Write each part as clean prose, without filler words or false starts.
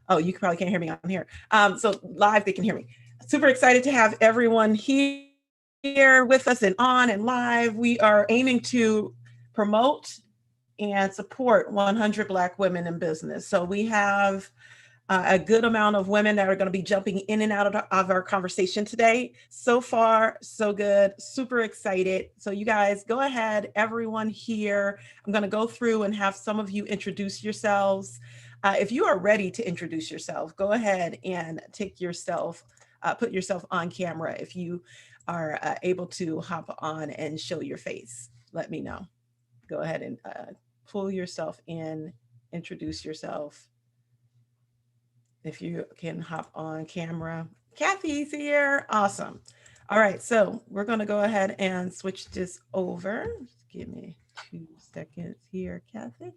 Oh, you probably can't hear me on here. So live, they can hear me. Super excited to have everyone here with us and on and live. We are aiming to promote and support 100 Black women in business. So we have a good amount of women that are going to be jumping in and out of our conversation today. So far, so good. Super excited. So you guys go ahead, everyone here. I'm going to go through and have some of you introduce yourselves. If you are ready to introduce yourself, go ahead and put yourself on camera. If you are able to hop on and show your face, let me know. Go ahead and pull yourself in, introduce yourself. If you can hop on camera. Kathy's here. Awesome. All right, so we're going to go ahead and switch this over. Just give me 2 seconds here, Kathy.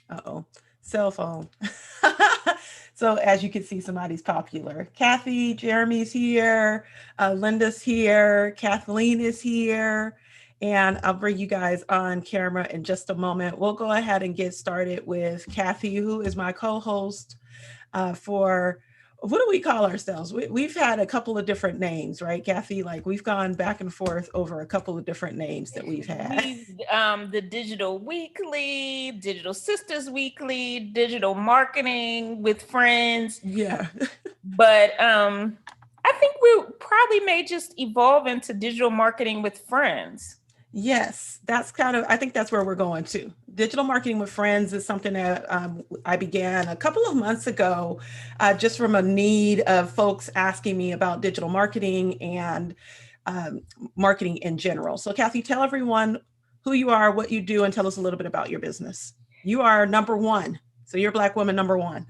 Uh-oh, cell phone. So as you can see, somebody's popular. Kathy, Jeremy's here. Linda's here. Kathleen is here. And I'll bring you guys on camera in just a moment. We'll go ahead and get started with Kathy, who is my co-host for, what do we call ourselves? We've had a couple of different names, right, Kathy? Like we've gone back and forth over a couple of different names that we've had. The Digital Weekly, Digital Sisters Weekly, Digital Marketing with Friends. Yeah. But I think we probably may just evolve into Digital Marketing with Friends. Yes, I think that's where we're going to. Digital marketing with friends is something that I began a couple of months ago, just from a need of folks asking me about digital marketing and marketing in general. So Kathy, tell everyone who you are, what you do, and tell us a little bit about your business. You are number one. So you're Black woman number one.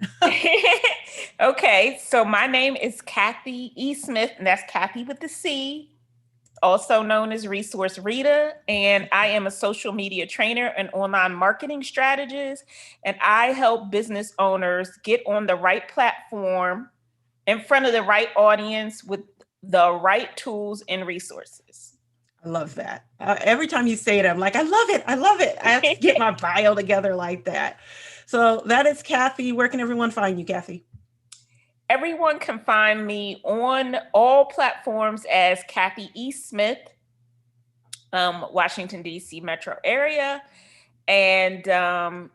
Okay, so my name is Kathy E. Smith, and that's Kathy with the C, also known as Resource Rita, and I am a social media trainer and online marketing strategist, and I help business owners get on the right platform in front of the right audience with the right tools and resources. I love that. Every time you say it, I'm like, I love it. I love it. I have to get my bio together like that. So that is Kathy. Where can everyone find you, Kathy? Everyone can find me on all platforms as Kathy E. Smith, Washington, D.C. metro area. And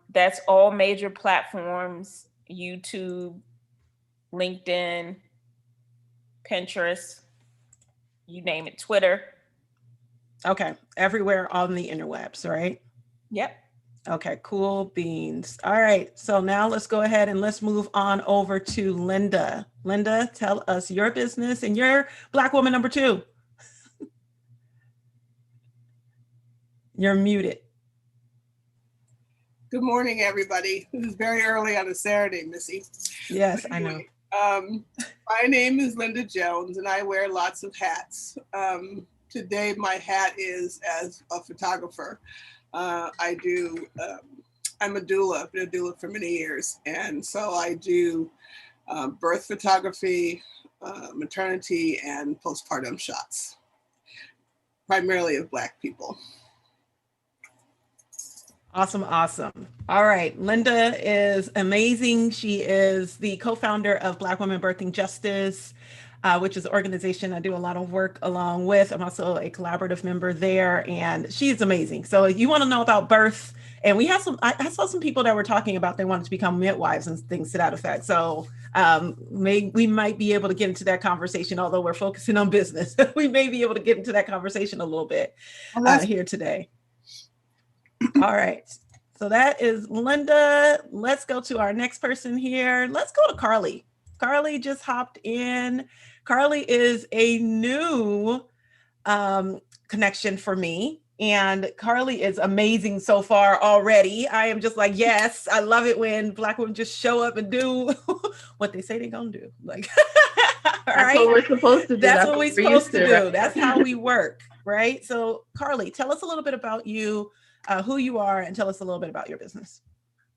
that's all major platforms: YouTube, LinkedIn, Pinterest, you name it, Twitter. Okay. Everywhere on the interwebs, right? Yep. Okay, cool beans. All right. So now let's go ahead and let's move on over to Linda. Linda, tell us your business, and you're Black woman number two. You're muted. Good morning, everybody. This is very early on a Saturday, Missy. Yes, anyway, I know. My name is Linda Jones, and I wear lots of hats. Today, my hat is as a photographer. I'm a doula. I've been a doula for many years. And so I do birth photography, maternity, and postpartum shots, primarily of Black people. Awesome, awesome. All right, Linda is amazing. She is the co-founder of Black Women Birthing Justice, which is an organization I do a lot of work along with. I'm also a collaborative member there, and she's amazing. So if you want to know about birth, and I saw some people that were talking about they wanted to become midwives and things to that effect. So we might be able to get into that conversation, although we're focusing on business. We may be able to get into that conversation a little bit here today. All right. So that is Linda. Let's go to our next person here. Let's go to Carly. Carly just hopped in. Carly is a new connection for me. And Carly is amazing so far already. I am just like, yes, I love it when Black women just show up and do what they say they're going to do. Like, that's what we're supposed to do. That's what we're supposed to do. Right? That's how we work, right? So Carly, tell us a little bit about you, who you are, and tell us a little bit about your business.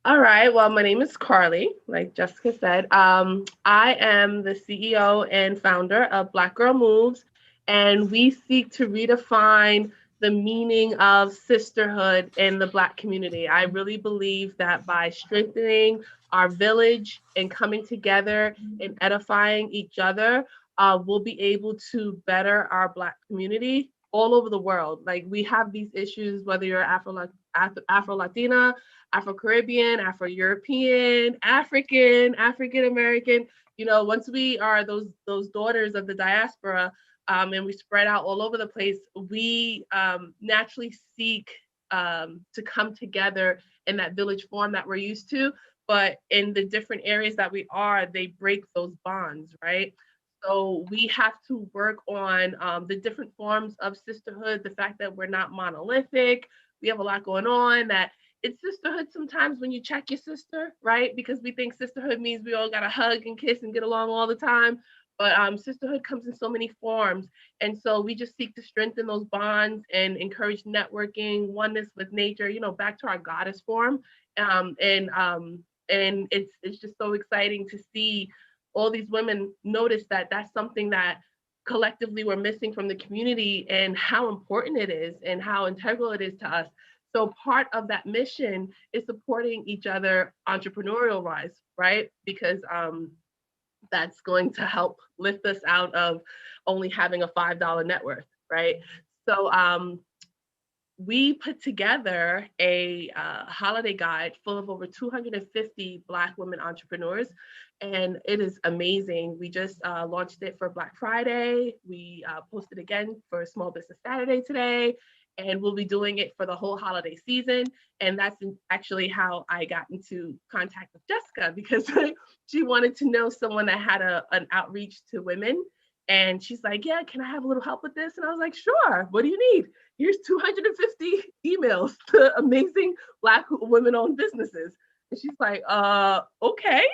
All right. Well, my name is Carly, like Jessica said. I am the CEO and founder of Black Girl Moves, and we seek to redefine the meaning of sisterhood in the Black community. I really believe that by strengthening our village and coming together and edifying each other, we'll be able to better our Black community all over the world. Like, we have these issues, whether you're Afro-Latina, Afro-Caribbean, Afro-European, African American. Once we are those daughters of the diaspora, and we spread out all over the place, we naturally seek to come together in that village form that we're used to. But in the different areas that we are, they break those bonds, right? So we have to work on the different forms of sisterhood, the fact that we're not monolithic. We have a lot going on, that it's sisterhood sometimes when you check your sister, right? Because we think sisterhood means we all got to hug and kiss and get along all the time. But sisterhood comes in so many forms. And so we just seek to strengthen those bonds and encourage networking, oneness with nature, back to our goddess form. And it's just so exciting to see all these women notice that that's something that collectively we're missing from the community, and how important it is and how integral it is to us. So part of that mission is supporting each other entrepreneurial wise, right? Because that's going to help lift us out of only having a $5 net worth, right? So we put together a holiday guide full of over 250 Black women entrepreneurs, and it is amazing. We just launched it for Black Friday. We posted again for Small Business Saturday today, and we'll be doing it for the whole holiday season. And that's actually how I got into contact with Jessica, because she wanted to know someone that had an outreach to women. And she's like, yeah, can I have a little help with this? And I was like, sure, what do you need? Here's 250 emails to amazing Black women-owned businesses. And she's like, okay.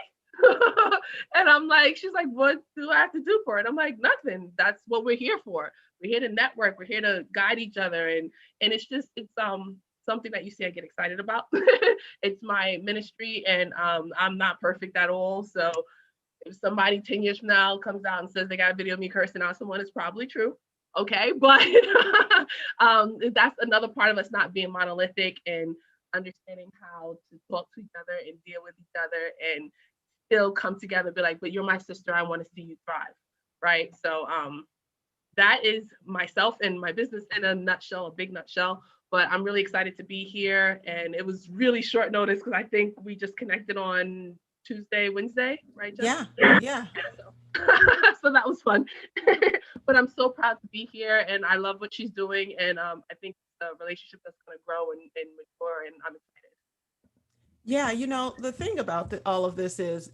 And I'm like, she's like, what do I have to do for it? I'm like, nothing. That's what we're here for. We're here to network. We're here to guide each other. And it's something that you see I get excited about. It's my ministry, and I'm not perfect at all. So if somebody 10 years from now comes out and says they got a video of me cursing out someone, it's probably true. Okay, but that's another part of us not being monolithic and understanding how to talk to each other and deal with each other and still come together and be like, but you're my sister, I want to see you thrive, right? So that is myself and my business in a nutshell, a big nutshell. But I'm really excited to be here, and it was really short notice because I think we just connected on Tuesday, Wednesday, right, Jessica? Yeah. So that was fun. But I'm so proud to be here, and I love what she's doing, and I think it's a relationship that's going to grow and mature, and I'm excited. Yeah, the thing about all of this is,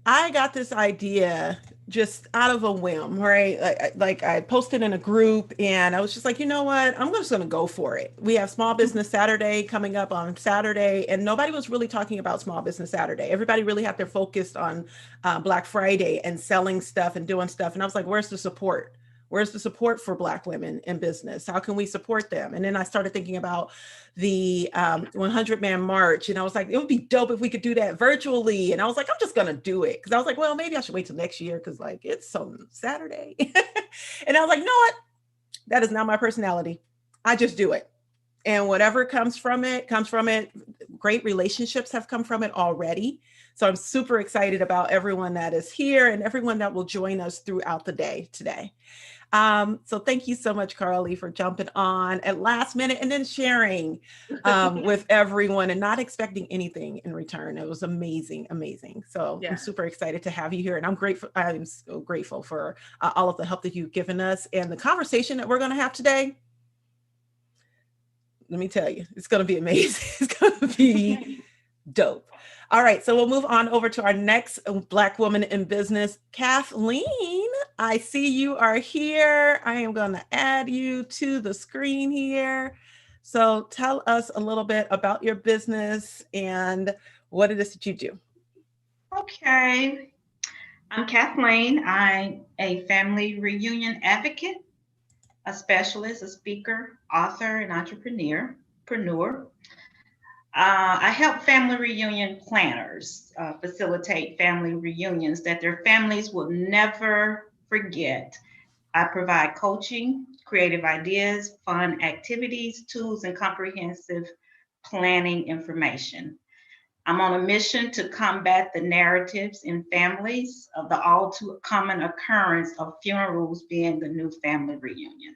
I got this idea just out of a whim, right? Like I posted in a group, and I was just like, you know what? I'm just going to go for it. We have Small Business Saturday coming up on Saturday, and nobody was really talking about Small Business Saturday. Everybody really had their focus on Black Friday and selling stuff and doing stuff. And I was like, where's the support? Where's the support for Black women in business? How can we support them? And then I started thinking about the 100-man march. And I was like, it would be dope if we could do that virtually. And I was like, I'm just going to do it. Because I was like, well, maybe I should wait till next year because like it's on Saturday. And I was like, you know what? That is not my personality. I just do it. And whatever comes from it, comes from it. Great relationships have come from it already. So I'm super excited about everyone that is here and everyone that will join us throughout the day today. So thank you so much, Carly, for jumping on at last minute and then sharing with everyone and not expecting anything in return. It was amazing, amazing. So yeah. I'm super excited to have you here, and I'm grateful. I'm so grateful for all of the help that you've given us and the conversation that we're going to have today. Let me tell you, it's going to be amazing. It's going to be dope. All right, so we'll move on over to our next Black woman in business, Kathleen. I see you are here. I am going to add you to the screen here. So tell us a little bit about your business and what it is that you do. Okay, I'm Kathleen. I'm a family reunion advocate, a specialist, a speaker, author, and entrepreneur. I help family reunion planners facilitate family reunions that their families will never forget. I provide coaching, creative ideas, fun activities, tools, and comprehensive planning information. I'm on a mission to combat the narratives in families of the all too common occurrence of funerals being the new family reunion.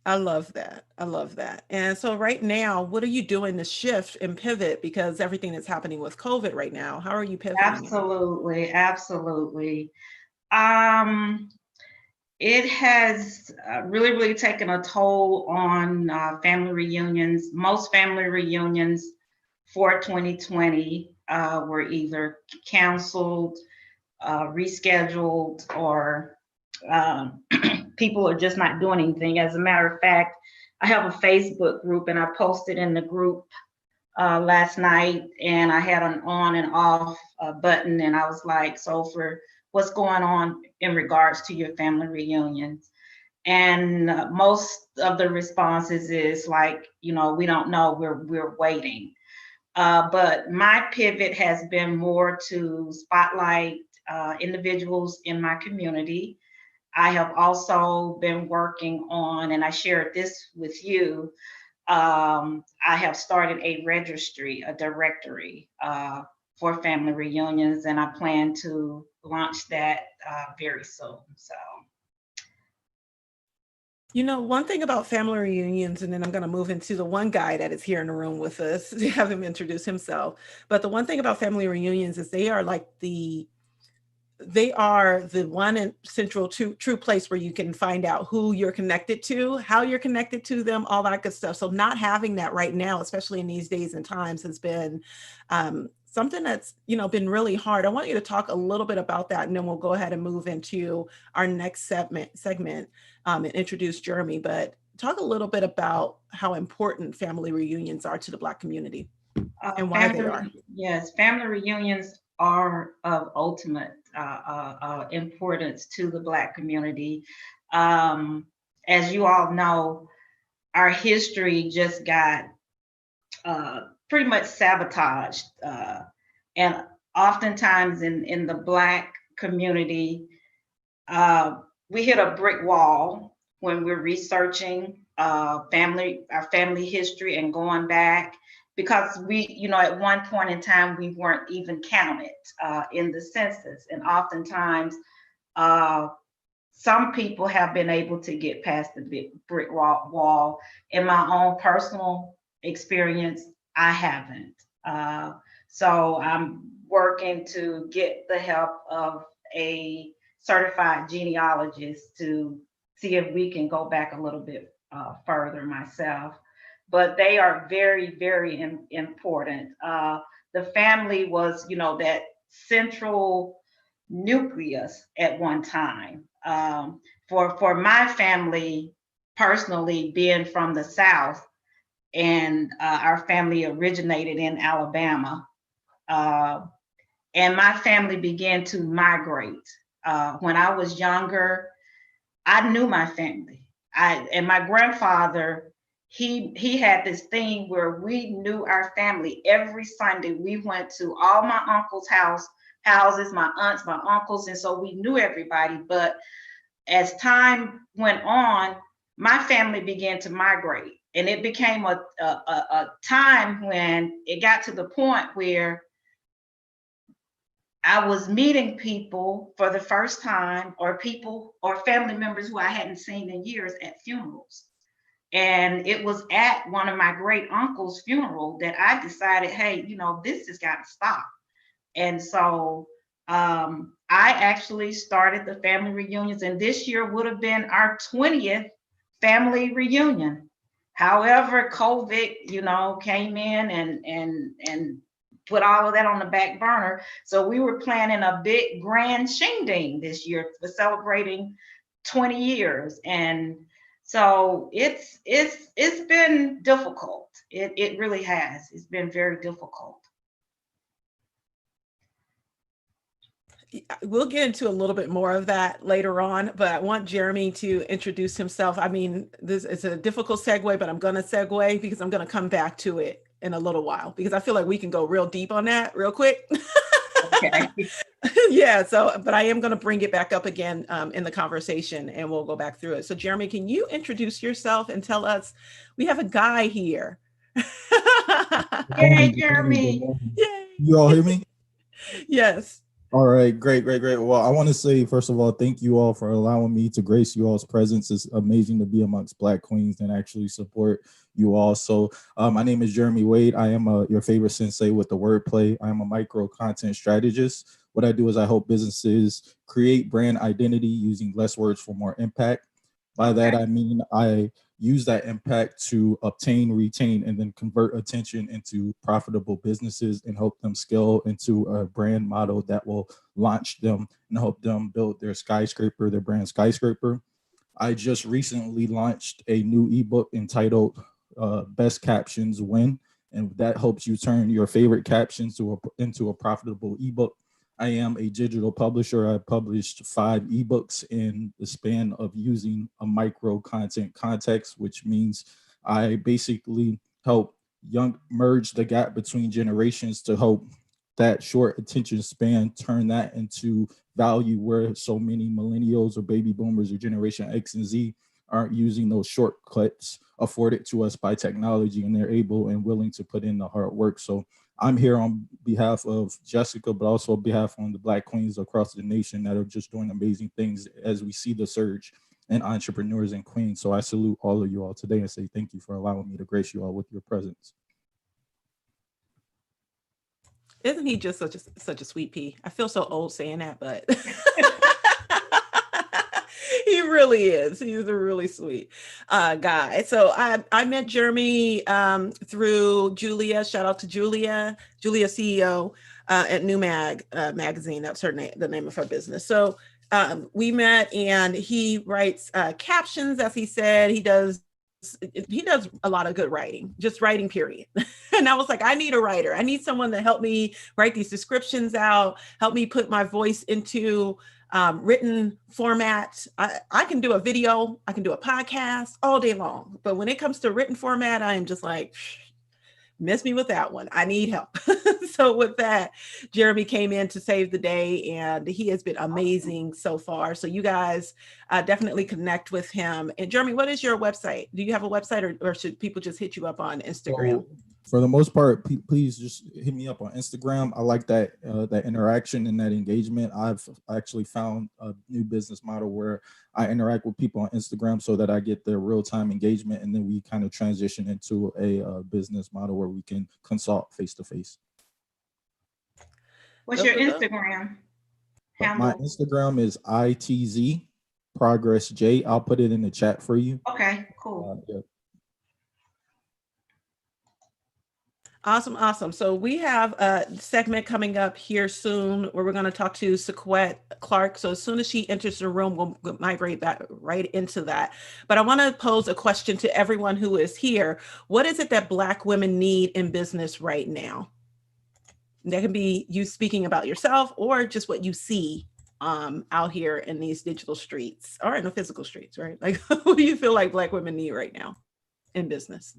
I love that. I love that. And so right now, what are you doing to shift and pivot because everything that's happening with COVID right now? How are you pivoting it? Absolutely, absolutely. Um, it has really, really taken a toll on family reunions. Most family reunions for 2020 were either canceled, rescheduled, or um, people are just not doing anything. As a matter of fact, I have a Facebook group and I posted in the group last night, and I had an on and off button, and I was like, so for what's going on in regards to your family reunions? And most of the responses is like, we don't know, we're waiting. But my pivot has been more to spotlight individuals in my community. I have also been working on, and I shared this with you, I have started a registry, a directory for family reunions, and I plan to launch that very soon. So. One thing about family reunions, and then I'm going to move into the one guy that is here in the room with us to have him introduce himself. But the one thing about family reunions is they are the one and central true place where you can find out who you're connected to, how you're connected to them, all that good stuff. So not having that right now, especially in these days and times, has been something that's been really hard. I want you to talk a little bit about that, and then we'll go ahead and move into our next segment and introduce Jeremy. But talk a little bit about how important family reunions are to the Black community and why they are. Yes, family reunions are of ultimate importance to the Black community. As you all know, our history just got pretty much sabotaged. And oftentimes in the Black community, we hit a brick wall when we're researching our family history and going back, because we, at one point in time, we weren't even counted in the census. And oftentimes, some people have been able to get past the brick wall. In my own personal experience, I haven't. So I'm working to get the help of a certified genealogist to see if we can go back a little bit further myself. But they are very, very important. The family was, that central nucleus at one time. For my family, personally, being from the South, and our family originated in Alabama, and my family began to migrate. When I was younger, I knew my family. And my grandfather, he had this thing where we knew our family. Every Sunday we went to all my uncles' houses, my aunts, my uncles, and so we knew everybody. But as time went on, my family began to migrate, and it became a time when it got to the point where I was meeting people for the first time, or people or family members who I hadn't seen in years, at funerals. And it was at one of my great uncle's funeral that I decided, hey, this has got to stop. And so I actually started the family reunions, and this year would have been our 20th family reunion. However, COVID, came in and put all of that on the back burner. So we were planning a big grand shindig this year for celebrating 20 years. And so it's been difficult. It really has. It's been very difficult. We'll get into a little bit more of that later on, but I want Jeremy to introduce himself. I mean, this is a difficult segue, but I'm going to segue because I'm going to come back to it in a little while, because I feel like we can go real deep on that real quick. Okay. Yeah, so, but I am going to bring it back up again in the conversation and we'll go back through it. So Jeremy, can you introduce yourself and tell us, we have a guy here. Yay, Good morning, good Jeremy. morning. Yay. You all hear me? Yes. All right, great. Well, I want to say, first of all, thank you all for allowing me to grace you all's presence. It's amazing to be amongst Black queens and actually support you all. So my name is Jeremy Wade. I am your favorite sensei with the wordplay. I am a micro content strategist. What I do is I help businesses create brand identity using less words for more impact. By that, I mean, I use that impact to obtain, retain, and then convert attention into profitable businesses and help them scale into a brand model that will launch them and help them build their skyscraper, their brand skyscraper. I just recently launched a new ebook entitled Best Captions Win, and that helps you turn your favorite captions into a profitable ebook. I am a digital publisher. I published 5 ebooks in the span of using a micro content context, which means I basically help merge the gap between generations to help that short attention span turn that into value, where so many millennials or baby boomers or generation X and Z aren't using those shortcuts afforded to us by technology, and they're able and willing to put in the hard work. So I'm here on behalf of Jessica, but also on behalf of the Black queens across the nation that are just doing amazing things as we see the surge in entrepreneurs and queens. So I salute all of you all today and say thank you for allowing me to grace you all with your presence. Isn't he just such a sweet pea? I feel so old saying that, but he really is. He's a really sweet guy. So I met Jeremy through Julia. Shout out to Julia CEO at New magazine. That's her name, the name of her business. So we met, and he writes captions, as he said. He does a lot of good writing, just writing, period. And I was like, I need a writer. I need someone to help me write these descriptions out, help me put my voice into written format. I can do a video, I can do a podcast all day long. But when it comes to written format, I am just like, miss me with that one. I need help. So with that, Jeremy came in to save the day, and he has been amazing so far. So you guys definitely connect with him. And Jeremy, what is your website? Do you have a website, or should people just hit you up on Instagram? So, for the most part, please just hit me up on Instagram. I like that that interaction and that engagement. I've actually found a new business model where I interact with people on Instagram so that I get their real-time engagement, and then we kind of transition into a business model where we can consult face-to-face. What's your Instagram handle? My Instagram is ITZ Progress J. I'll put it in the chat for you. Okay, cool. Yeah. Awesome. So we have a segment coming up here soon where we're going to talk to Sequette Clark. So as soon as she enters the room, we'll migrate back right into that. But I want to pose a question to everyone who is here. What is it that Black women need in business right now? That can be you speaking about yourself, or just what you see out here in these digital streets or in the physical streets, right? Like, what do you feel like Black women need right now in business?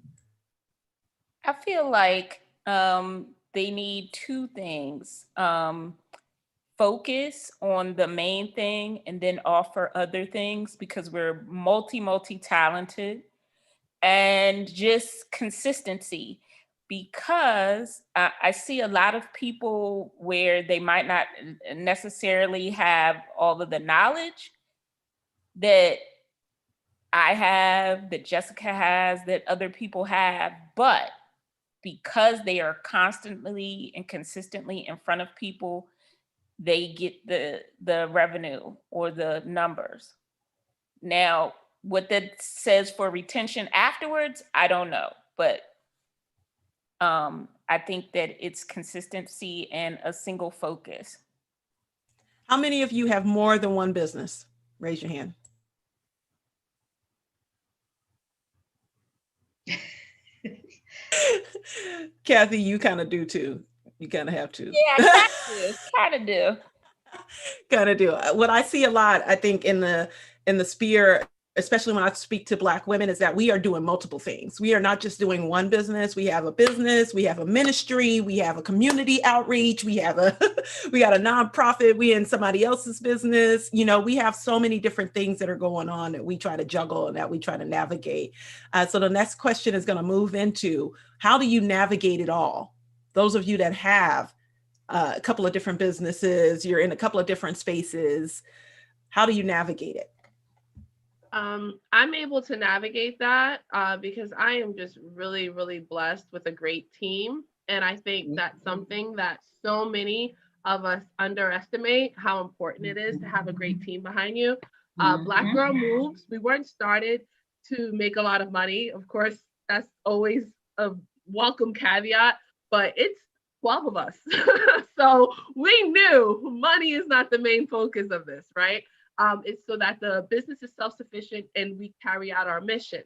I feel like they need 2 things. Focus on the main thing and then offer other things, because we're multi-talented, and just consistency, because I see a lot of people where they might not necessarily have all of the knowledge that I have, that Jessica has, that other people have, but because they are constantly and consistently in front of people, they get the revenue or the numbers. Now, what that says for retention afterwards, I don't know, but I think that it's consistency and a single focus. How many of you have more than one business? Raise your hand. Kathy, you kind of do too. You kind of have to. Yeah, I kind of do. Kind of do. What I see a lot, I think, in the sphere especially when I speak to Black women, is that we are doing multiple things. We are not just doing one business. We have a business, we have a ministry, we have a community outreach, we have a we got a nonprofit, we in somebody else's business. You know, we have so many different things that are going on that we try to juggle and that we try to navigate. So the next question is going to move into, how do you navigate it all? Those of you that have a couple of different businesses, you're in a couple of different spaces, how do you navigate it? I'm able to navigate that because I am just really, really blessed with a great team. And I think that's something that so many of us underestimate, how important it is to have a great team behind you. Black Girl Moves, we weren't started to make a lot of money. Of course, that's always a welcome caveat, but it's 12 of us. So we knew money is not the main focus of this, right? It's so that the business is self-sufficient and we carry out our mission.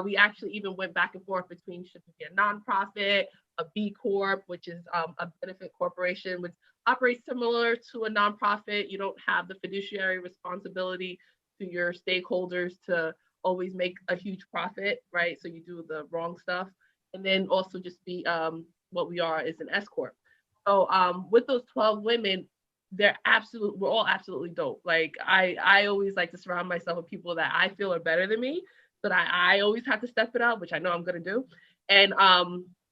We actually even went back and forth between should we be a nonprofit, a B Corp, which is a benefit corporation, which operates similar to a nonprofit. You don't have the fiduciary responsibility to your stakeholders to always make a huge profit, right? So you do the wrong stuff. And then also just be what we are is an S Corp. So with those 12 women, we're all absolutely dope. Like I always like to surround myself with people that I feel are better than me, so that I always have to step it up, which I know I'm gonna do. And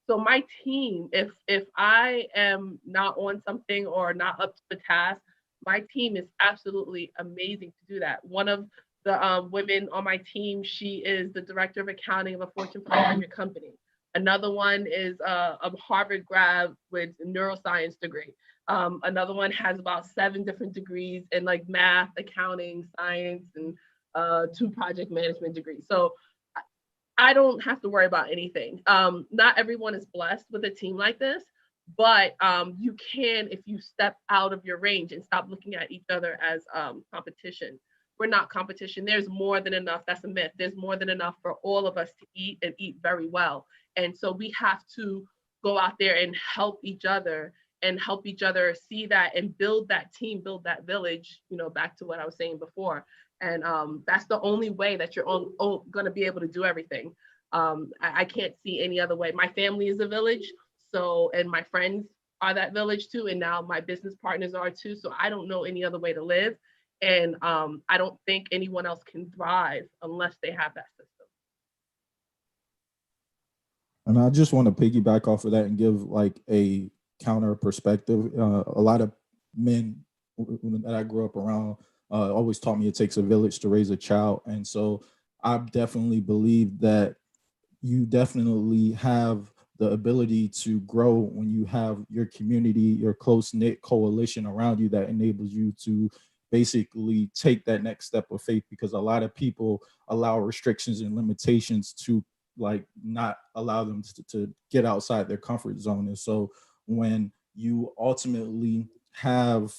so my team, if I am not on something or not up to the task, my team is absolutely amazing to do that. One of the women on my team, she is the director of accounting of a Fortune 500 company. Another one is a Harvard grad with a neuroscience degree. Another one has about 7 different degrees in like math, accounting, science, and 2 project management degrees. So I don't have to worry about anything. Not everyone is blessed with a team like this, but you can if you step out of your range and stop looking at each other as competition. We're not competition. There's more than enough. That's a myth. There's more than enough for all of us to eat and eat very well. And so we have to go out there and help each other see that and build that team, build that village, you know, back to what I was saying before. And that's the only way that you're going to be able to do everything. I can't see any other way. My family is a village, so, and my friends are that village too. And now my business partners are too. So I don't know any other way to live. And I don't think anyone else can thrive unless they have that system. And I just want to piggyback off of that and give like a counter perspective. A lot of men that I grew up around always taught me it takes a village to raise a child. And so I definitely believe that you definitely have the ability to grow when you have your community, your close-knit coalition around you that enables you to basically take that next step of faith, because a lot of people allow restrictions and limitations to like not allow them to get outside their comfort zone. And so when you ultimately have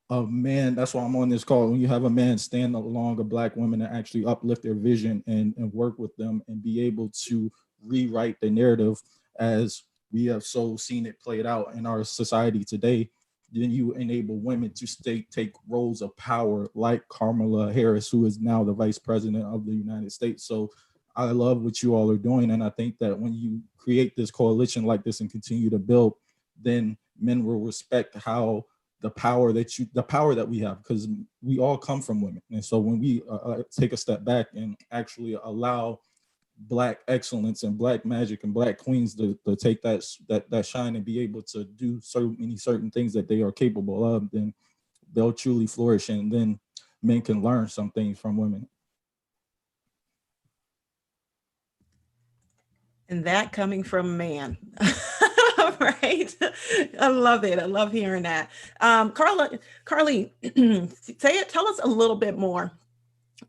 a man, that's why I'm on this call, when you have a man stand along a Black woman and actually uplift their vision and work with them and be able to rewrite the narrative as we have so seen it played out in our society today, then you enable women to take roles of power like Kamala Harris, who is now the Vice President of the United States. So I love what you all are doing. And I think that when you create this coalition like this and continue to build, then men will respect how the power that we have, because we all come from women. And so when we take a step back and actually allow Black excellence and Black magic and Black queens to take that shine and be able to do so many certain things that they are capable of, then they'll truly flourish, and then men can learn some things from women. And that coming from a man. Right? I love it. I love hearing that. Carly, tell us a little bit more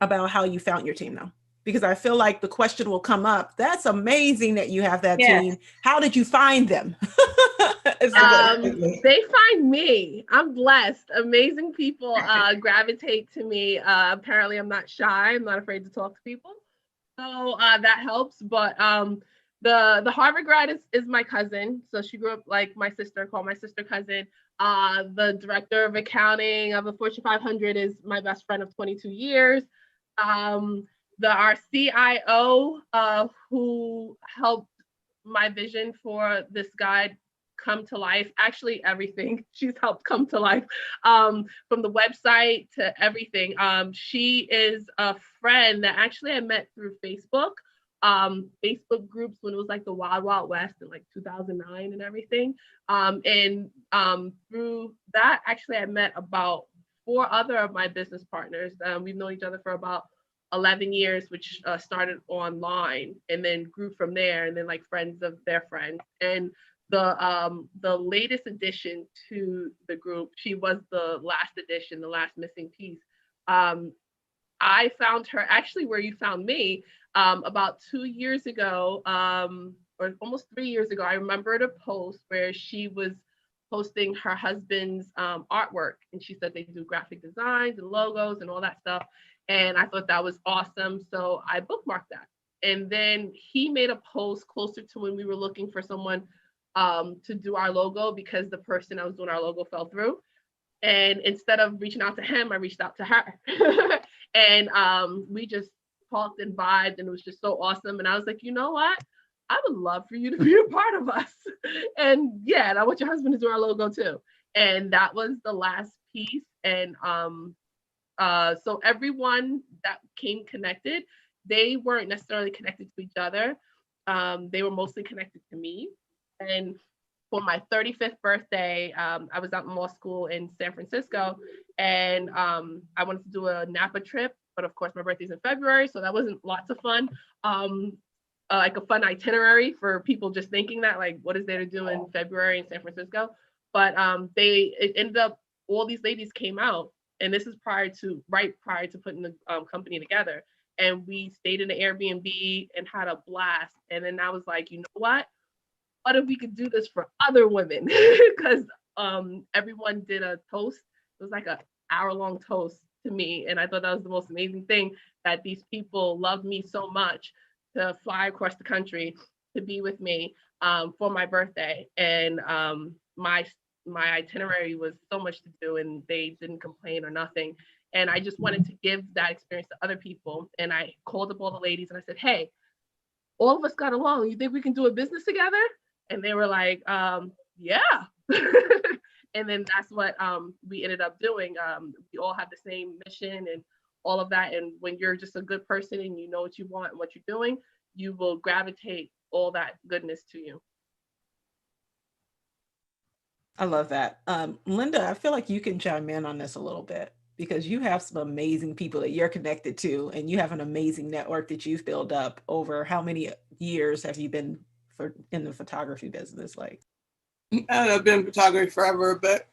about how you found your team now, because I feel like the question will come up. That's amazing that you have that team. How did you find them? They find me. I'm blessed. Amazing people gravitate to me. Apparently I'm not shy. I'm not afraid to talk to people. So that helps. But the Harvard grad is my cousin. So she grew up like my sister, called my sister cousin. The director of accounting of a Fortune 500 is my best friend of 22 years. our CIO, who helped my vision for this guide come to life. Actually, everything she's helped come to life, from the website to everything. She is a friend that actually I met through Facebook. Facebook groups when it was like the Wild Wild West in like 2009 and everything. And through that, actually, I met about 4 other of my business partners. We've known each other for about 11 years, which started online and then grew from there, and then like friends of their friends. And the latest addition to the group, she was the last addition, the last missing piece. I found her actually where you found me, about 2 years ago, or almost 3 years ago. I remembered a post where she was posting her husband's artwork, and she said they do graphic designs and logos and all that stuff. And I thought that was awesome. So I bookmarked that. And then he made a post closer to when we were looking for someone to do our logo, because the person that was doing our logo fell through. And instead of reaching out to him, I reached out to her. And we just talked and vibed, and it was just so awesome. And I was like, you know what? I would love for you to be a part of us. And yeah, and I want your husband to do our logo too. And that was the last piece. And so everyone that came connected, they weren't necessarily connected to each other. They were mostly connected to me. And for my 35th birthday, I was out in law school in San Francisco, and I wanted to do a Napa trip, but of course my birthday's in February, so that wasn't lots of fun. Like a fun itinerary for people just thinking that, like, what is there to do in February in San Francisco? But it ended up, all these ladies came out, and this is right prior to putting the company together. And we stayed in the Airbnb and had a blast. And then I was like, you know what if we could do this for other women? Because everyone did a toast. It was like an hour-long toast to me. And I thought that was the most amazing thing, that these people loved me so much to fly across the country to be with me for my birthday. And my itinerary was so much to do, and they didn't complain or nothing. And I just wanted to give that experience to other people. And I called up all the ladies and I said, hey, all of us got along. You think we can do a business together? And they were like, yeah. And then that's what we ended up doing. We all have the same mission and all of that. And when you're just a good person and you know what you want and what you're doing, you will gravitate all that goodness to you. I love that. Linda, I feel like you can chime in on this a little bit, because you have some amazing people that you're connected to, and you have an amazing network that you've built up over how many years have you been in the photography business? Like, I've been in photography forever, but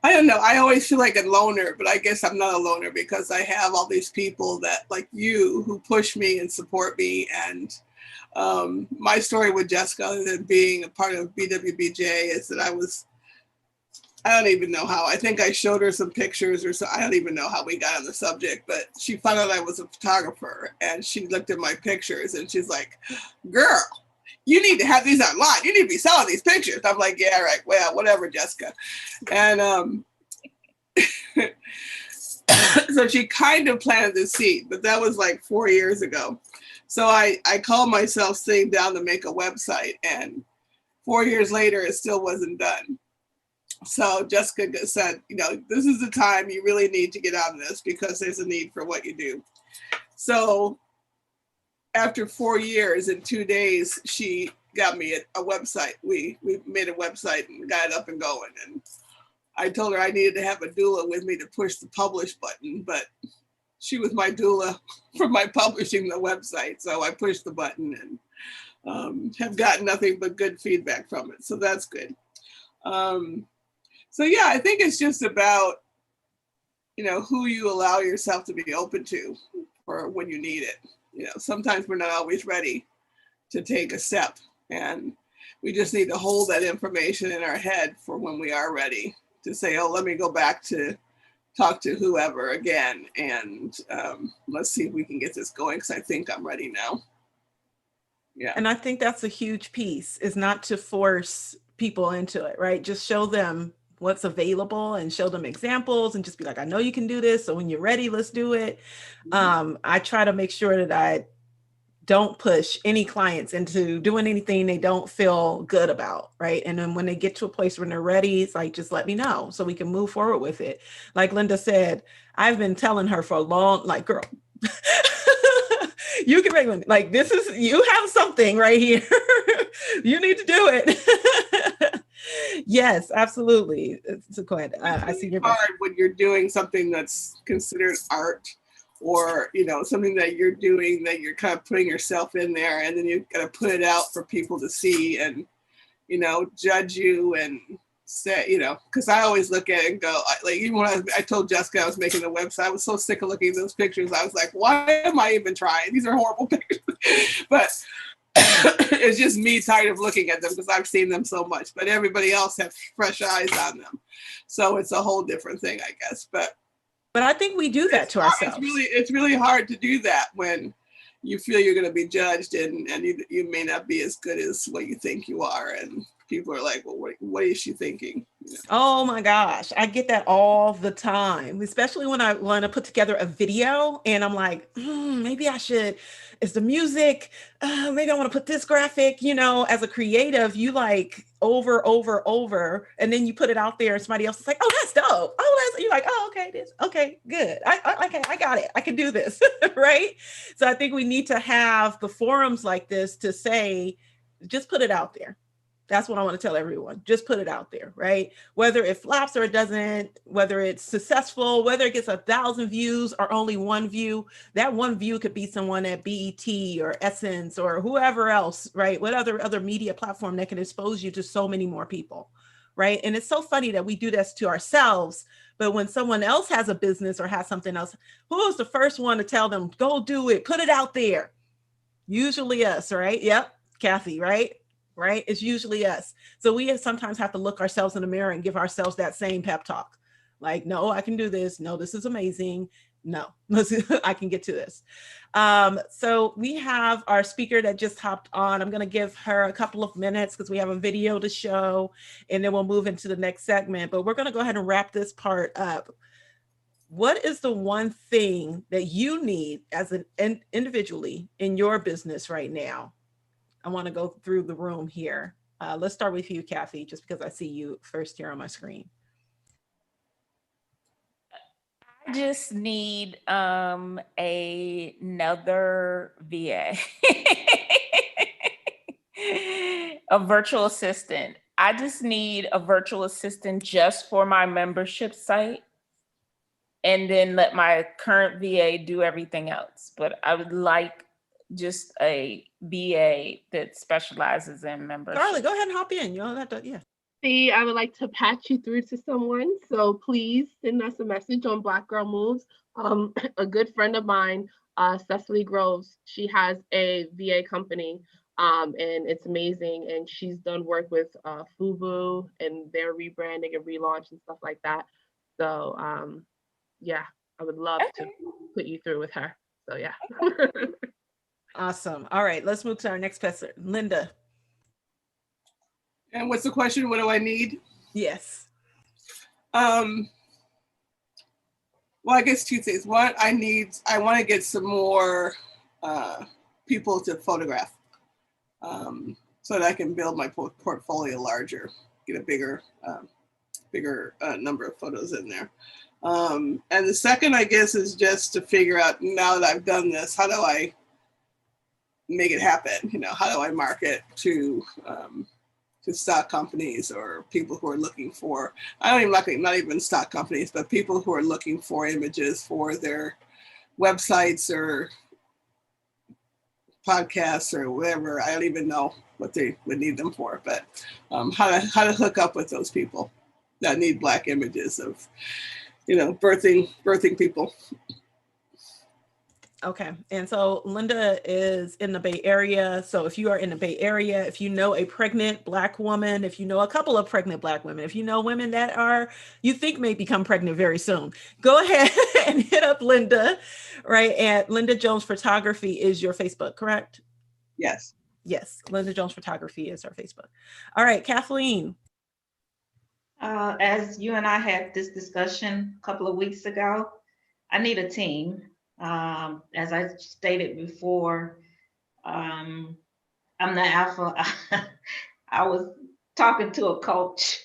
I don't know. I always feel like a loner, but I guess I'm not a loner because I have all these people that, like you, who push me and support me. And my story with Jessica, other than being a part of BWBJ, is that I don't even know how. I think I showed her some pictures or so. I don't even know how we got on the subject, but she found out I was a photographer, and she looked at my pictures and she's like, girl, you need to have these online. You need to be selling these pictures. I'm like, yeah, right. Well, whatever, Jessica. And so she kind of planted the seed, but that was like 4 years ago. So I called myself sitting down to make a website, and 4 years later, it still wasn't done. So Jessica said, this is the time you really need to get on this, because there's a need for what you do. So after 4 years and 2 days, she got me a website. We made a website and got it up and going. And I told her I needed to have a doula with me to push the publish button, but she was my doula for my publishing the website. So I pushed the button and have gotten nothing but good feedback from it. So that's good. So yeah, I think it's just about, who you allow yourself to be open to for when you need it. Sometimes we're not always ready to take a step, and we just need to hold that information in our head for when we are ready to say, oh, let me go back to talk to whoever again, and let's see if we can get this going, because I think I'm ready now. Yeah. And I think that's a huge piece, is not to force people into it, right? Just show them what's available and show them examples and just be like, I know you can do this. So when you're ready, let's do it. I try to make sure that I don't push any clients into doing anything they don't feel good about, right? And then when they get to a place when they're ready, it's like, just let me know so we can move forward with it. Like Linda said, I've been telling her for a long, like, girl, you can make, like, this is, you have something right here. You need to do it. Yes, absolutely. So go ahead. I see your hard when you're doing something that's considered art, or something that you're doing that you're kind of putting yourself in there, and then you got to put it out for people to see and judge you and say, because I always look at it and go, like, even when I told Jessica I was making the website, I was so sick of looking at those pictures. I was like, why am I even trying? These are horrible pictures. But it's just me tired of looking at them because I've seen them so much, but everybody else has fresh eyes on them. So it's a whole different thing, I guess. But I think we do that to ourselves. It's really hard to do that when you feel you're going to be judged and you may not be as good as what you think you are. And people are like, well, what is she thinking? Oh my gosh. I get that all the time, especially when I want to put together a video and I'm like, maybe I should, is the music, maybe I want to put this graphic, as a creative, you like over, and then you put it out there and somebody else is like, oh, that's dope. You're like, oh, okay, good. I got it. I can do this. Right. So I think we need to have the forums like this to say, just put it out there. That's what I want to tell everyone. Just put it out there, right? Whether it flops or it doesn't, whether it's successful, whether it gets 1,000 views or only one view, that one view could be someone at BET or Essence or whoever else, right? What other media platform that can expose you to so many more people, right? And it's so funny that we do this to ourselves, but when someone else has a business or has something else, who is the first one to tell them, go do it, put it out there? Usually us, right? Yep, Kathy, right? Right? It's usually us. So we sometimes have to look ourselves in the mirror and give ourselves that same pep talk. Like, no, I can do this. No, this is amazing. No, I can get to this. So we have our speaker that just hopped on. I'm going to give her a couple of minutes because we have a video to show, and then we'll move into the next segment. But we're going to go ahead and wrap this part up. What is the one thing that you need as an individually in your business right now? I want to go through the room here. Let's start with you, Kathy, just because I see you first here on my screen. I just need another VA, a virtual assistant. I just need a virtual assistant just for my membership site, and then let my current VA do everything else. But I would like just a VA that specializes in membership. Carly, go ahead and hop in. You know that, yeah. See, I would like to patch you through to someone. So please send us a message on Black Girl Moves. A good friend of mine, Cecily Groves, she has a VA company, and it's amazing. And she's done work with FUBU and their rebranding and relaunch and stuff like that. So yeah, I would love to put you through with her. So yeah. Awesome. All right, let's move to our next person, Linda. And what's the question? What do I need? Yes. Well, I guess two things. One, I want to get some more people to photograph so that I can build my portfolio larger, get a bigger number of photos in there. And the second, I guess, is just to figure out, now that I've done this, how do I make it happen? How do I market to stock companies or people who are looking for, not even stock companies, but people who are looking for images for their websites or podcasts or whatever. I don't even know what they would need them for, but how to hook up with those people that need Black images of, birthing people. Okay. And so Linda is in the Bay Area. So if you are in the Bay Area, if you know a pregnant Black woman, if you know a couple of pregnant Black women, if you know women that you think may become pregnant very soon, go ahead and hit up Linda, right? And Linda Jones Photography is your Facebook, correct? Yes. Yes. Linda Jones Photography is our Facebook. All right, Kathleen. As you and I had this discussion a couple of weeks ago, I need a team. As I stated before, I'm the alpha. I was talking to a coach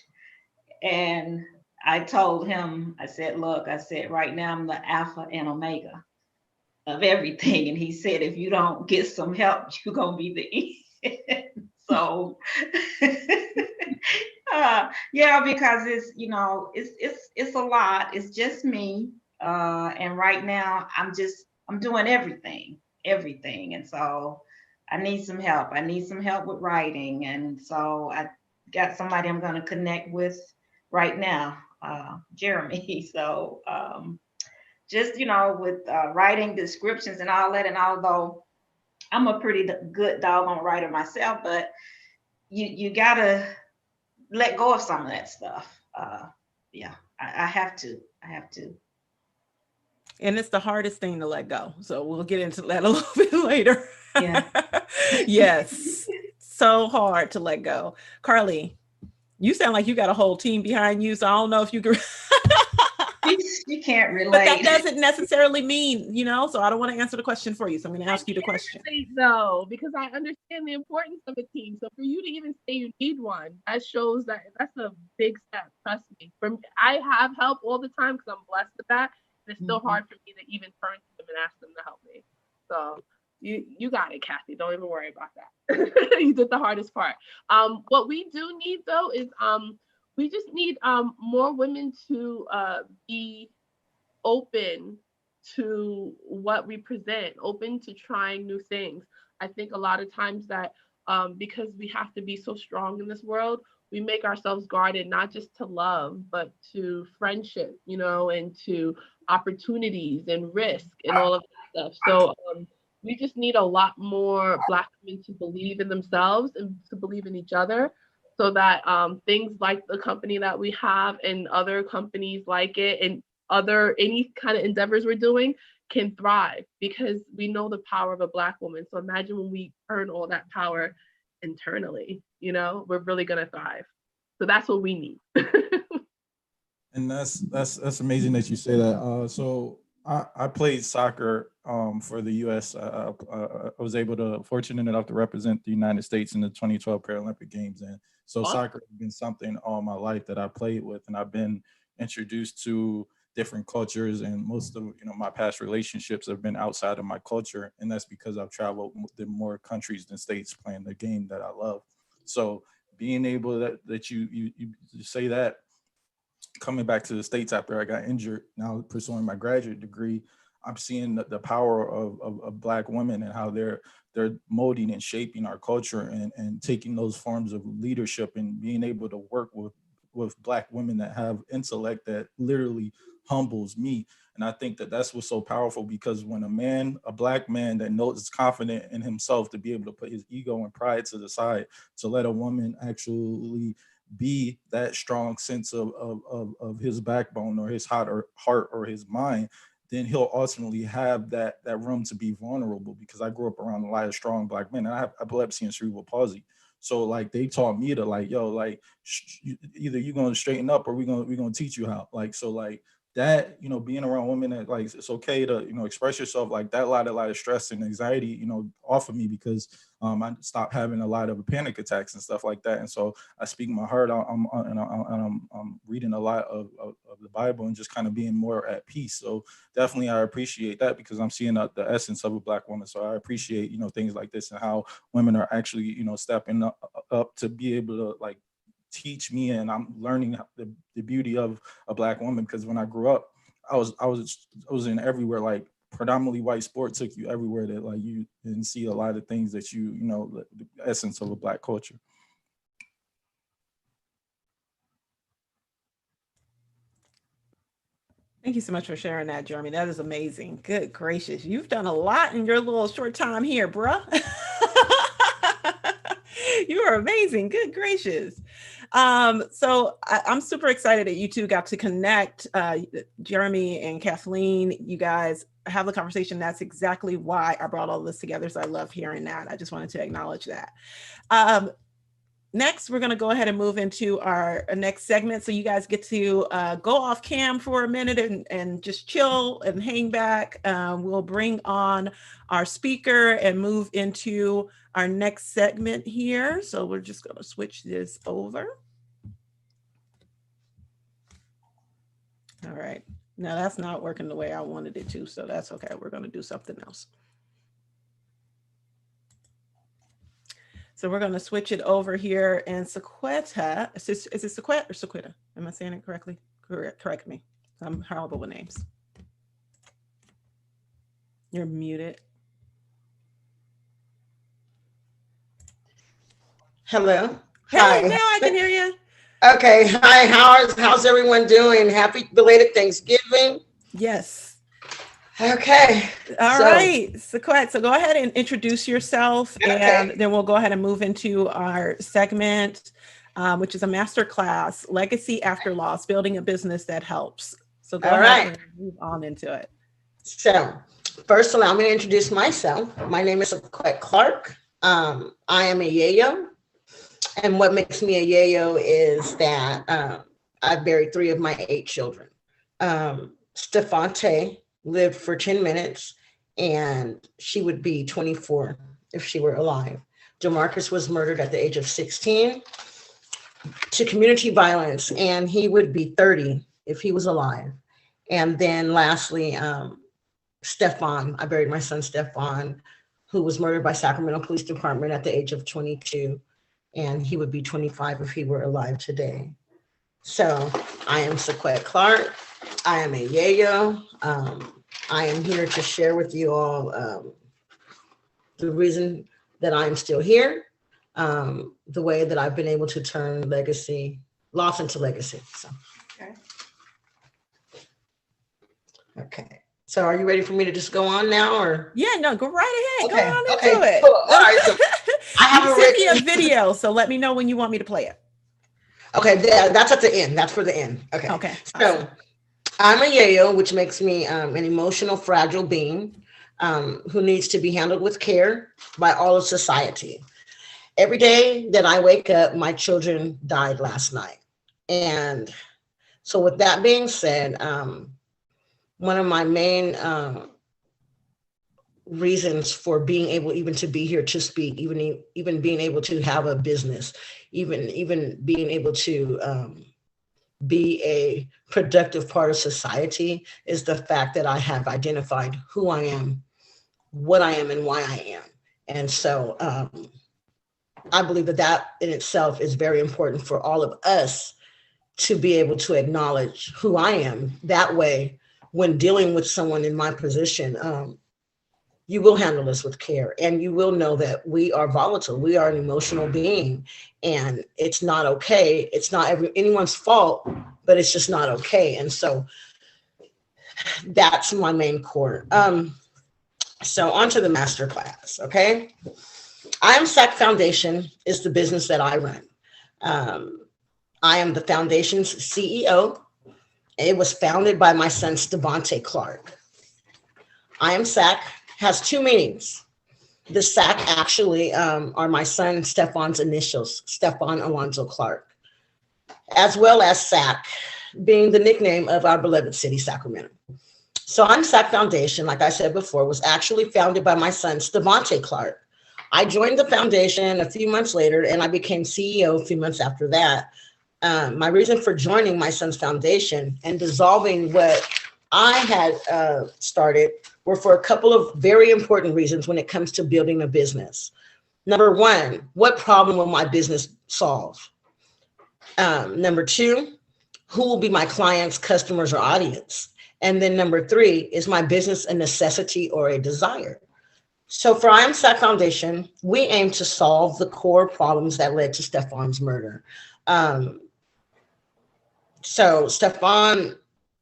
and I told him, I said, look, I said, right now I'm the alpha and omega of everything. And he said, if you don't get some help, you're going to be the end. So, yeah, because it's, you know, it's a lot. It's just me. And right now I'm doing everything. And so I need some help. I need some help with writing. And so I got somebody I'm going to connect with right now, Jeremy. So, just, you know, with writing descriptions and all that, and although I'm a pretty good doggone writer myself, but you gotta let go of some of that stuff. Yeah, I have to. And it's the hardest thing to let go. So we'll get into that a little bit later. Yeah. Yes, so hard to let go. Carly, you sound like you got a whole team behind you. So I don't know if you can. You can't relate. But that doesn't necessarily mean, you know, so I don't want to answer the question for you. So I'm going to ask you the question. No, because I understand the importance of a team. So for you to even say you need one, that shows that that's a big step. Trust me. I have help all the time because I'm blessed with that. It's still hard for me to even turn to them and ask them to help me. So you got it, Kathy. Don't even worry about that. You did the hardest part. What we do need though is we just need more women to be open to what we present, open to trying new things. I think a lot of times that because we have to be so strong in this world, we make ourselves guarded, not just to love, but to friendship, you know, and to opportunities and risk and all of that stuff. So we just need a lot more Black women to believe in themselves and to believe in each other, so that things like the company that we have and other companies like it and any kind of endeavors we're doing can thrive, because we know the power of a Black woman. So imagine when we earn all that power internally, you know, we're really going to thrive. So that's what we need. And that's amazing that you say that. So I played soccer for the U.S. I was fortunate enough to represent the United States in the 2012 Paralympic Games, and so soccer has been something all my life that I played with, and I've been introduced to different cultures, and most of my past relationships have been outside of my culture, and that's because I've traveled to more countries than states playing the game that I love. So being able that you say that, coming back to the States after I got injured, now pursuing my graduate degree, I'm seeing the power of Black women and how they're molding and shaping our culture and taking those forms of leadership and being able to work with Black women that have intellect that literally humbles me. And I think that that's what's so powerful, because when a Black man that knows is confident in himself to be able to put his ego and pride to the side, to let a woman actually be that strong sense of his backbone or his heart or his mind, then he'll ultimately have that room to be vulnerable. Because I grew up around a lot of strong Black men, and I have epilepsy and cerebral palsy. So like they taught me to like, yo, like either you're gonna straighten up or we're gonna teach you how. Like, so like that, being around women that like it's okay to, express yourself like that, a lot of stress and anxiety, off of me, because I stopped having a lot of panic attacks and stuff like that. And so I speak my heart. I'm reading a lot of the Bible and just kind of being more at peace. So definitely I appreciate that, because I'm seeing the essence of a Black woman. So I appreciate, things like this and how women are actually, stepping up to be able to like teach me, and I'm learning the beauty of a Black woman. Because when I grew up, I was in everywhere, like predominantly white sport took you everywhere that like you didn't see a lot of things that the essence of a Black culture. Thank you so much for sharing that, Jeremy. That is amazing. Good gracious. You've done a lot in your little short time here, bruh. You are amazing. Good gracious. So I'm super excited that you two got to connect, Jeremy and Kathleen. You guys have the conversation. That's exactly why I brought all this together. So I love hearing that. I just wanted to acknowledge that. next, we're going to go ahead and move into our next segment. So you guys get to go off cam for a minute and just chill and hang back. We'll bring on our speaker and move into our next segment here. So we're just going to switch this over. All right. Now that's not working the way I wanted it to, so that's okay. We're going to do something else. So we're going to switch it over here, and Sequetta, is it Sequetta or Sequetta? Am I saying it correctly? Correct me. I'm horrible with names. You're muted. Hello. Hey, Hi. now I can hear you. Okay. Hi. How's everyone doing? Happy belated Thanksgiving. Yes. Okay. All right, Sequette. So go ahead and introduce yourself, and Okay. then we'll go ahead and move into our segment, which is a masterclass, Legacy After Loss, Building a Business That Helps. So go All ahead right. and move on into it. So first, allow me to introduce myself. My name is Sequette Clark. I am a yayo. And what makes me a yayo is that I've buried 3 of my 8 children. Stefante lived for 10 minutes, and she would be 24 if she were alive. Demarcus was murdered at the age of 16 to community violence, and he would be 30 if he was alive. And then lastly, Stefan, I buried my son Stefan, who was murdered by Sacramento Police Department at the age of 22, and he would be 25 if he were alive today. So I am Sequette Clark. I am a yayo. I am here to share with you all the reason that I'm still here, the way that I've been able to turn loss into legacy. So. Okay. So are you ready for me to just go on now, or? Yeah, no, go right ahead. Okay, Go on okay, into it. cool. All right, so I have You a sent me a written- video, so let me know when you want me to play it. Okay, that's at the end. That's for the end. Okay. Okay. So I'm a yayo, which makes me an emotional, fragile being who needs to be handled with care by all of society. Every day that I wake up, my children died last night. And so with that being said, one of my main reasons for being able even to be here to speak, even being able to have a business, even being able to be a productive part of society is the fact that I have identified who I am, what I am, and why I am. And so I believe that in itself is very important for all of us to be able to acknowledge who I am. That way, when dealing with someone in my position, you will handle this with care, and you will know that we are volatile. We are an emotional being, and it's not okay. It's not anyone's fault, but it's just not okay. And so that's my main core. So on to the master class, okay? I Am SAC Foundation is the business that I run. I am the foundation's CEO. It was founded by my son, Stevante Clark. I Am SAC has 2 meanings. The SAC actually are my son Stefan's initials, Stefan Alonzo Clark, as well as SAC being the nickname of our beloved city, Sacramento. So I'm SAC Foundation, like I said before, was actually founded by my son, Stevante Clark. I joined the foundation a few months later, and I became CEO a few months after that. My reason for joining my son's foundation and dissolving what I had started were for a couple of very important reasons when it comes to building a business. Number 1, what problem will my business solve? Number 2, who will be my clients, customers, or audience? And then number 3, is my business a necessity or a desire? So for I Am SAC Foundation, we aim to solve the core problems that led to Stefan's murder. So Stefan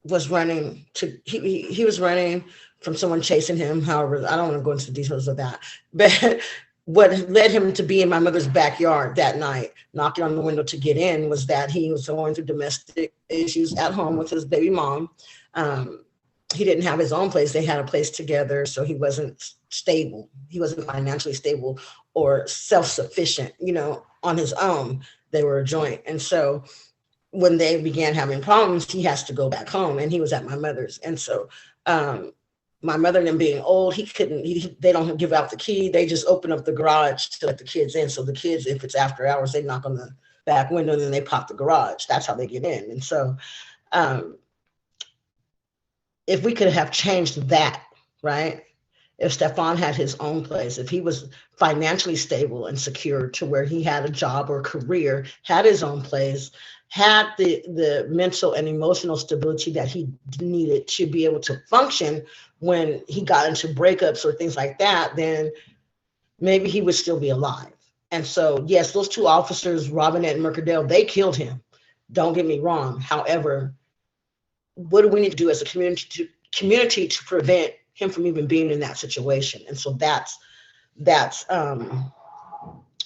was running he was running from someone chasing him. However, I don't want to go into the details of that, but what led him to be in my mother's backyard that night, knocking on the window to get in, was that he was going through domestic issues at home with his baby mom. He didn't have his own place. They had a place together, so he wasn't stable. He wasn't financially stable or self-sufficient, on his own. They were a joint. And so when they began having problems, he has to go back home, and he was at my mother's. And so my mother and him being old, they don't give out the key. They just open up the garage to let the kids in. So the kids, if it's after hours, they knock on the back window and then they pop the garage. That's how they get in. And so if we could have changed that, right? If Stefan had his own place, if he was financially stable and secure to where he had a job or career, had his own place, had the mental and emotional stability that he needed to be able to function when he got into breakups or things like that, then maybe he would still be alive. And so, yes, those two officers, Robinette and Mercadale, they killed him. Don't get me wrong. However, what do we need to do as a community to prevent him from even being in that situation? And so that's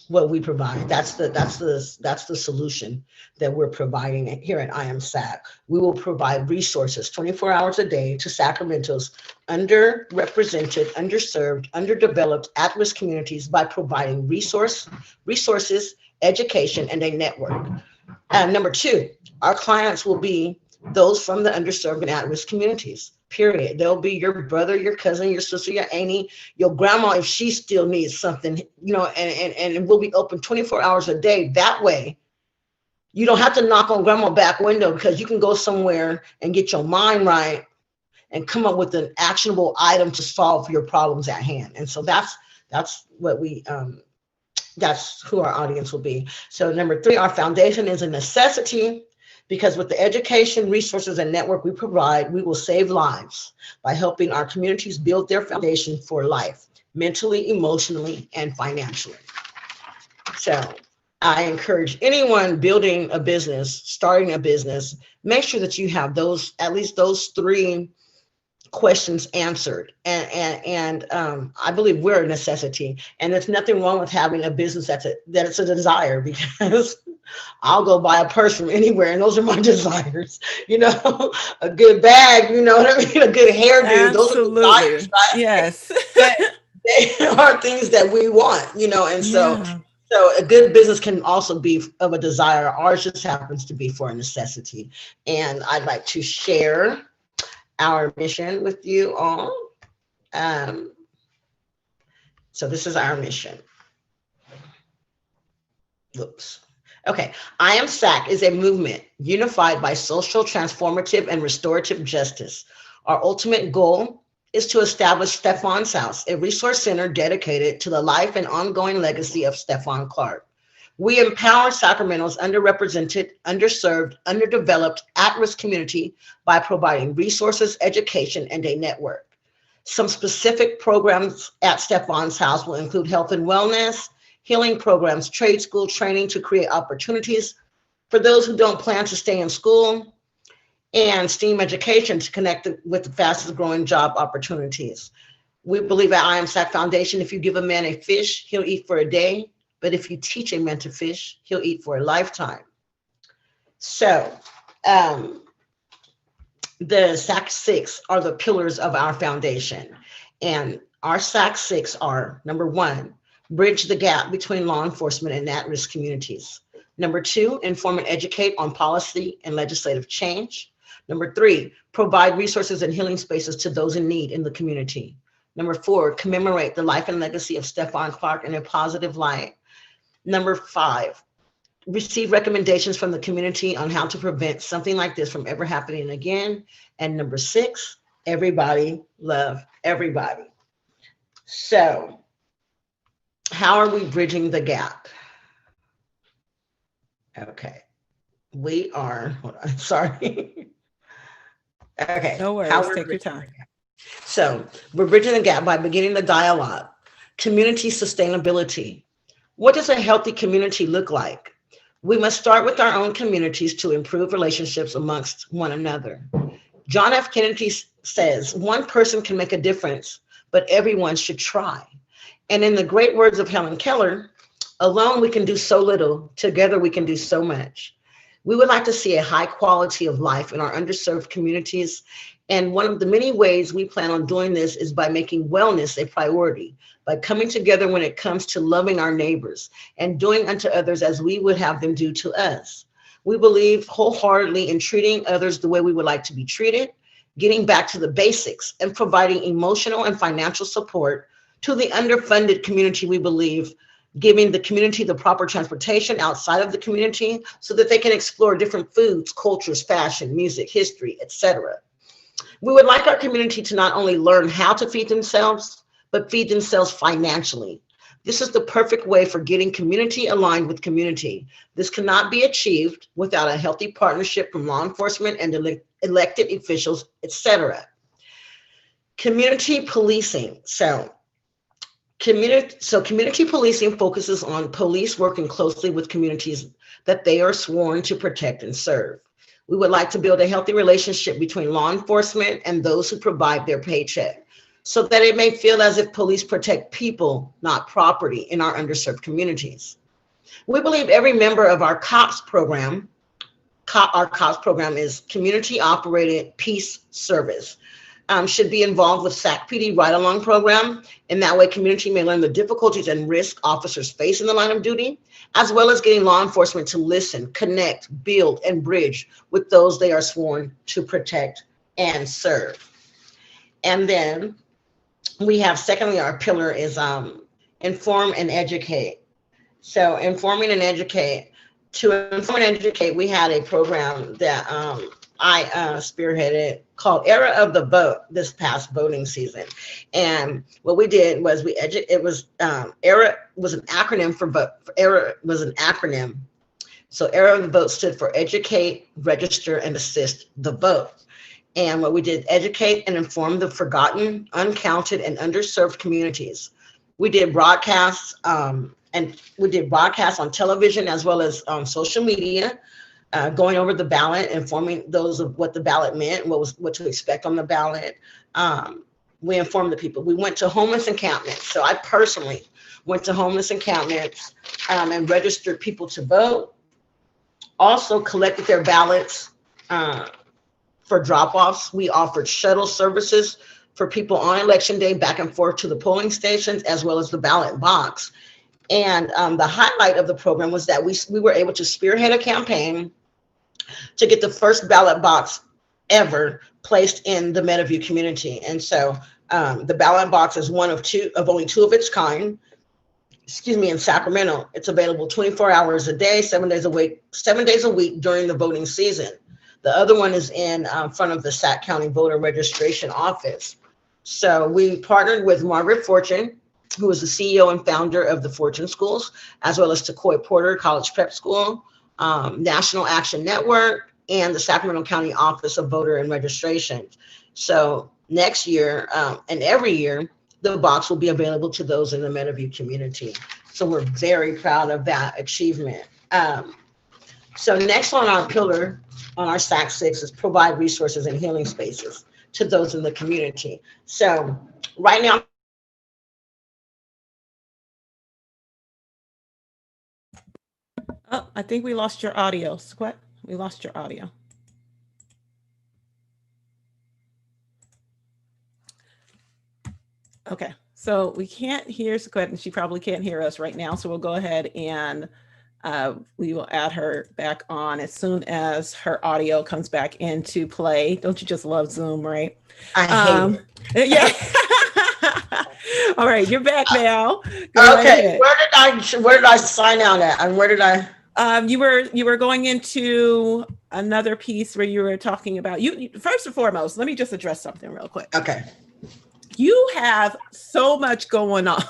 what we provide. That's the solution that we're providing here at I Am SAC. We will provide resources 24 hours a day to Sacramento's underrepresented, underserved, underdeveloped, at-risk communities by providing resources, education, and a network. And number two, our clients will be those from the underserved and at-risk communities, period. They'll be your brother, your cousin, your sister, your auntie, your grandma, if she still needs something, and we'll be open 24 hours a day. That way, you don't have to knock on grandma's back window, because you can go somewhere and get your mind right and come up with an actionable item to solve your problems at hand. And so that's what that's who our audience will be. So number three, our foundation is a necessity, because with the education, resources, and network we provide, we will save lives by helping our communities build their foundation for life, mentally, emotionally, and financially. So I encourage anyone building a business, starting a business, make sure that you have at least those three questions answered. And I believe we're a necessity, and there's nothing wrong with having a business that it's a desire, because I'll go buy a purse from anywhere, and those are my desires. A good bag, you know what I mean? A good hairdo. Those are desires, right? Yes. But they are things that we want, and so a good business can also be of a desire. Ours just happens to be for a necessity. And I'd like to share our mission with you all. So this is our mission. Oops. Okay. I Am SAC is a movement unified by social, transformative, and restorative justice. Our ultimate goal is to establish Stefan's House, a resource center dedicated to the life and ongoing legacy of Stefan Clark. We empower Sacramento's underrepresented, underserved, underdeveloped, at-risk community by providing resources, education, and a network. Some specific programs at Stefan's House will include health and wellness, healing programs, trade school training to create opportunities for those who don't plan to stay in school, and STEAM education to connect with the fastest growing job opportunities. We believe at I Am SAC Foundation, if you give a man a fish, he'll eat for a day. But if you teach a man to fish, he'll eat for a lifetime. So the SAC 6 are the pillars of our foundation. And our SAC 6 are, number one, bridge the gap between law enforcement and at-risk communities. Number two, inform and educate on policy and legislative change. Number three, provide resources and healing spaces to those in need in the community. Number four, commemorate the life and legacy of Stefan Clark in a positive light. Number five, receive recommendations from the community on how to prevent something like this from ever happening again. And number six, everybody love everybody. So how are we bridging the gap? Okay, we are, hold on, sorry. Okay. No worries, take your time. So we're bridging the gap by beginning the dialogue. Community sustainability. What does a healthy community look like? We must start with our own communities to improve relationships amongst one another. John F. Kennedy says, one person can make a difference, but everyone should try. And in the great words of Helen Keller, alone we can do so little, together we can do so much. We would like to see a high quality of life in our underserved communities. And one of the many ways we plan on doing this is by making wellness a priority, by coming together when it comes to loving our neighbors and doing unto others as we would have them do to us. We believe wholeheartedly in treating others the way we would like to be treated, getting back to the basics, and providing emotional and financial support to the underfunded community. We believe giving the community the proper transportation outside of the community so that they can explore different foods, cultures, fashion, music, history, etc. We would like our community to not only learn how to feed themselves, but feed themselves financially. This is the perfect way for getting community aligned with community. This cannot be achieved without a healthy partnership from law enforcement and elected officials, etc. Community policing. Community policing focuses on police working closely with communities that they are sworn to protect and serve. We would like to build a healthy relationship between law enforcement and those who provide their paycheck, so that it may feel as if police protect people, not property, in our underserved communities. We believe every member of our COPS program, our COPS program is Community Operated Peace Service, should be involved with SAC PD ride-along program. In that way, community may learn the difficulties and risks officers face in the line of duty, as well as getting law enforcement to listen, connect, build, and bridge with those they are sworn to protect and serve. And then we have, secondly, our pillar is inform and educate. So informing and educate. To inform and educate, we had a program that I spearheaded called Era of the Vote this past voting season. And what we did was ERA was an acronym for vote. ERA was an acronym. So Era of the Vote stood for Educate, Register, and Assist the Vote. And what we did, educate and inform the forgotten, uncounted, and underserved communities. We did broadcasts, and we did broadcasts on television as well as on social media, going over the ballot, informing those of what the ballot meant, what to expect on the ballot. We informed the people. We went to homeless encampments. So I personally went to homeless encampments and registered people to vote. Also collected their ballots for drop-offs. We offered shuttle services for people on election day back and forth to the polling stations, as well as the ballot box. And the highlight of the program was that we were able to spearhead a campaign to get the first ballot box ever placed in the Meadowview community. And so the ballot box is one of only two of its kind, in Sacramento. It's available 24 hours a day, 7 days a week during the voting season. The other one is in front of the Sac County Voter Registration Office. So we partnered with Margaret Fortune, who is the CEO and founder of the Fortune Schools, as well as Tacoy Porter College Prep School, National Action Network, and the Sacramento County Office of Voter and Registration. So next year and every year, the box will be available to those in the Meadowview community. So we're very proud of that achievement. So next on our pillar, on our SAC 6, is provide resources and healing spaces to those in the community. So right now, oh, I think we lost your audio, Squat. We lost your audio. Okay, so we can't hear Squat, and she probably can't hear us right now. So we'll go ahead and we will add her back on as soon as her audio comes back into play. Don't you just love Zoom, right? I hate it. Yeah. All right, you're back now. Go okay, where did I sign out at? And where did I? You were going into another piece where you were talking about you. First and foremost, let me just address something real quick. Okay. You have so much going on.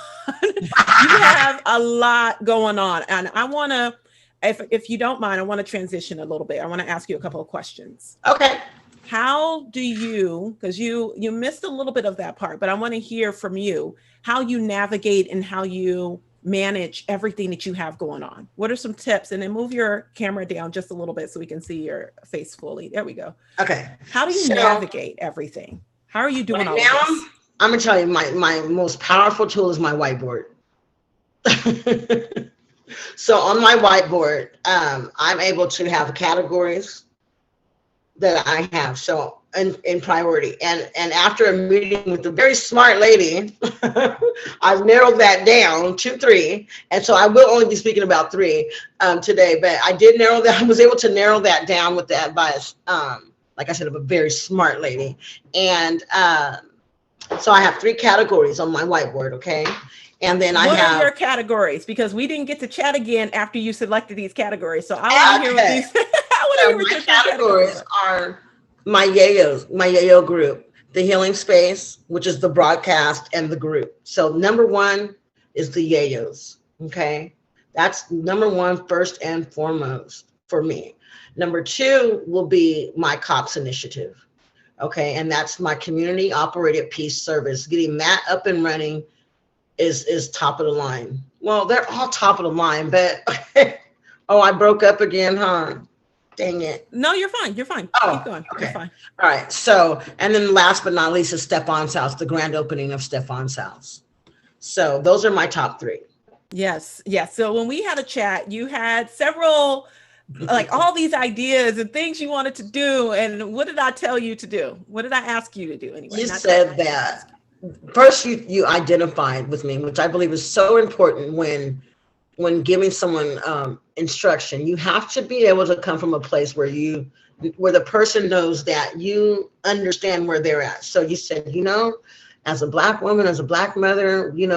You have a lot going on, and I want to, if you don't mind, I want to transition a little bit. I want to ask you a couple of questions. Okay. How do you, because you missed a little bit of that part, but I want to hear from you how you navigate and how you manage everything that you have going on. What are some tips? And then move your camera down just a little bit so we can see your face fully. There we go. Okay. How do you navigate everything? How are you doing all now, this? I'm gonna tell you, my most powerful tool is my whiteboard. So on my whiteboard, I'm able to have categories that I have. So in priority. And after a meeting with a very smart lady, I've narrowed that down to 3. And so I will only be speaking about 3 today, but I did narrow that. I was able to narrow that down with the advice, like I said, of a very smart lady. And so I have 3 categories on my whiteboard, okay? And then What are your categories? Because we didn't get to chat again after you selected these categories. So I want to hear what these my categories are my yayo group, the healing space, which is the broadcast, and the group. So number 1 is the yayos. Okay. That's number 1, first and foremost for me. Number 2 will be my COPS initiative. Okay. And that's my community operated peace service. Getting that up and running is top of the line. Well, they're all top of the line, but oh, I broke up again, huh? Dang it. No, you're fine. You're fine. Oh, keep going. Okay. You're fine. All right. So, and then last but not least is Stefan's house, the grand opening of Stefan's house. So those are my top 3. Yes. Yes. So when we had a chat, you had several, like all these ideas and things you wanted to do. And what did I tell you to do? What did I ask you to do anyway? You said that first you identified with me, which I believe is so important when giving someone instruction. You have to be able to come from a place where the person knows that you understand where they're at. So you said, as a Black woman, as a Black mother, we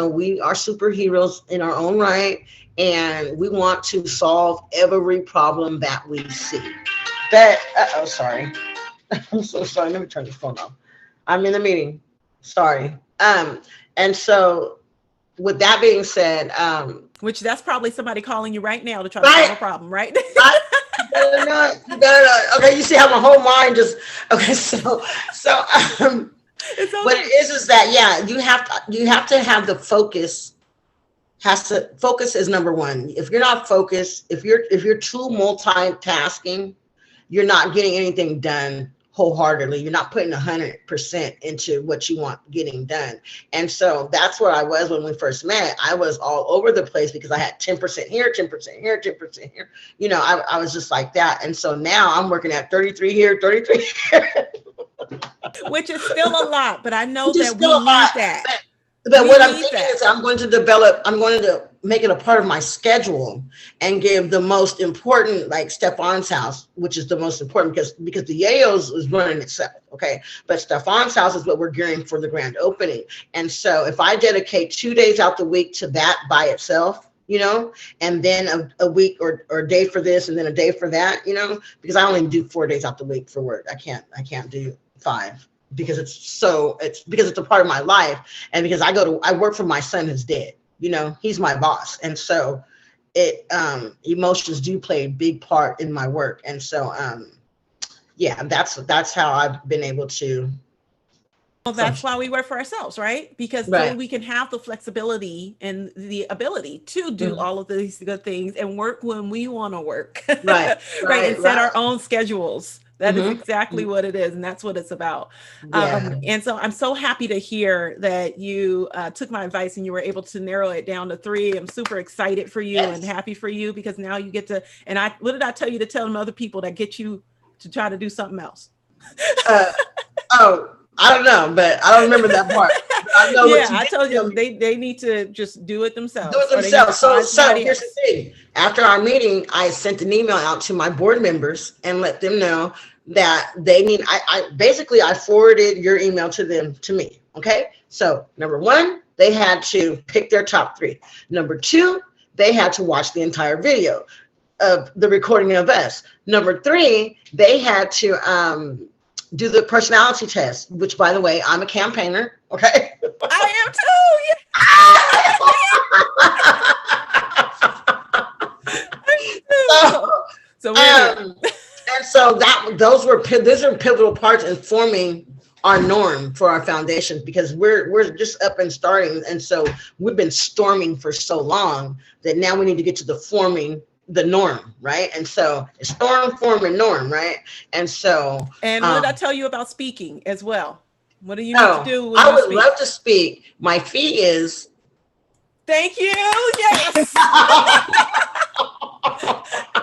are superheroes in our own right, and we want to solve every problem that we see. Sorry. I'm so sorry. Let me turn this phone off. I'm in a meeting. Sorry. And so with that being said, which that's probably somebody calling you right now to try to solve a problem, right? No. Okay, you see how my whole mind just, okay, so what it is that, yeah, you have to have the focus. Focus is number 1. If you're not focused, if you're too multitasking, you're not getting anything done wholeheartedly. You're not putting 100% into what you want getting done. And so that's where I was when we first met. I was all over the place because I had 10% here, 10% here, 10% here. I was just like that. And so now I'm working at 33 here, 33 here. Which is still a lot, but I know that we need that. But what I'm thinking is I'm going to make it a part of my schedule and give the most important, like Stefan's house, which is the most important because the Yayos is running itself. Okay. But Stefan's house is what we're gearing for the grand opening. And so if I dedicate 2 days out the week to that by itself, and then a week or a day for this and then a day for that, because I only do 4 days out the week for work. I can't do 5. Because it's a part of my life, and because I work for my son who's dead. He's my boss, and so emotions do play a big part in my work, and so yeah, that's how I've been able to. Well, that's why we work for ourselves, right? Because so we can have the flexibility and the ability to do all of these good things and work when we want to work, right? And set our own schedules. That is exactly what it is. And that's what it's about. Yeah. And so I'm so happy to hear that you took my advice and you were able to narrow it down to 3. I'm super excited for you and happy for you because now you get to, and what did I tell you to tell them other people that get you to try to do something else? I don't know, but I don't remember that part. I know I told you they need to just do it themselves. So here's the thing. After our meeting, I sent an email out to my board members and let them know that they need, I forwarded your email to me. Okay. So number 1, they had to pick their top 3. Number 2, they had to watch the entire video of the recording of us. Number 3, they had to do the personality test, which by the way, I'm a campaigner. Okay. I am too. So and so those are pivotal parts in forming our norm for our foundation, because we're just up and starting. And so we've been storming for so long that now we need to get to the forming the norm, right? And so it's storm, form, and norm, right? And so what did I tell you about speaking as well? What do you need to do? I would love to speak. My fee is Thank you. Yes.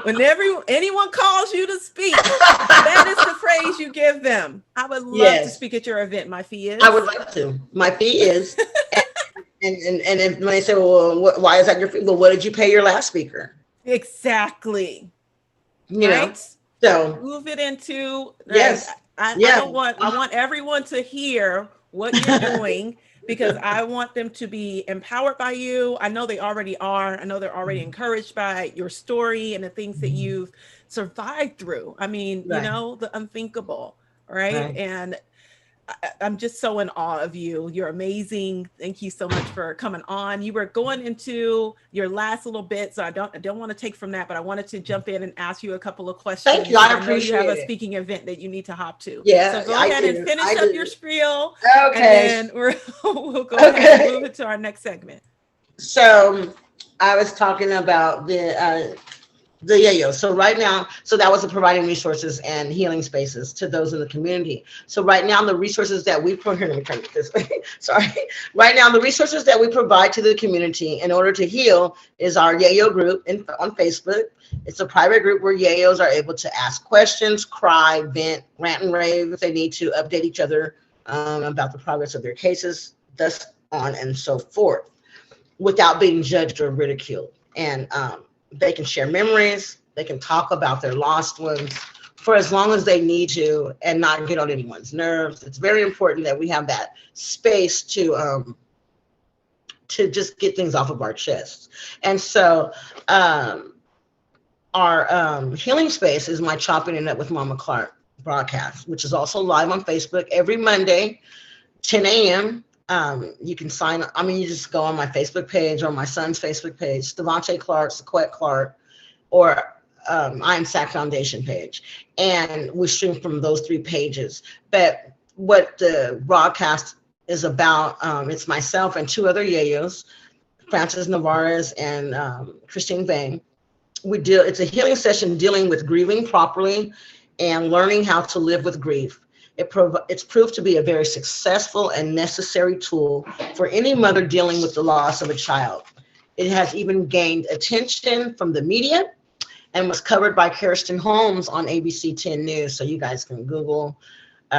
When anyone calls you to speak, that is the phrase you give them. I would love to Yes, speak at your event. My fee is. I would like to. My fee is, and if, when they say, well, why is that your fee? Well, what did you pay your last speaker? Exactly. You know, Right. so Move it into. yes, I yeah, don't want. I want everyone to hear what you're doing because I want them to be empowered by you. I know they already are. I know they're already encouraged by your story and the things that you've survived through. I mean, you right, know, the unthinkable, right? right. And I'm just so in awe of you. You're amazing. Thank you so much for coming on. You were going into your last little bit, so I don't want to take from that, but I wanted to jump in and ask you a couple of questions Thank you. because I I know you have appreciate a it. speaking event that you need to hop to. So Yeah, go I ahead and do. finish I up your do. spiel, and Okay. then we'll go ahead and Okay. move it to our next segment. So I was talking about the yayo. So right now, so that was the providing resources and healing spaces to those in the community. So right now, the resources that we put here, let me turn it this way. Sorry. Right now, the resources that we provide to the community in order to heal is our yayo group on Facebook. It's a private group where yayos are able to ask questions, cry, vent, rant and rave if they need to, update each other about the progress of their cases, thus on and so forth, without being judged or ridiculed. And they can share memories. They can talk about their lost ones for as long as they need to and not get on anyone's nerves. It's very important that we have that space to just get things off of our chests. And so our healing space is my Chopping It Up with Mama Clark broadcast, which is also live on Facebook every Monday, 10 a.m. You can sign up. I mean, you just go on my Facebook page or my son's Facebook page, Devontae Clark, Sequette Clark, or I Am SAC Foundation page. And we stream from those 3 pages. But what the broadcast is about, it's myself and 2 other yayos, Francis Navarez and Christine Vang. It's a healing session dealing with grieving properly and learning how to live with grief. It's proved to be a very successful and necessary tool for any mother dealing with the loss of a child. It has even gained attention from the media and was covered by Kirsten Holmes on ABC 10 News. So you guys can Google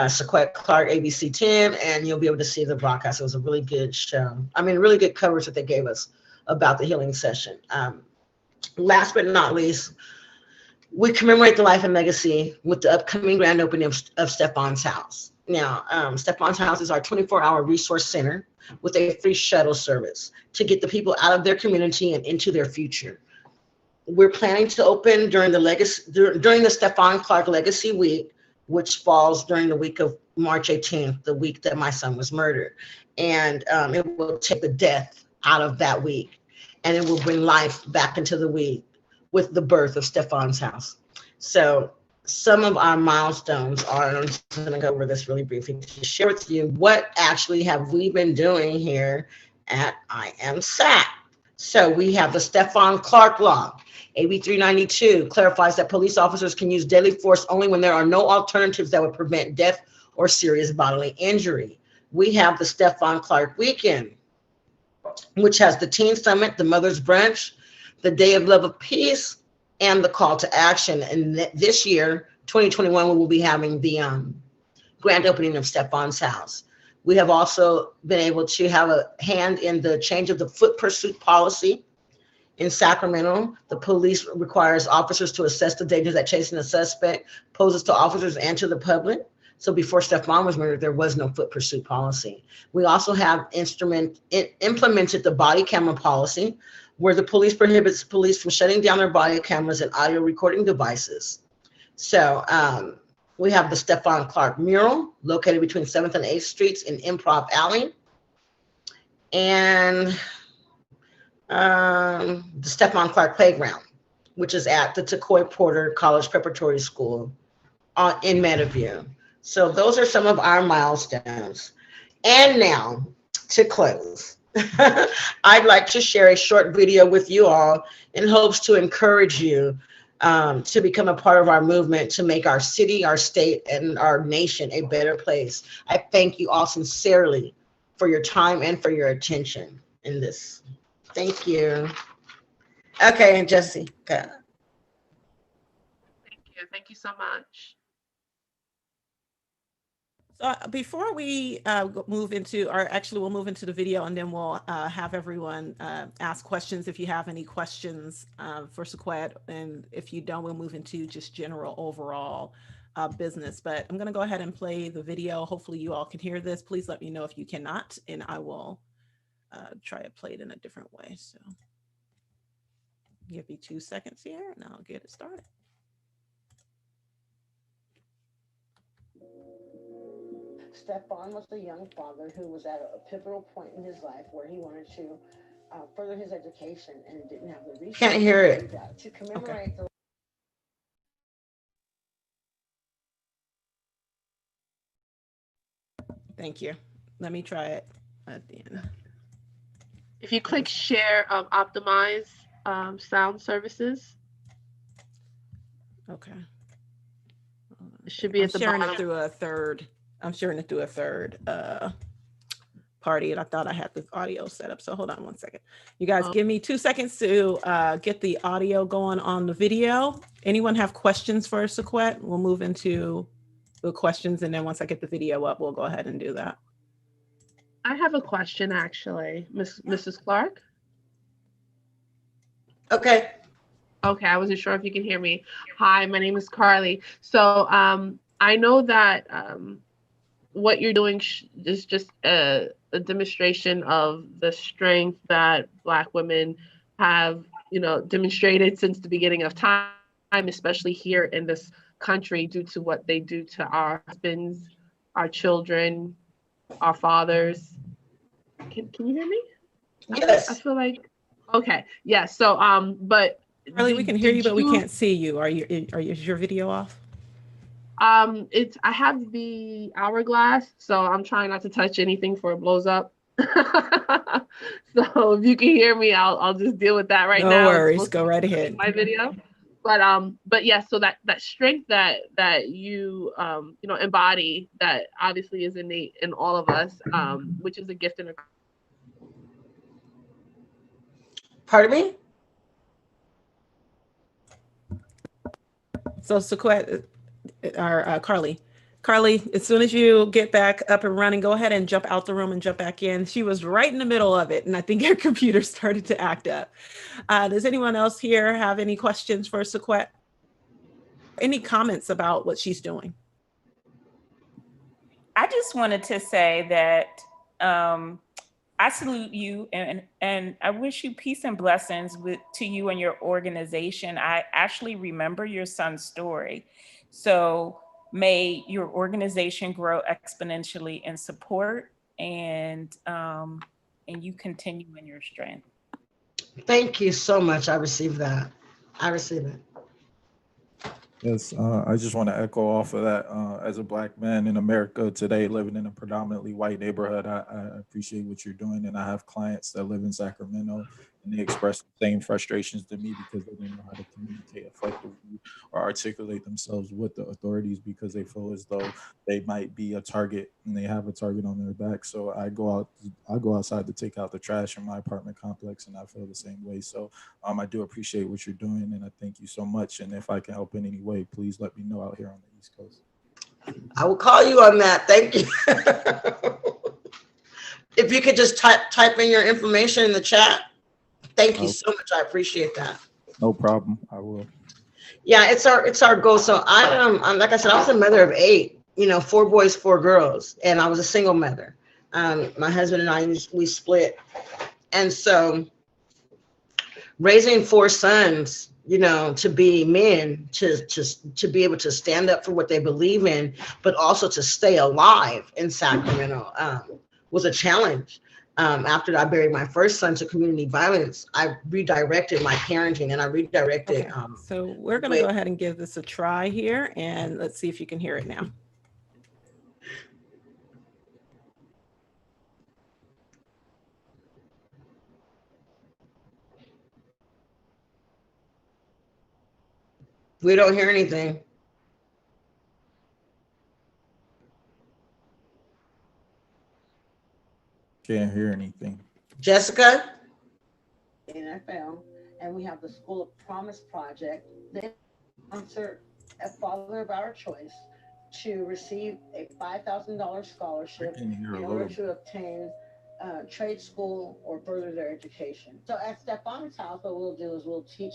Sequette Clark ABC 10 and you'll be able to see the broadcast. It was a really good show. I mean, really good coverage that they gave us about the healing session. Last but not least, we commemorate the life and legacy with the upcoming grand opening of Stefan's House. Now, Stefan's House is our 24-hour resource center with a free shuttle service to get the people out of their community and into their future. We're planning to open during the Stefan Clark Legacy Week, which falls during the week of March 18th, the week that my son was murdered. And it will take the death out of that week, and it will bring life back into the week with the birth of Stefan's House. So some of our milestones are, I'm just going to go over this really briefly to share with you what actually have we been doing here at I Am SAC. So we have the Stefan Clark Law. AB 392 clarifies that police officers can use deadly force only when there are no alternatives that would prevent death or serious bodily injury. We have the Stefan Clark Weekend, which has the Teen Summit, the Mother's Brunch, the Day of Love of Peace, and the Call to Action. And this year, 2021, we will be having the grand opening of Stefan's House. We have also been able to have a hand in the change of the foot pursuit policy in Sacramento. The police requires officers to assess the dangers that chasing a suspect poses to officers and to the public. So before Stefan was murdered, there was no foot pursuit policy. We also have implemented the body camera policy, where the police prohibits police from shutting down their body cameras and audio recording devices. So we have the Stefan Clark mural located between 7th and 8th Streets in Improv Alley. And the Stefan Clark Playground, which is at the Tacoy Porter College Preparatory School in Meadowview. So those are some of our milestones. And now, to close, I'd like to share a short video with you all in hopes to encourage you to become a part of our movement to make our city, our state, and our nation a better place. I thank you all sincerely for your time and for your attention in this. Thank you. Okay, Jessica. Thank you. Thank you so much. So before we move into, or actually we'll move into the video, and then we'll have everyone ask questions if you have any questions for Sequette. And if you don't, we'll move into just general overall business. But I'm gonna go ahead and play the video. Hopefully you all can hear this. Please let me know if you cannot, and I will try to play it in a different way. So give me 2 seconds here and I'll get it started. Stephon was a young father who was at a pivotal point in his life where he wanted to further his education and didn't have the resources. Can't hear it. To commemorate the Thank you. Let me try it at the end. If you click share, optimize sound services. Okay. It should be at the sharing bottom. it through a third. I'm sharing it through a third party, and I thought I had the audio set up. So hold on 1 second. You guys give me 2 seconds to get the audio going on the video. Anyone have questions for Sequette? We'll move into the questions, and then once I get the video up, we'll go ahead and do that. I have a question, actually, Mrs. Clark. Okay. Okay, I wasn't sure if you can hear me. Hi, my name is Carly. So I know that what you're doing is just a demonstration of the strength that Black women have, demonstrated since the beginning of time, especially here in this country, due to what they do to our husbands, our children, our fathers. Can you hear me? Yes. I feel like, okay, yeah. So but Carly, we can hear you, but we can't see you. Is your video off? I have the hourglass, so I'm trying not to touch anything before it blows up. So if you can hear me, I'll just deal with that right now. No worries, go right ahead. My video. But yeah, so that strength that you embody, that obviously is innate in all of us, which is a gift and a. Pardon me? So Sequette, or Carly, as soon as you get back up and running, go ahead and jump out the room and jump back in. She was right in the middle of it, and I think her computer started to act up. Does anyone else here have any questions for Sequette? Any comments about what she's doing? I just wanted to say that I salute you and I wish you peace and blessings to you and your organization. I actually remember your son's story. So may your organization grow exponentially in support, and you continue in your strength. Thank you so much. I received that. I received it. Yes, I just want to echo off of that. As a Black man in America today, living in a predominantly white neighborhood, I appreciate what you're doing. And I have clients that live in Sacramento, and they express the same frustrations to me because they don't know how to communicate effectively or articulate themselves with the authorities because they feel as though they might be a target and they have a target on their back. So I go outside to take out the trash in my apartment complex, and I feel the same way. So I do appreciate what you're doing, and I thank you so much. And if I can help in any way, please let me know out here on the East Coast. I will call you on that. Thank you. If you could just type in your information in the chat. Thank you so much. I appreciate that. No problem. I will. Yeah, it's our goal. So I'm like I said, I was a mother of 8, 4 boys, 4 girls, and I was a single mother. My husband and I, we split. And so raising 4 sons, to be men, to be able to stand up for what they believe in, but also to stay alive in Sacramento was a challenge. After I buried my first son to community violence, I redirected my parenting, and I redirected. Okay. So we're going to go ahead and give this a try here, and let's see if you can hear it now. We don't hear anything. Can't hear anything. Jessica? NFL, and we have the School of Promise Project. They sponsor a father of our choice to receive a $5,000 I scholarship can hear a in little order bit. to obtain trade school or further their education. So at Stefan's house, what we'll do is we'll teach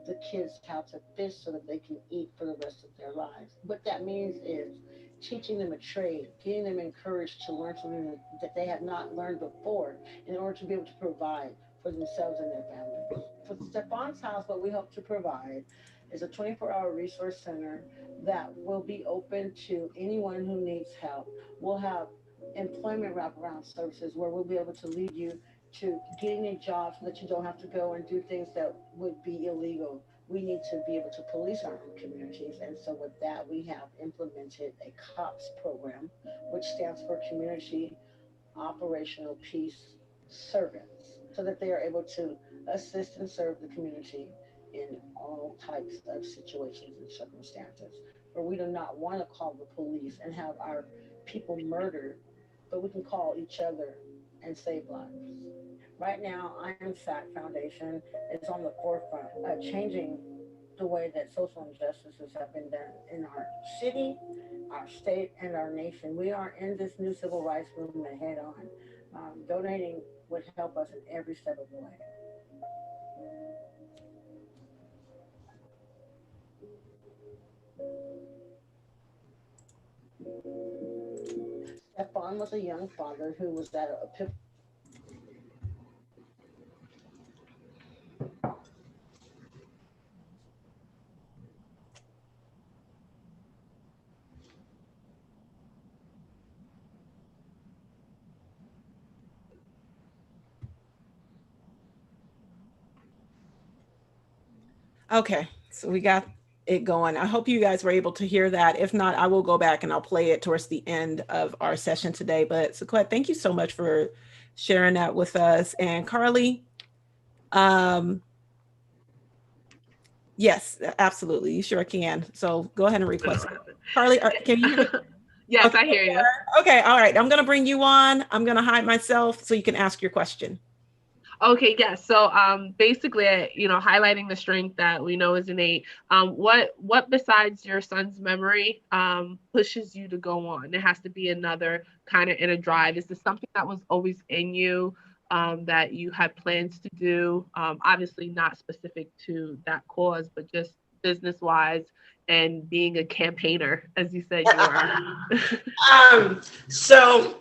the kids how to fish so that they can eat for the rest of their lives. What that means is teaching them a trade, getting them encouraged to learn something that they have not learned before in order to be able to provide for themselves and their families. For Stefan's house, what we hope to provide is a 24-hour resource center that will be open to anyone who needs help. We'll have employment wraparound services where we'll be able to lead you to getting a job so that you don't have to go and do things that would be illegal. We need to be able to police our own communities. And so with that, we have implemented a COPS program, which stands for Community Operational Peace Servants, so that they are able to assist and serve the community in all types of situations and circumstances where we do not want to call the police and have our people murdered, but we can call each other and save lives. Right now, I Am SAC Foundation is on the forefront of changing the way that social injustices have been done in our city, our state, and our nation. We are in this new civil rights movement head on. Donating would help us in every step of the way. Stefan was a young father who was at a pivotal. Okay, so we got it going. I hope you guys were able to hear that. If not, I will go back and I'll play it towards the end of our session today. But Sequette, thank you so much for sharing that with us. And Carly, yes, absolutely. You sure can. So go ahead and request it. Carly, can you hear me? Yes, Okay. I hear you. Okay, all right. I'm going to bring you on. I'm going to hide myself so you can ask your question. Okay, yes. So basically, highlighting the strength that we know is innate. What besides your son's memory pushes you to go on? It has to be another kind of inner drive. Is this something that was always in you, that you had plans to do? Obviously not specific to that cause, but just business wise and being a campaigner, as you said you are. So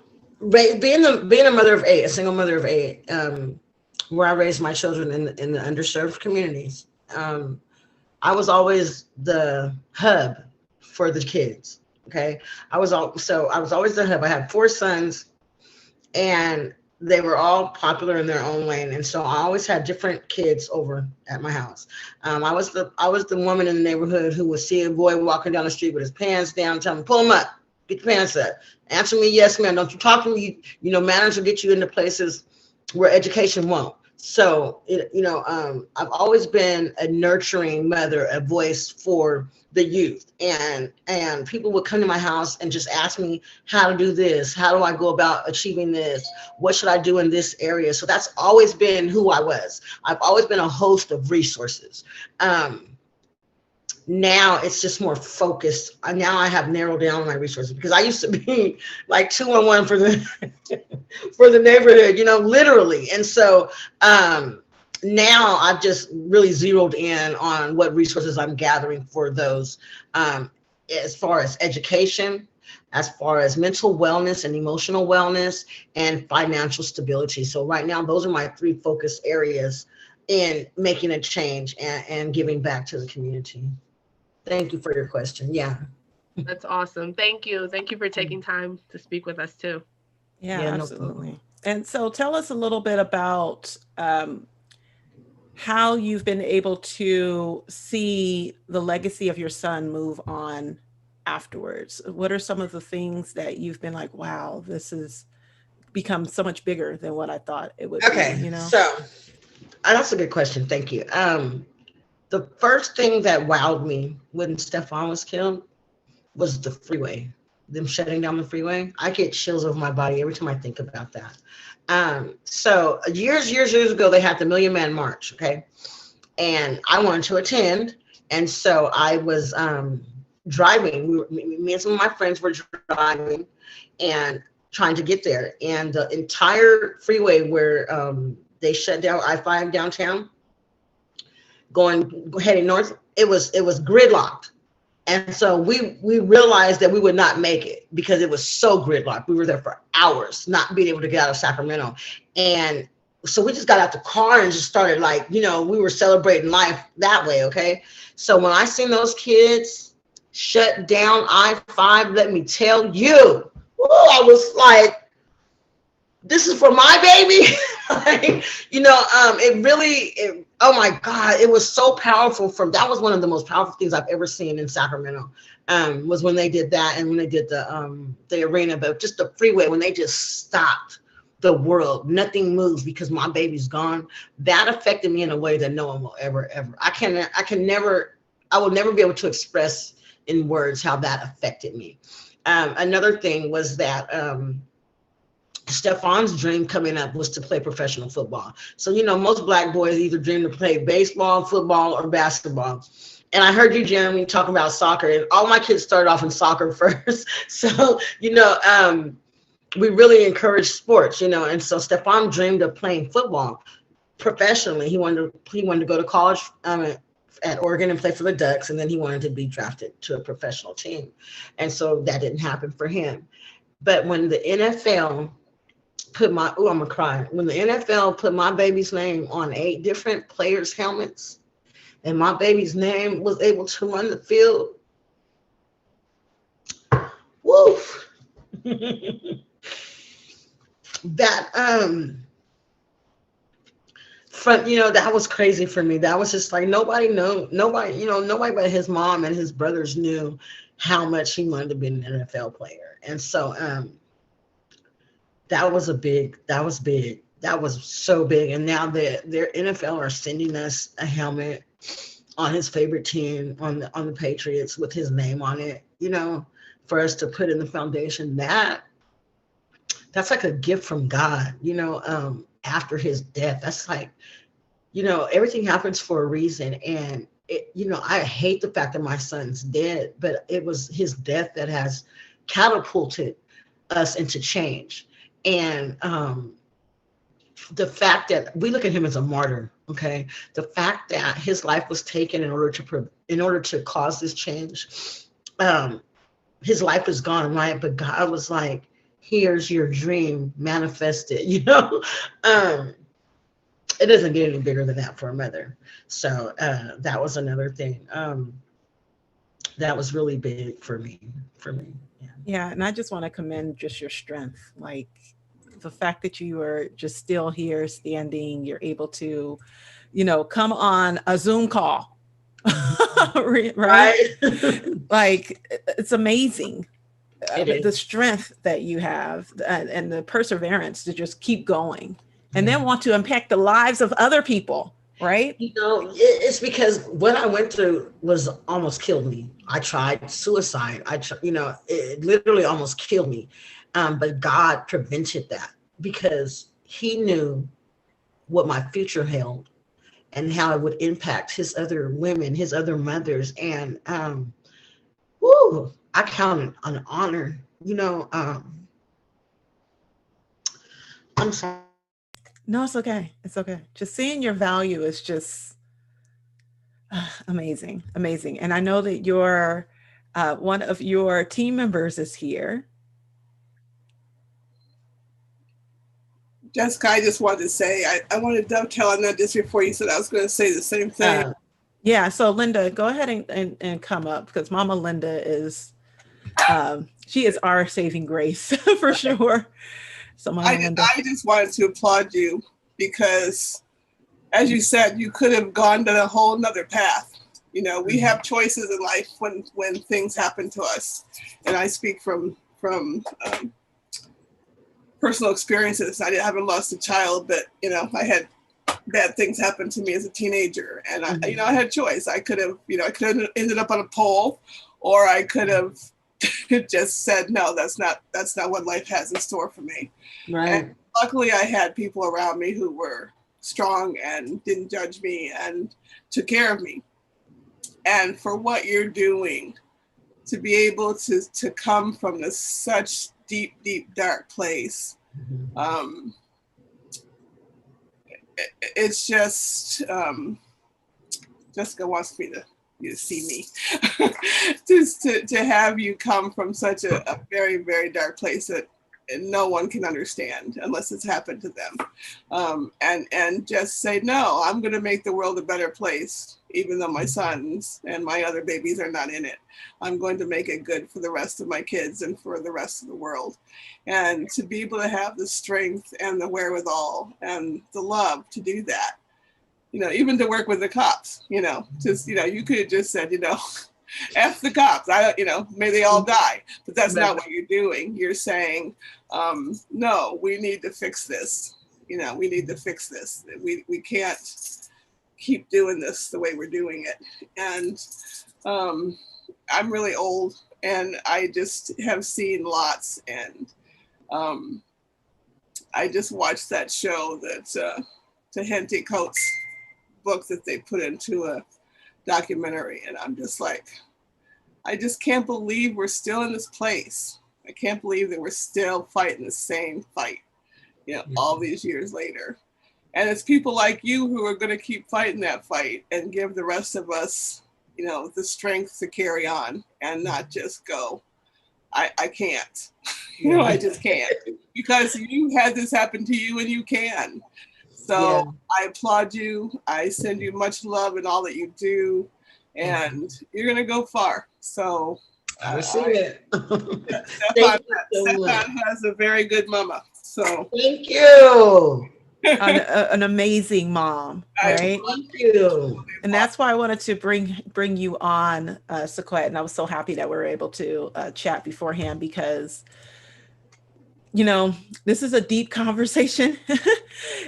being a mother of eight, a single mother of eight, where I raised my children in the underserved communities. I was always the hub for the kids. Okay, I was always the hub. I had four sons, and they were all popular in their own lane, and so I always had different kids over at my house. I was the woman in the neighborhood who would see a boy walking down the street with his pants down, tell him, pull him up, get your pants up, answer me yes ma'am, don't you talk to me. Manners will get you into places where education won't. So, I've always been a nurturing mother, a voice for the youth, and people would come to my house and just ask me how to do this. How do I go about achieving this? What should I do in this area? So that's always been who I was. I've always been a host of resources. Now it's just more focused. Now I have narrowed down my resources because I used to be like 211 for the for the neighborhood, literally. And so now I've just really zeroed in on what resources I'm gathering for those, as far as education, as far as mental wellness and emotional wellness, and financial stability. So right now, those are my three focus areas in making a change and giving back to the community. Thank you for your question. Yeah. That's awesome. Thank you. Thank you for taking time to speak with us too. Yeah, Yeah, no absolutely. And so tell us a little bit about how you've been able to see the legacy of your son move on afterwards. What are some of the things that you've been like, wow, this has become so much bigger than what I thought it would Okay. be, So that's a good question. Thank you. The first thing that wowed me when Stefan was killed was the freeway. them shutting down the freeway. I get chills over my body every time I think about that. So years ago, they had the Million Man March, okay? And I wanted to attend. And so I was driving. Me and some of my friends were driving and trying to get there. And the entire freeway where they shut down I-5 downtown, heading north, it was gridlocked. And so we realized that we would not make it because it was so gridlocked. We were there for hours, not being able to get out of Sacramento. And so we just got out the car and just started, like, you know, we were celebrating life that way, okay? So when I seen those kids shut down I-5, let me tell you, I was like, this is for my baby. Like, you know, oh my God, it was so powerful. That was one of the most powerful things I've ever seen in Sacramento, was when they did that, and when they did the arena, but just the freeway, when they just stopped the world, nothing moves because my baby's gone. That affected me in a way that no one will ever. I will never be able to express in words how that affected me. Another thing was that Stefan's dream coming up was to play professional football. So, you know, most Black boys either dream to play baseball, football, or basketball. And I heard you, Jeremy, talk about soccer, and all my kids started off in soccer first. So, you know, we really encourage sports, you know. And so Stefan dreamed of playing football professionally. He wanted to go to college at Oregon and play for the Ducks, and then he wanted to be drafted to a professional team. And so that didn't happen for him. But when the NFL I'm gonna cry. When the NFL put my baby's name on 8 different players' helmets, and my baby's name was able to run the field, woof. That that was crazy for me. That was just like nobody but his mom and his brothers knew how much he wanted to be an NFL player. And so that was big. That was so big. And now their NFL are sending us a helmet on his favorite team, on the Patriots, with his name on it, you know, for us to put in the foundation. That's like a gift from God, you know, after his death. That's like, you know, everything happens for a reason. And I hate the fact that my son's dead, but it was his death that has catapulted us into change. And the fact that we look at him as a martyr, okay? The fact that his life was taken in order to cause this change, his life is gone, right? But God was like, here's your dream manifested, you know? It doesn't get any bigger than that for a mother. So that was another thing. That was really big for me. Yeah, and I just want to commend just your strength, like the fact that you are just still here standing, you're able to, you know, come on a Zoom call, right? Like, it's amazing. The strength that you have and the perseverance to just keep going and then want to impact the lives of other people, right? You know, it's because what I went through was almost killed me. I tried suicide. It literally almost killed me. But God prevented that because he knew what my future held and how it would impact his other women, his other mothers. And I count it an honor, you know. I'm sorry. No, it's okay. It's okay. Just seeing your value is just amazing. And I know that your one of your team members is here. Jessica, I just wanted to say, I want to dovetail on that just before you said I was going to say the same thing. Yeah, so Linda, go ahead and come up, because Mama Linda is, she is our saving grace for sure. So I just wanted to applaud you because, as you said, you could have gone down a whole nother path. You know, we have choices in life when things happen to us. And I speak from personal experiences. I haven't lost a child, but, you know, I had bad things happen to me as a teenager. And I had a choice. I could have ended up on a pole, or I could have just said, no, that's not what life has in store for me. Right. And luckily I had people around me who were strong and didn't judge me and took care of me. And for what you're doing, to be able to come from this such deep, deep, dark place, it's just, Jessica wants me to see me, just to have you come from such a very, very dark place that no one can understand unless it's happened to them, and just say, no, I'm going to make the world a better place, even though my sons and my other babies are not in it. I'm going to make it good for the rest of my kids and for the rest of the world. And to be able to have the strength and the wherewithal and the love to do that, you know, even to work with the cops, you know, just, you know, you could have just said, you know, F the cops, you know, may they all die. But that's not what you're doing. You're saying, no, we need to fix this. You know, we need to fix this. We can't keep doing this the way we're doing it. And I'm really old, and I just have seen lots. And I just watched that show that Tahenti Coates book that they put into a documentary, and I'm just like, I just can't believe we're still in this place. I can't believe that we're still fighting the same fight, you know, all these years later. And it's people like you who are going to keep fighting that fight and give the rest of us, you know, the strength to carry on and not just go, I can't, you know, I just can't, because you had this happen to you and you can. So I applaud you. I send you much love in all that you do, and you're going to go far. So I see it. Stefan has a very good mama. So thank you. An amazing mom, right? Thank you. And that's why I wanted to bring you on, Sequette. And I was so happy that we were able to chat beforehand, because, you know, this is a deep conversation.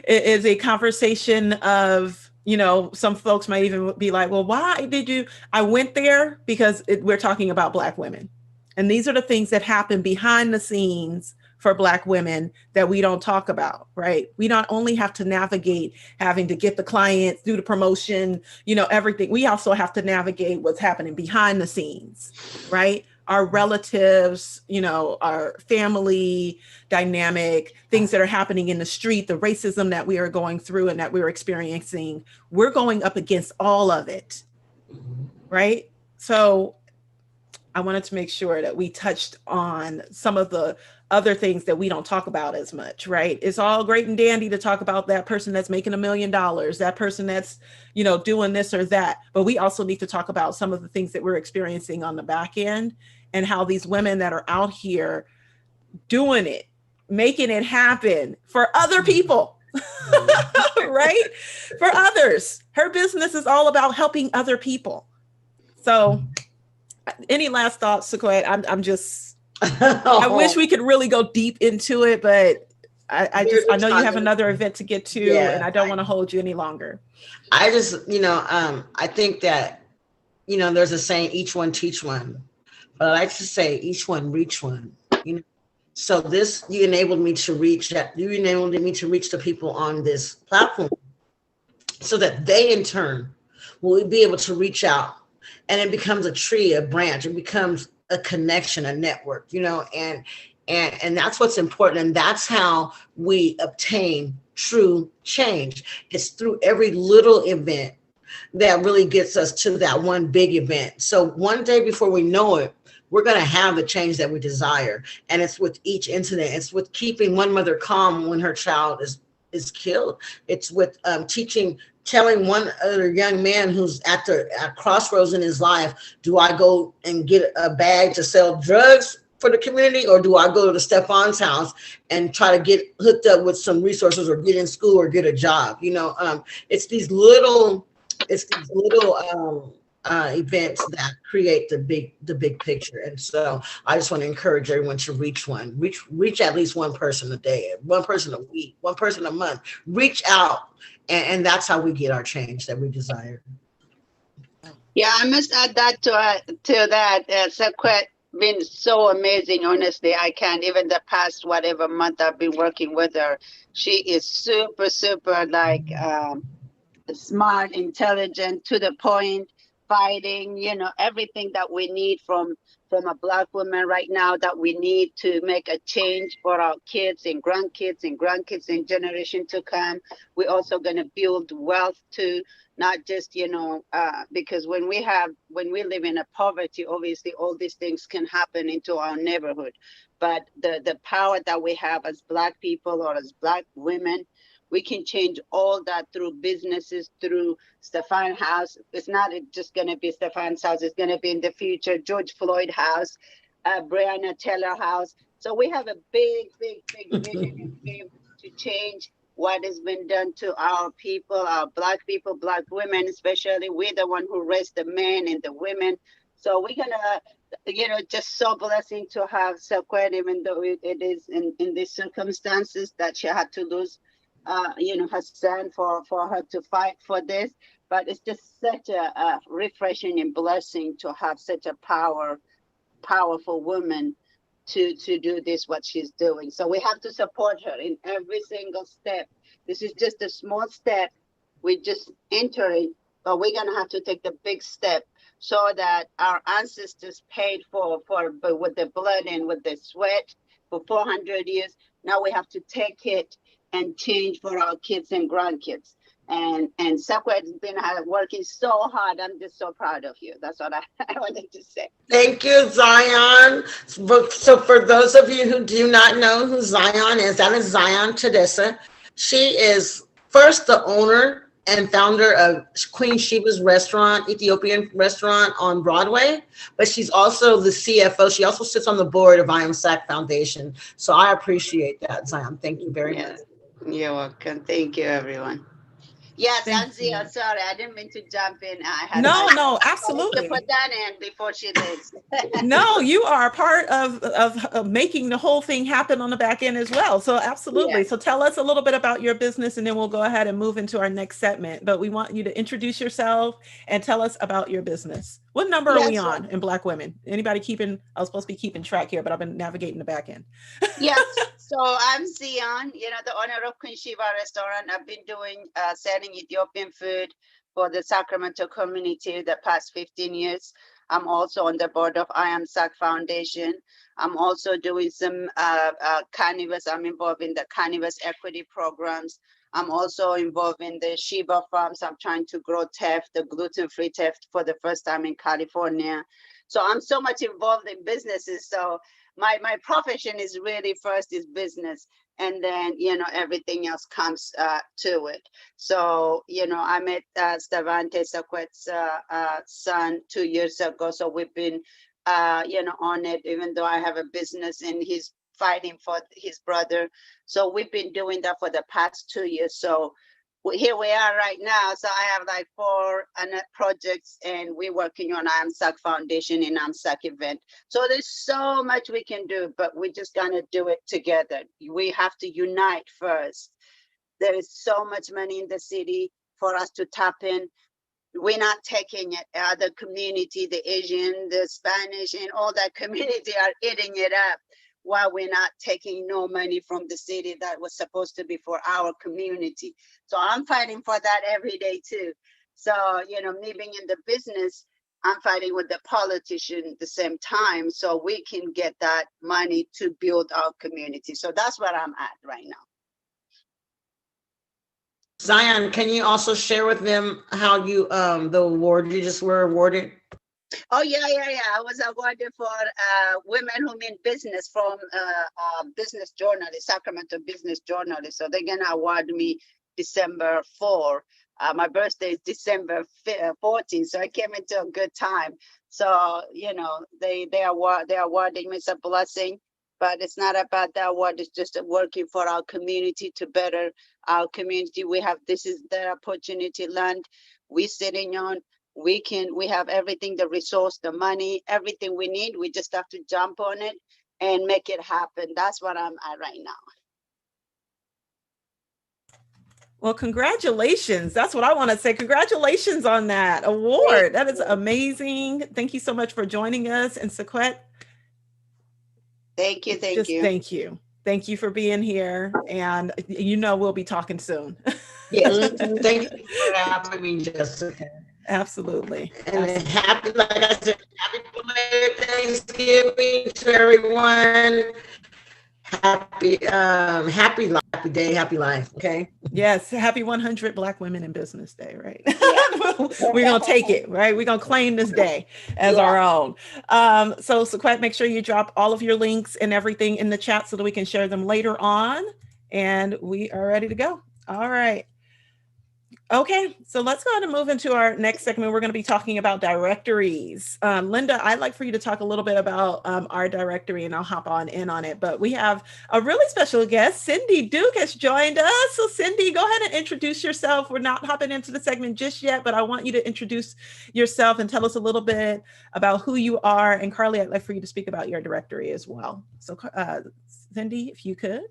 It is a conversation of, you know, some folks might even be like, well, why did I went there because we're talking about Black women. And these are the things that happen behind the scenes for Black women that we don't talk about, right? We not only have to navigate having to get the clients, do the promotion, you know, everything. We also have to navigate what's happening behind the scenes, right? Our relatives, you know, our family dynamic, things that are happening in the street, the racism that we are going through and that we're experiencing. We're going up against all of it, right? So I wanted to make sure that we touched on some of the other things that we don't talk about as much, right? It's all great and dandy to talk about that person that's making $1 million, that person that's, you know, doing this or that. But we also need to talk about some of the things that we're experiencing on the back end, and how these women that are out here doing it, making it happen for other people, right? For others. Her business is all about helping other people. So any last thoughts, Sequette? I'm just, I wish we could really go deep into it, but I know you have another event to get to, and I don't want to hold you any longer. I just, you know, I think that, you know, there's a saying, each one teach one, but I like to say each one reach one, you know. So this, you enabled me to reach the people on this platform, so that they in turn will be able to reach out, and it becomes a tree, a branch, it becomes a connection, a network, you know, and that's what's important. And that's how we obtain true change. It's through every little event that really gets us to that one big event. So one day before we know it, we're going to have the change that we desire. And it's with each incident. It's with keeping one mother calm when her child is killed. It's with telling one other young man who's at crossroads in his life, do I go and get a bag to sell drugs for the community, or do I go to Stefan's house and try to get hooked up with some resources, or get in school, or get a job? You know, it's these little events that create the big picture. And so I just want to encourage everyone to reach at least one person a day, one person a week, one person a month. Reach out, and that's how we get our change that we desire. Yeah, I must add that to that, Sequette. been so amazing. Honestly, I can't even the past whatever month I've been working with her. She is super, super like smart, intelligent, to the point, fighting, everything that we need from a Black woman right now, that we need to make a change for our kids and grandkids and generation to come. We're also going to build wealth too, not just, because when we live in a poverty, obviously all these things can happen into our neighborhood. But the power that we have as Black people or as Black women, we can change all that through businesses, through Stefan House. It's not just going to be Stefan's house. It's going to be in the future George Floyd House, Breonna Taylor House. So we have a big, big, big vision and dream to change what has been done to our people, our Black people, Black women, especially. We're the one who raised the men and the women. So we're going to, just so blessing to have Sequet, even though it is in these circumstances that she had to lose her son for her to fight for this. But it's just such a refreshing and blessing to have such a powerful woman to do this, what she's doing. So we have to support her in every single step. This is just a small step. We just entering, but we're gonna have to take the big step so that our ancestors paid for but with the blood and with the sweat for 400 years. Now we have to take it and change for our kids and grandkids. And Sakwet has been working so hard. I'm just so proud of you. That's what I wanted to say. Thank you, Zion. So for those of you who do not know who Zion is, that is Zion Tadessa. She is first the owner and founder of Queen Sheba's restaurant, Ethiopian restaurant on Broadway, but she's also the CFO. She also sits on the board of I Am SAC Foundation. So I appreciate that, Zion. Thank you very much. You're welcome. Thank you, everyone. Yes, Anzi, I'm sorry, I didn't mean to jump in. I had No, to absolutely. put that in before she leaves. No, you are part of making the whole thing happen on the back end as well. So absolutely. Yeah. So tell us a little bit about your business, and then we'll go ahead and move into our next segment. But we want you to introduce yourself and tell us about your business. What number are we on in Black women? Anybody I was supposed to be keeping track here, but I've been navigating the back end. Yes. So I'm Zion, the owner of Queen Sheba restaurant. I've been doing selling Ethiopian food for the Sacramento community the past 15 years. I'm also on the board of I Am SAC Foundation. I'm also doing some cannabis. I'm involved in the cannabis equity programs. I'm also involved in the Sheba farms. I'm trying to grow teff, the gluten-free teff, for the first time in California. So I'm so much involved in businesses. So my profession is really first is business, and then everything else comes to it. So I met Stavante Sakwet's son 2 years ago. So we've been on it, even though I have a business and he's fighting for his brother. So we've been doing that for the past 2 years. So here we are right now. So I have like 4 projects, and we're working on AMSAC Foundation and AMSAC event. So there's so much we can do, but we're just gonna do it together. We have to unite first. There is so much money in the city for us to tap in. We're not taking it. Other community, the Asian, the Spanish, and all that community are eating it up, while we're not taking no money from the city that was supposed to be for our community. So I'm fighting for that every day too. So, me being in the business, I'm fighting with the politician at the same time, so we can get that money to build our community. So that's where I'm at right now. Zion, can you also share with them how you the award you just were awarded? Oh yeah. I was awarded for women who mean business from Business Journalist, Sacramento Business Journalist. So they're gonna award me December 4. My birthday is December 14, so I came into a good time. So they're awarding me. It's a blessing, but it's not about that award. It's just working for our community to better our community. This is the opportunity land we're sitting on. We have everything, the resource, the money, everything we need. We just have to jump on it and make it happen. That's what I'm at right now. Well, congratulations. That's what I want to say. Congratulations on that award. That is amazing. Thank you so much for joining us. And Sequet, Thank you. Thank Just you. thank you. Thank you for being here. And we'll be talking soon. Yes, thank you for having me, Jessica. Absolutely. And happy, like I said, happy belated Thanksgiving to everyone. Happy day, happy life. Okay. Yes. Happy 100 Black Women in Business Day, right? We're going to take it, right? We're going to claim this day as our own. So Sequette, make sure you drop all of your links and everything in the chat so that we can share them later on. And we are ready to go. All right. Okay, so let's go ahead and move into our next segment. We're going to be talking about directories. Linda, I'd like for you to talk a little bit about our directory, and I'll hop in on it. But we have a really special guest. Cindy Duke has joined us. So Cindy, go ahead and introduce yourself. We're not hopping into the segment just yet, but I want you to introduce yourself and tell us a little bit about who you are. And Carly, I'd like for you to speak about your directory as well. So Cindy, if you could,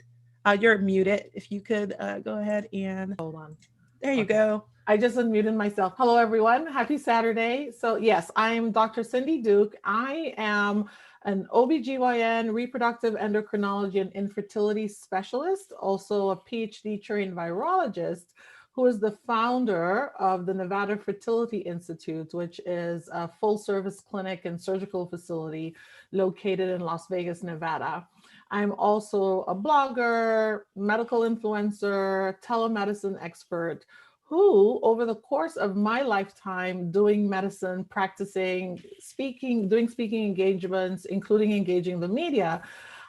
you're muted. If you could go ahead and hold on. There you go. I just unmuted myself. Hello, everyone. Happy Saturday. So yes, I'm Dr. Cindy Duke. I am an OBGYN, reproductive endocrinology and infertility specialist, also a PhD trained virologist, who is the founder of the Nevada Fertility Institute, which is a full service clinic and surgical facility located in Las Vegas, Nevada. I'm also a blogger, medical influencer, telemedicine expert, who over the course of my lifetime doing medicine, practicing, speaking, doing speaking engagements, including engaging the media,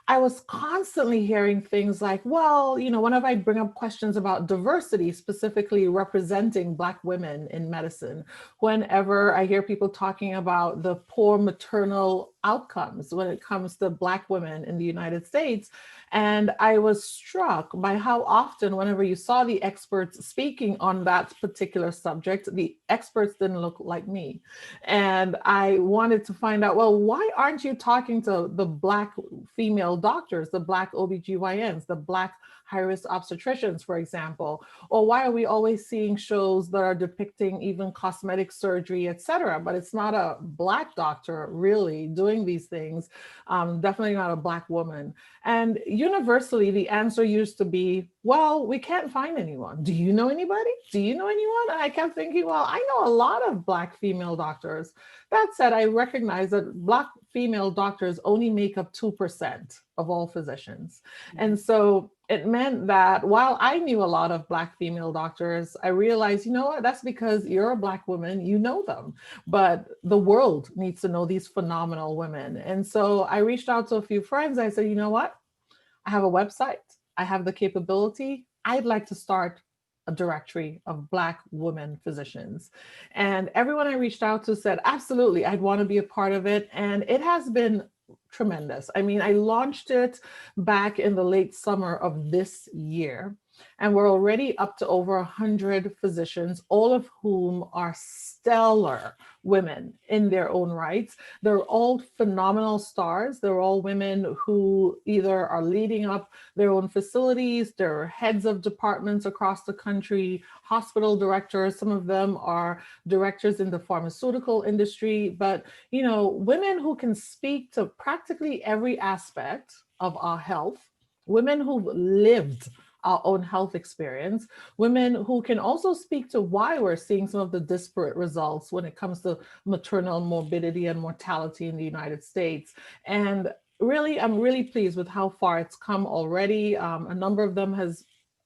I was constantly hearing things like, well, whenever I bring up questions about diversity, specifically representing Black women in medicine, whenever I hear people talking about the poor maternal outcomes when it comes to Black women in the United States. And I was struck by how often, whenever you saw the experts speaking on that particular subject, the experts didn't look like me. And I wanted to find out, well, why aren't you talking to the Black female doctors, the Black OBGYNs, the Black high-risk obstetricians, for example? Or why are we always seeing shows that are depicting even cosmetic surgery, et cetera, but it's not a Black doctor really doing these things, definitely not a Black woman. And universally, the answer used to be, well, we can't find anyone. Do you know anybody? Do you know anyone? And I kept thinking, well, I know a lot of Black female doctors. That said, I recognize that Black female doctors only make up 2% of all physicians. And so it meant that while I knew a lot of Black female doctors, I realized, you know what, that's because you're a Black woman, you know them, but the world needs to know these phenomenal women. And so I reached out to a few friends. I said, you know what, I have a website, I have the capability, I'd like to start a directory of Black women physicians. And everyone I reached out to said, absolutely, I'd want to be a part of it. And it has been tremendous. I mean, I launched it back in the late summer of this year, and we're already up to over 100 physicians, all of whom are stellar women in their own rights. They're all phenomenal stars. They're all women who either are leading up their own facilities, they're heads of departments across the country, hospital directors. Some of them are directors in the pharmaceutical industry, but women who can speak to practically every aspect of our health, women who've lived our own health experience, women who can also speak to why we're seeing some of the disparate results when it comes to maternal morbidity and mortality in the United States. And really, I'm really pleased with how far it's come already. A number of them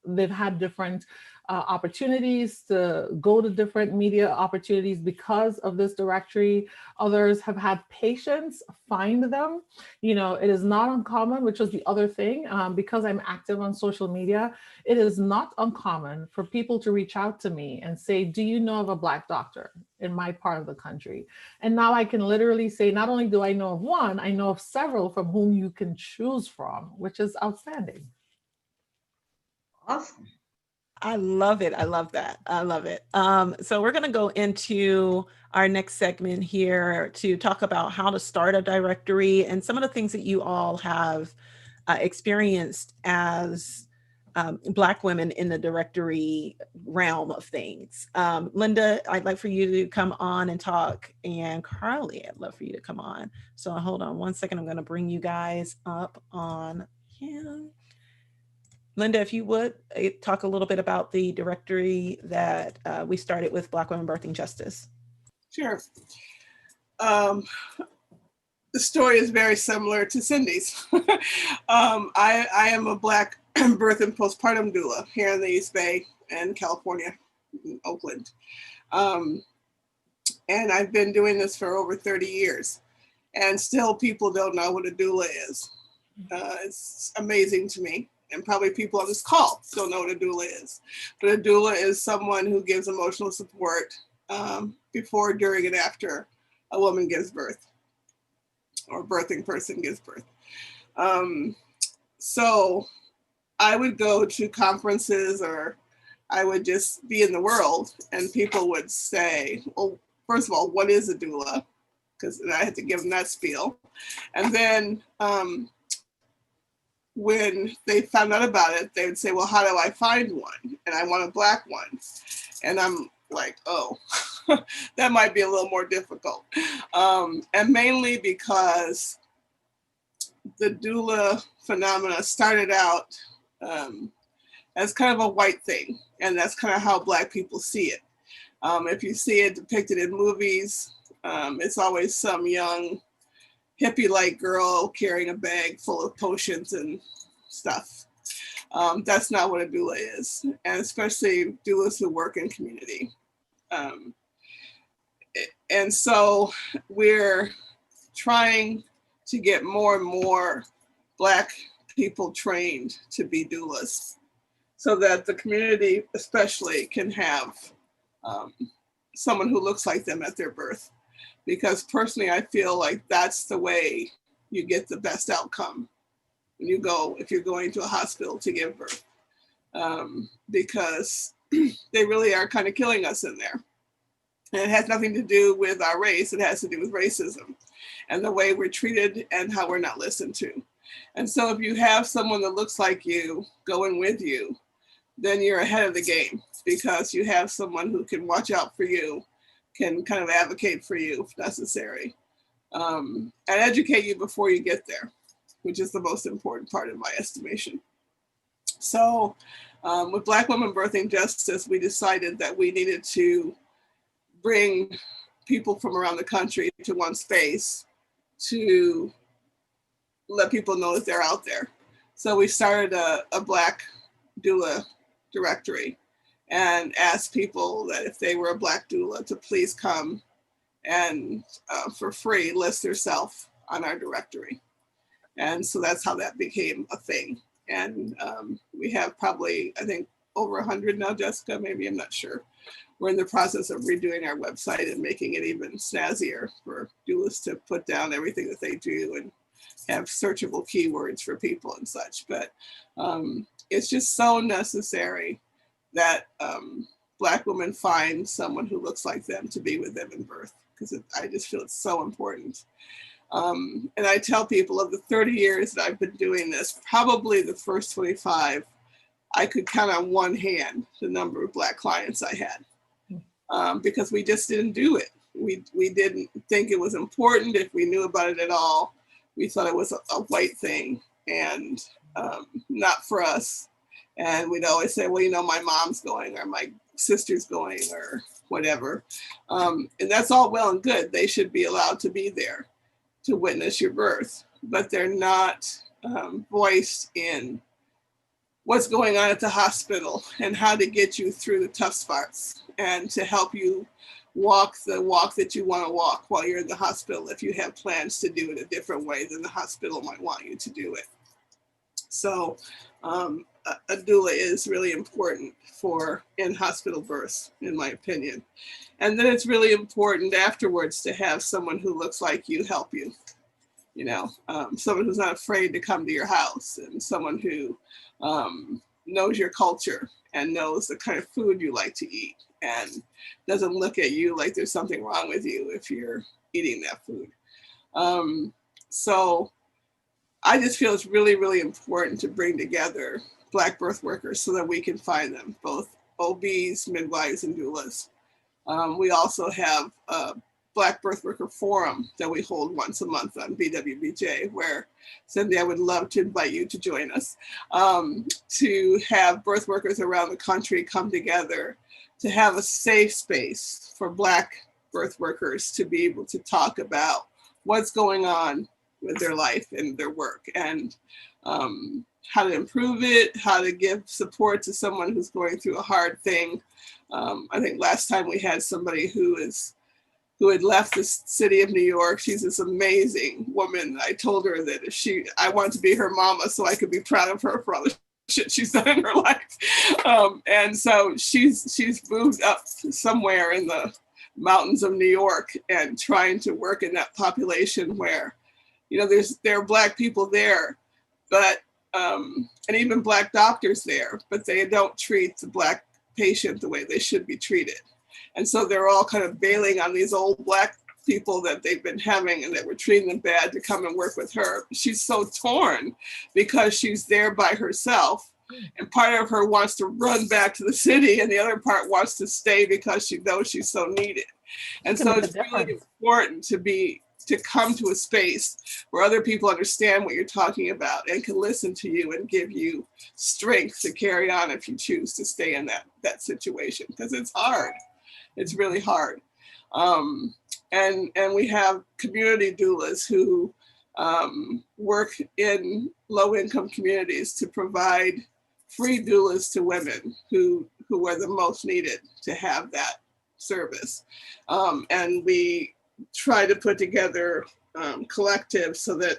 they've had different opportunities to go to different media opportunities because of this directory. Others have had patients find them. It is not uncommon, which was the other thing, because I'm active on social media, it is not uncommon for people to reach out to me and say, do you know of a Black doctor in my part of the country? And now I can literally say, not only do I know of one, I know of several from whom you can choose from, which is outstanding. Awesome. I love it. I love that. I love it. So we're going to go into our next segment here to talk about how to start a directory and some of the things that you all have experienced as Black women in the directory realm of things. Linda, I'd like for you to come on and talk, and Carly, I'd love for you to come on. So hold on one second. I'm going to bring you guys up on here. Linda, if you would talk a little bit about the directory that we started with Black Women Birthing Justice. Sure. The story is very similar to Cindy's. I am a Black birth and postpartum doula here in the East Bay and California, in Oakland. And I've been doing this for over 30 years. And still people don't know what a doula is. It's amazing to me. And probably people on this call don't know what a doula is. But a doula is someone who gives emotional support before, during, and after a woman gives birth, or a birthing person gives birth. So I would go to conferences, or I would just be in the world, and people would say, well, first of all, what is a doula? Because I had to give them that spiel. And then when they found out about it, they would say, well, how do I find one? And I want a Black one. And I'm like, oh, that might be a little more difficult. And mainly because the doula phenomena started out as kind of a white thing. And that's kind of how Black people see it. If you see it depicted in movies, it's always some young hippie-like girl carrying a bag full of potions and stuff. That's not what a doula is, and especially doulas who work in community. And so we're trying to get more and more Black people trained to be doulas, so that the community especially can have someone who looks like them at their birth. Because personally, I feel like that's the way you get the best outcome when you go, if you're going to a hospital to give birth, because they really are kind of killing us in there. And it has nothing to do with our race. It has to do with racism and the way we're treated and how we're not listened to. And so if you have someone that looks like you going with you, then you're ahead of the game, because you have someone who can watch out for you, can kind of advocate for you if necessary, and educate you before you get there, which is the most important part in my estimation. So with Black Women Birthing Justice, we decided that we needed to bring people from around the country to one space to let people know that they're out there. So we started a Black doula directory and asked people that if they were a Black doula to please come and for free list themselves on our directory. And so that's how that became a thing. And we have probably, I think, over 100 now, Jessica, maybe, I'm not sure. We're in the process of redoing our website and making it even snazzier for doulas to put down everything that they do and have searchable keywords for people and such. But it's just so necessary that Black women find someone who looks like them to be with them in birth, because I just feel it's so important. And I tell people, of the 30 years that I've been doing this, probably the first 25, I could count on one hand the number of Black clients I had, because we just didn't do it. We didn't think it was important. If we knew about it at all, we thought it was a white thing and not for us. And we'd always say, well, you know, my mom's going, or my sister's going, or whatever. And that's all well and good. They should be allowed to be there to witness your birth, but they're not voiced in what's going on at the hospital and how to get you through the tough spots and to help you walk the walk that you want to walk while you're in the hospital, if you have plans to do it a different way than the hospital might want you to do it. So a doula is really important for in-hospital births, in my opinion. And then it's really important afterwards to have someone who looks like you help you. You know, someone who's not afraid to come to your house, and someone who knows your culture and knows the kind of food you like to eat and doesn't look at you like there's something wrong with you if you're eating that food. So I just feel it's really, really important to bring together Black birth workers so that we can find them, both OBs, midwives, and doulas. We also have a Black Birth Worker Forum that we hold once a month on BWBJ, where, Cindy, I would love to invite you to join us, to have birth workers around the country come together to have a safe space for Black birth workers to be able to talk about what's going on with their life and their work, and how to improve it, how to give support to someone who's going through a hard thing. I think last time we had somebody who had left the city of New York. She's this amazing woman. I told her that I wanted to be her mama so I could be proud of her for all the shit she's done in her life. And so she's moved up somewhere in the mountains of New York and trying to work in that population where, there are Black people there, but and even Black doctors there, but they don't treat the Black patient the way they should be treated. And so they're all kind of bailing on these old Black people that they've been having and that were treating them bad to come and work with her. She's so torn because she's there by herself. And part of her wants to run back to the city and the other part wants to stay because she knows she's so needed. And so it's really important to come to a space where other people understand what you're talking about and can listen to you and give you strength to carry on if you choose to stay in that situation, because it's hard. It's really hard. And we have community doulas who work in low-income communities to provide free doulas to women who are the most needed to have that service. And we try to put together collectives so that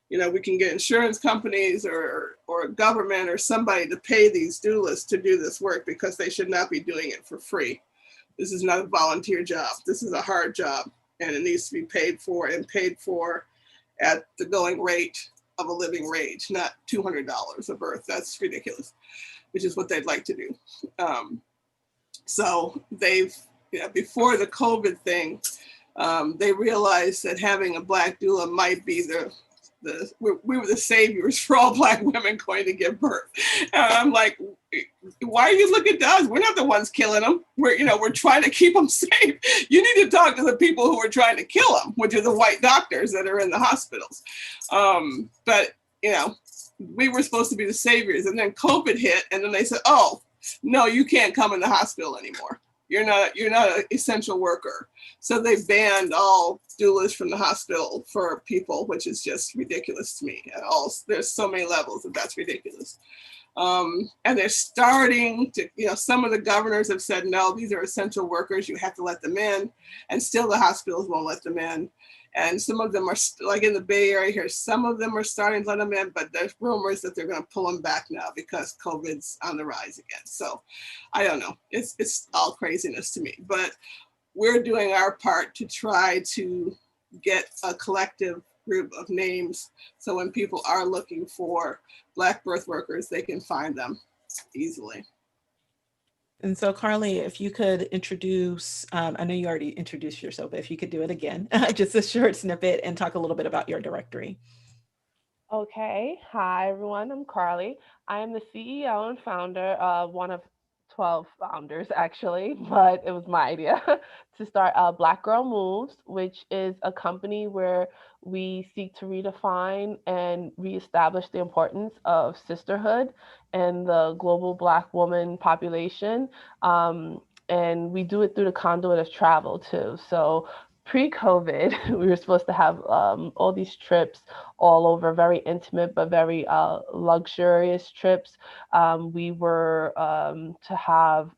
we can get insurance companies or government or somebody to pay these doulas to do this work, because they should not be doing it for free. This is not a volunteer job. This is a hard job, and it needs to be paid for at the going rate of a living wage, not $200 a birth. That's ridiculous, which is what they'd like to do. So they've, before the COVID thing, they realized that having a Black doula might be we were the saviors for all Black women going to give birth. And I'm like, why are you looking at us? We're not the ones killing them. We're trying to keep them safe. You need to talk to the people who are trying to kill them, which are the white doctors that are in the hospitals. But we were supposed to be the saviors, and then COVID hit, and then they said, oh, no, you can't come in the hospital anymore. You're not an essential worker. So they banned all doulas from the hospital for people, which is just ridiculous to me. There's so many levels that's ridiculous. And they're starting to, some of the governors have said, no, these are essential workers. You have to let them in. And still the hospitals won't let them in. And some of them are, like in the Bay Area here, some of them are starting to let them in, but there's rumors that they're going to pull them back now because COVID's on the rise again. So I don't know. It's all craziness to me. But we're doing our part to try to get a collective group of names so when people are looking for Black birth workers, they can find them easily. And so, Carly, if you could introduce, I know you already introduced yourself, but if you could do it again, just a short snippet and talk a little bit about your directory. Okay. Hi, everyone. I'm Carly. I am the CEO and founder of one of 12 founders, actually, but it was my idea to start Black Girl Moves, which is a company where we seek to redefine and reestablish the importance of sisterhood and the global Black woman population. And we do it through the conduit of travel, too. So pre-COVID, we were supposed to have all these trips all over, very intimate but very luxurious trips. We were to have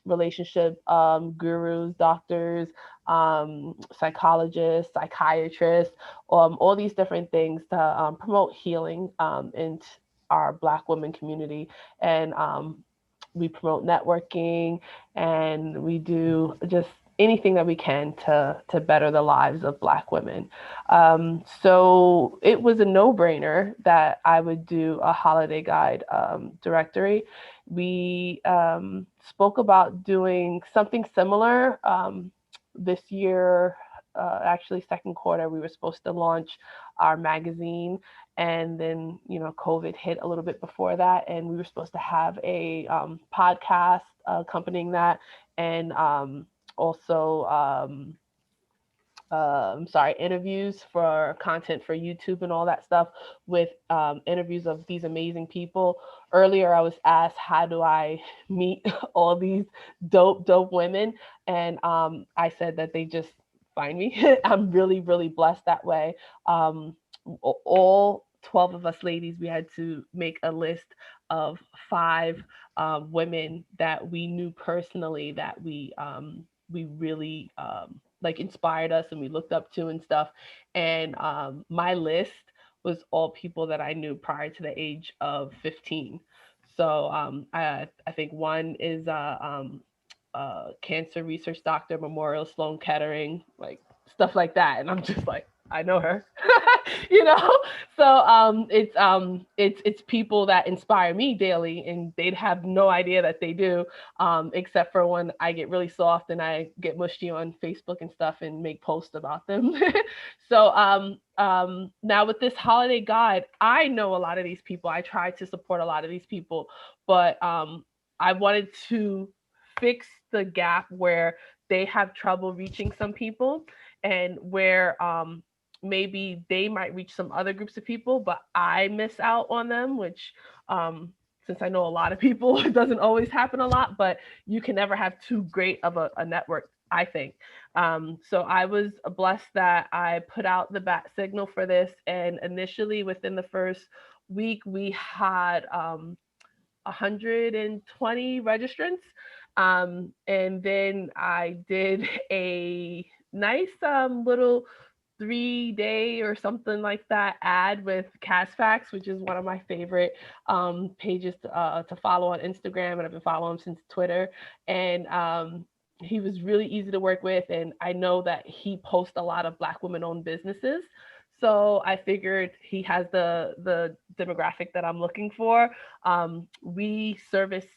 relationship gurus, doctors, psychologists, psychiatrists, all these different things to promote healing in our Black women community. And we promote networking, and we do just anything that we can to better the lives of Black women. So it was a no-brainer that I would do a holiday guide directory. We spoke about doing something similar this year. Actually, second quarter, we were supposed to launch our magazine, And then, COVID hit a little bit before that, and we were supposed to have a podcast accompanying that, and also interviews for content for YouTube and all that stuff, with interviews of these amazing people. Earlier, I was asked, how do I meet all these dope women? And I said that they just find me. I'm really, really blessed that way. All 12 of us ladies, we had to make a list of 5 women that we knew personally, that we really like inspired us and we looked up to and stuff. And my list was all people that I knew prior to the age of 15. So I think one is cancer research doctor, Memorial Sloan Kettering, like stuff like that. And I'm just like, I know her, So it's people that inspire me daily, and they'd have no idea that they do, except for when I get really soft and I get mushy on Facebook and stuff and make posts about them. So now with this holiday guide, I know a lot of these people. I try to support a lot of these people, but I wanted to fix the gap where they have trouble reaching some people, and where maybe they might reach some other groups of people, but I miss out on them, which since I know a lot of people, it doesn't always happen a lot, but you can never have too great of a network, I think. So I was blessed that I put out the bat signal for this, and initially within the first week, we had 120 registrants. And then I did a nice little 3-day or something like that ad with Casfax, which is one of my favorite pages to follow on Instagram, and I've been following him since Twitter. And he was really easy to work with, and I know that he posts a lot of Black women-owned businesses. So I figured he has the demographic that I'm looking for. We service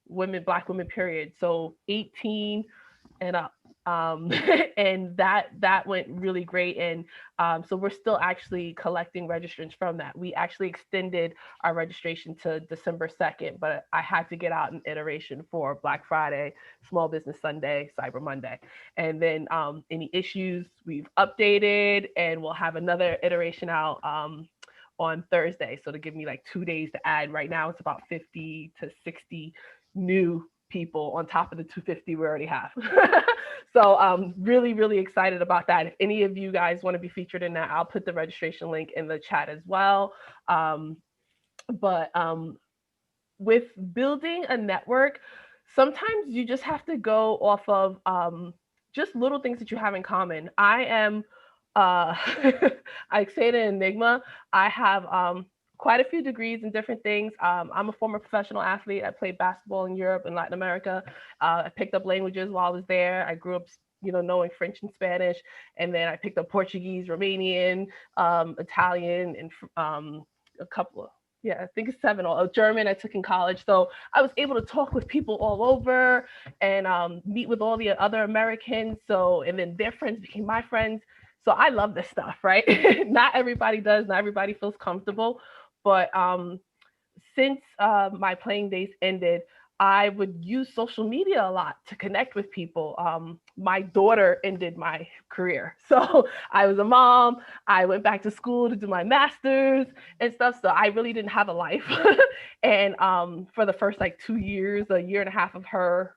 women, Black women, period. So 18 and up. And that went really great. And so we're still actually collecting registrants from that. We actually extended our registration to December 2nd, but I had to get out an iteration for Black Friday, Small Business Sunday, Cyber Monday. And then any issues we've updated, and we'll have another iteration out on Thursday. So to give me like 2 days to add. Right now it's about 50 to 60 new people on top of the 250 we already have. So I'm really, really excited about that. If any of you guys want to be featured in that, I'll put the registration link in the chat as well. But with building a network, sometimes you just have to go off of just little things that you have in common. I am, I say it in Enigma, I have quite a few degrees in different things. I'm a former professional athlete. I played basketball in Europe and Latin America. I picked up languages while I was there. I grew up, knowing French and Spanish, and then I picked up Portuguese, Romanian, Italian, and a couple of, I think it's 7, or German I took in college. So I was able to talk with people all over and meet with all the other Americans. So, and then their friends became my friends. So I love this stuff, right? Not everybody does, not everybody feels comfortable. But since my playing days ended, I would use social media a lot to connect with people. My daughter ended my career. So I was a mom. I went back to school to do my master's and stuff. So I really didn't have a life. And for the first 2 years, a year and a half of her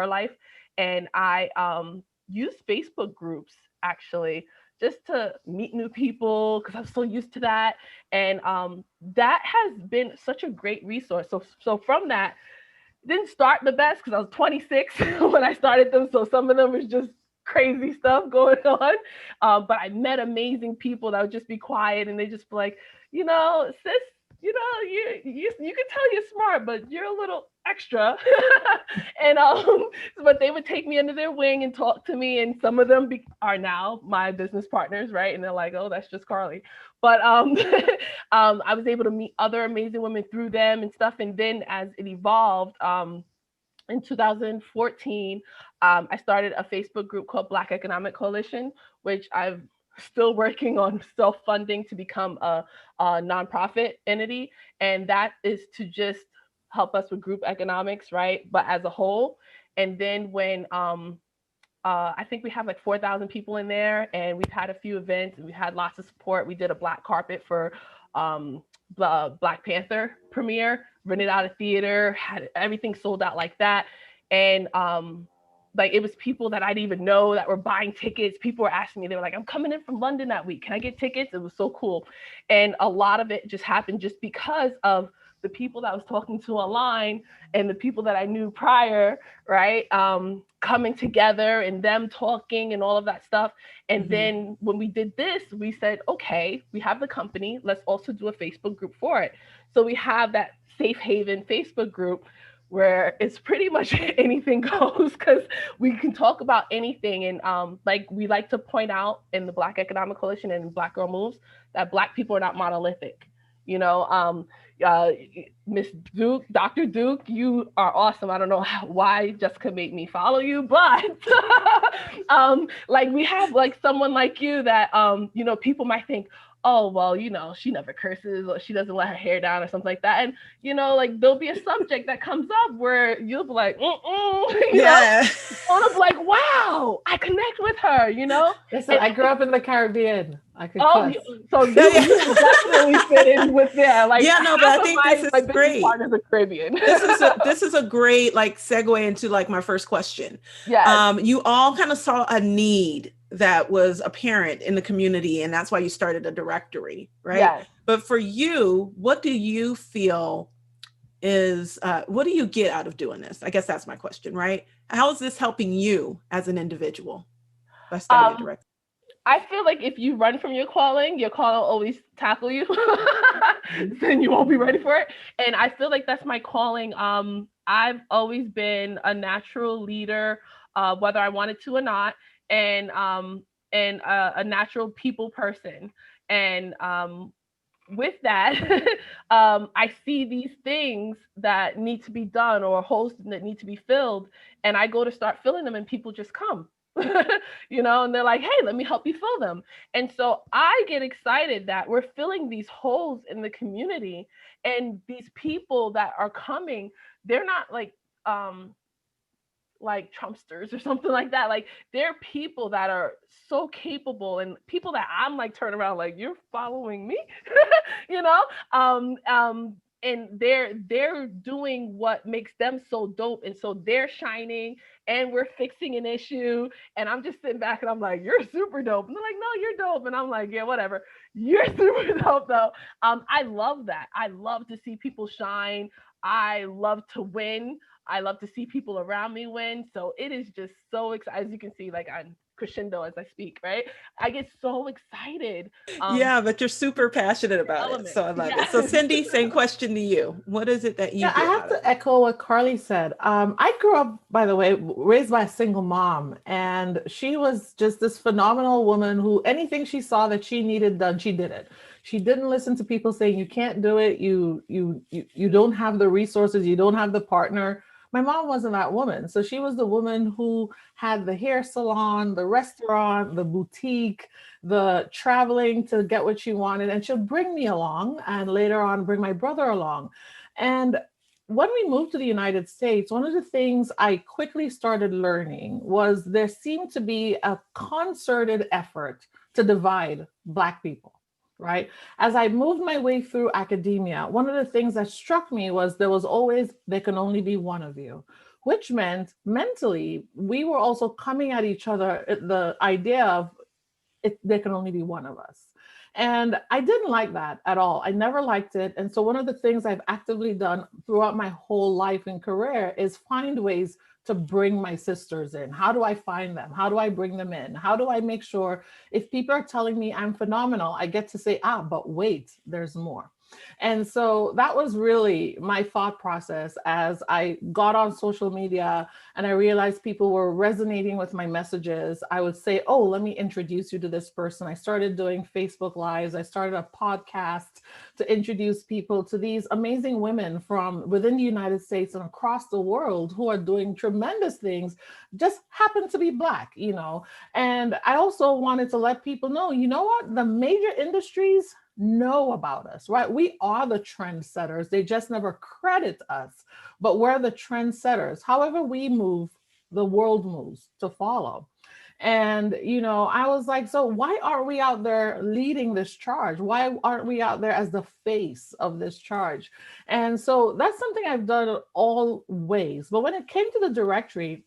life. And I used Facebook groups actually, just to meet new people, because I'm so used to that. And that has been such a great resource. So from that, didn't start the best because I was 26 when I started them. So some of them was just crazy stuff going on. But I met amazing people that would just be quiet, and they just be like, sis, you can tell you're smart, but you're a little extra. And but they would take me under their wing and talk to me, and some of them are now my business partners, right? And they're like, oh, that's just Carly. But I was able to meet other amazing women through them and stuff. And then as it evolved, in 2014, I started a Facebook group called Black Economic Coalition, which I've still working on self-funding to become a nonprofit entity, and that is to just help us with group economics, right? But as a whole. And then when I think we have like 4,000 people in there, and we've had a few events, and we had lots of support. We did a black carpet for Black Panther premiere, rented out a theater, had everything sold out like that. And like it was people that I didn't even know that were buying tickets. People were asking me, they were like, I'm coming in from London that week. Can I get tickets? It was so cool. And a lot of it just happened just because of the people that I was talking to online and the people that I knew prior, right? Coming together and them talking and all of that stuff. And then when we did this, we said, okay, we have the company, let's also do a Facebook group for it. So we have that Safe Haven Facebook group where it's pretty much anything goes, because we can talk about anything. And like we like to point out in the Black Economic Coalition and Black Girl Moves that Black people are not monolithic. You know, Miss Duke, Dr. Duke, you are awesome. I don't know why Jessica made me follow you, but like we have like someone like you that, you know, people might think, oh, well, you know, she never curses or she doesn't let her hair down or something like that. And, you know, like there'll be a subject that comes up where you'll be like, you know, sort of like, wow, I connect with her, you know? Listen, I grew up in the Caribbean. I could so you definitely fit in with that. Like, yeah, no, but I think this is great. Partners are Caribbean. This is a great like segue into like my first question. Yeah. You all kind of saw a need that was apparent in the community, and that's why you started a directory, right? Yes. But for you, what do you feel is, what do you get out of doing this? I guess that's my question, right? How is this helping you as an individual by starting a directory? I feel like if you run from your calling will always tackle you. Then you won't be ready for it. And I feel like that's my calling. I've always been a natural leader, whether I wanted to or not, and a natural people person. And with that, I see these things that need to be done or holes that need to be filled, and I go to start filling them, and people just come. You know, and they're like, hey, let me help you fill them. And so I get excited that we're filling these holes in the community, and these people that are coming, they're not like Trumpsters or something like that. Like they're people that are so capable, and people that I'm like turn around like, you're following me. You know, and they're doing what makes them so dope, and so they're shining, and we're fixing an issue, and I'm just sitting back and I'm like, you're super dope, and they're like, no, you're dope, and I'm like, yeah, whatever, you're super dope though. I love that. I love to see people shine. I love to win. I love to see people around me win. So it is just so exciting. As you can see, like I'm crescendo as I speak, right? I get so excited. Yeah, but you're super passionate about it. So I love it. So Cindy, same question to you. What is it that you I have to echo what Carly said. I grew up, by the way, raised by a single mom, and she was just this phenomenal woman who anything she saw that she needed done, she did it. She didn't listen to people saying you can't do it, you don't have the resources, you don't have the partner. My mom wasn't that woman. So she was the woman who had the hair salon, the restaurant, the boutique, the traveling to get what she wanted. And she'll bring me along, and later on bring my brother along. And when we moved to the United States, one of the things I quickly started learning was there seemed to be a concerted effort to divide Black people. Right? As I moved my way through academia, one of the things that struck me was there can only be one of you, which meant mentally, we were also coming at each other, the idea of there can only be one of us. And I didn't like that at all. I never liked it. And so one of the things I've actively done throughout my whole life and career is find ways to bring my sisters in. How do I find them? How do I bring them in? How do I make sure if people are telling me I'm phenomenal, I get to say, but wait, there's more. And so that was really my thought process as I got on social media and I realized people were resonating with my messages. I would say, oh, let me introduce you to this person. I started doing Facebook Lives. I started a podcast to introduce people to these amazing women from within the United States and across the world who are doing tremendous things, just happen to be Black, you know. And I also wanted to let people know, you know what, the major industries know about us, right? We are the trendsetters. They just never credit us, but we're the trendsetters. However we move, the world moves to follow. And, you know, I was like, so why aren't we out there leading this charge? Why aren't we out there as the face of this charge? And so that's something I've done all ways. But when it came to the directory,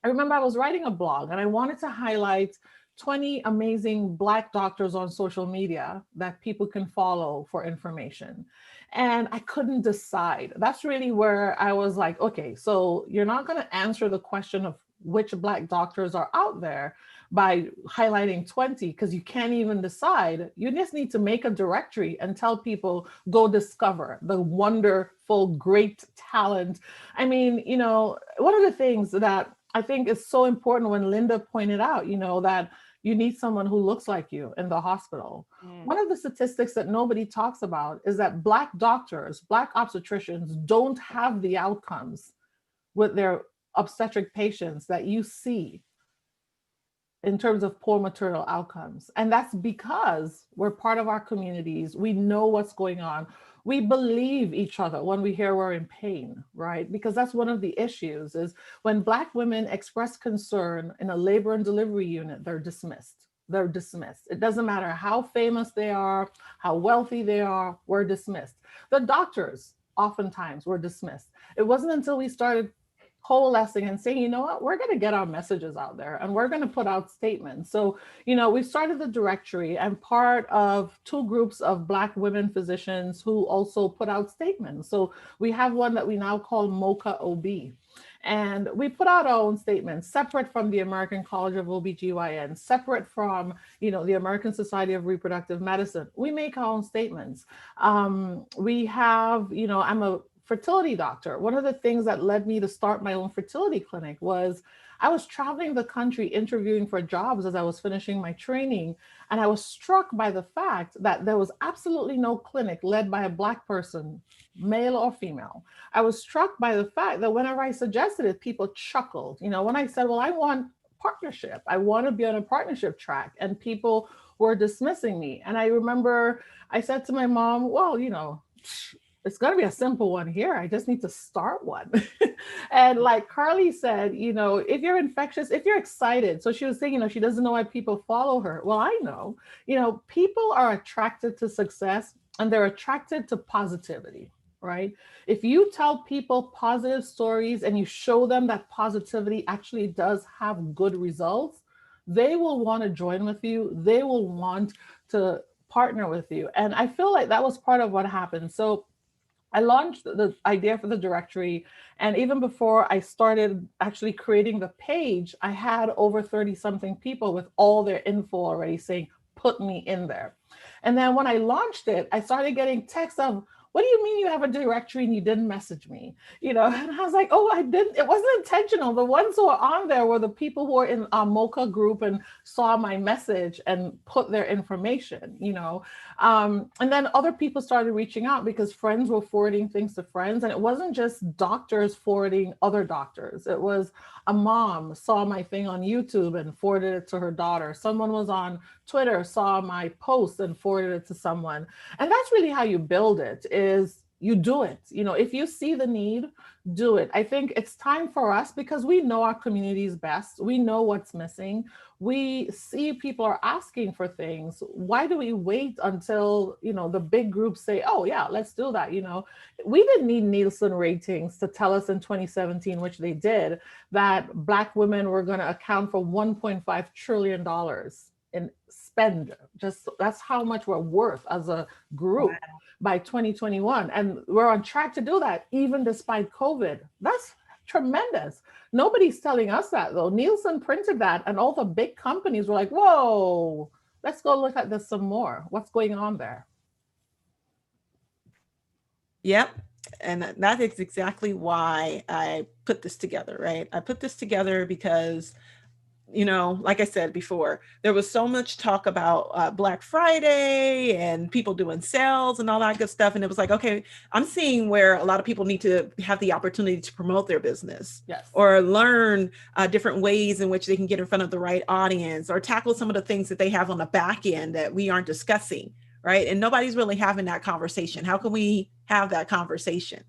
I remember I was writing a blog and I wanted to highlight 20 amazing Black doctors on social media that people can follow for information. And I couldn't decide. That's really where I was like, okay, so you're not going to answer the question of which Black doctors are out there by highlighting 20 because you can't even decide. You just need to make a directory and tell people, go discover the wonderful, great talent. I mean, you know, one of the things that I think is so important when Linda pointed out, you know, that you need someone who looks like you in the hospital. One of the statistics that nobody talks about is that Black doctors, Black obstetricians don't have the outcomes with their obstetric patients that you see in terms of poor maternal outcomes. And that's because we're part of our communities. We know what's going on. We believe each other when we hear we're in pain, right? Because that's one of the issues is when Black women express concern in a labor and delivery unit, they're dismissed. They're dismissed. It doesn't matter how famous they are, how wealthy they are, we're dismissed. The doctors oftentimes were dismissed. It wasn't until we started coalescing and saying, you know what, we're going to get our messages out there and we're going to put out statements. So, you know, we started the directory and part of 2 groups of Black women physicians who also put out statements. So we have one that we now call MOCA OB. And we put out our own statements separate from the American College of OBGYN, separate from, you know, the American Society of Reproductive Medicine. We make our own statements. We have, you know, I'm a fertility doctor. One of the things that led me to start my own fertility clinic was I was traveling the country interviewing for jobs as I was finishing my training. And I was struck by the fact that there was absolutely no clinic led by a Black person, male or female. I was struck by the fact that whenever I suggested it, people chuckled. You know, when I said, well, I want partnership, I want to be on a partnership track, and people were dismissing me. And I remember I said to my mom, well, you know, it's going to be a simple one here. I just need to start one. And like Carly said, you know, if you're infectious, if you're excited. So she was saying, you know, she doesn't know why people follow her. Well, I know, you know, people are attracted to success and they're attracted to positivity, right? If you tell people positive stories and you show them that positivity actually does have good results, they will want to join with you. They will want to partner with you. And I feel like that was part of what happened. So I launched the idea for the directory. And even before I started actually creating the page, I had over 30 something people with all their info already saying, put me in there. And then when I launched it, I started getting texts of, what do you mean you have a directory and you didn't message me? You know, and I was like, oh, I didn't, it wasn't intentional. The ones who are on there were the people who were in our MOCA group and saw my message and put their information, you know. And then other people started reaching out because friends were forwarding things to friends. And it wasn't just doctors forwarding other doctors. It was a mom saw my thing on YouTube and forwarded it to her daughter. Someone was on Twitter, saw my post and forwarded it to someone. And that's really how you build it, is you do it. You know, if you see the need, do it. I think it's time for us because we know our communities best. We know what's missing. We see people are asking for things. Why do we wait until, you know, the big groups say, oh yeah, let's do that. You know, we didn't need Nielsen ratings to tell us in 2017, which they did, that Black women were going to account for $1.5 trillion in spend. Just that's how much we're worth as a group. Wow. By 2021. And we're on track to do that, even despite COVID. That's tremendous. Nobody's telling us that though. Nielsen printed that and all the big companies were like, whoa, let's go look at this some more. What's going on there? Yep. And that is exactly why I put this together, right? I put this together because, like I said before, there was so much talk about Black Friday and people doing sales and all that good stuff. And it was like, okay, I'm seeing where a lot of people need to have the opportunity to promote their business. Yes. Or learn different ways in which they can get in front of the right audience, or tackle some of the things that they have on the back end that we aren't discussing, right? And nobody's really having that conversation. How can we have that conversation?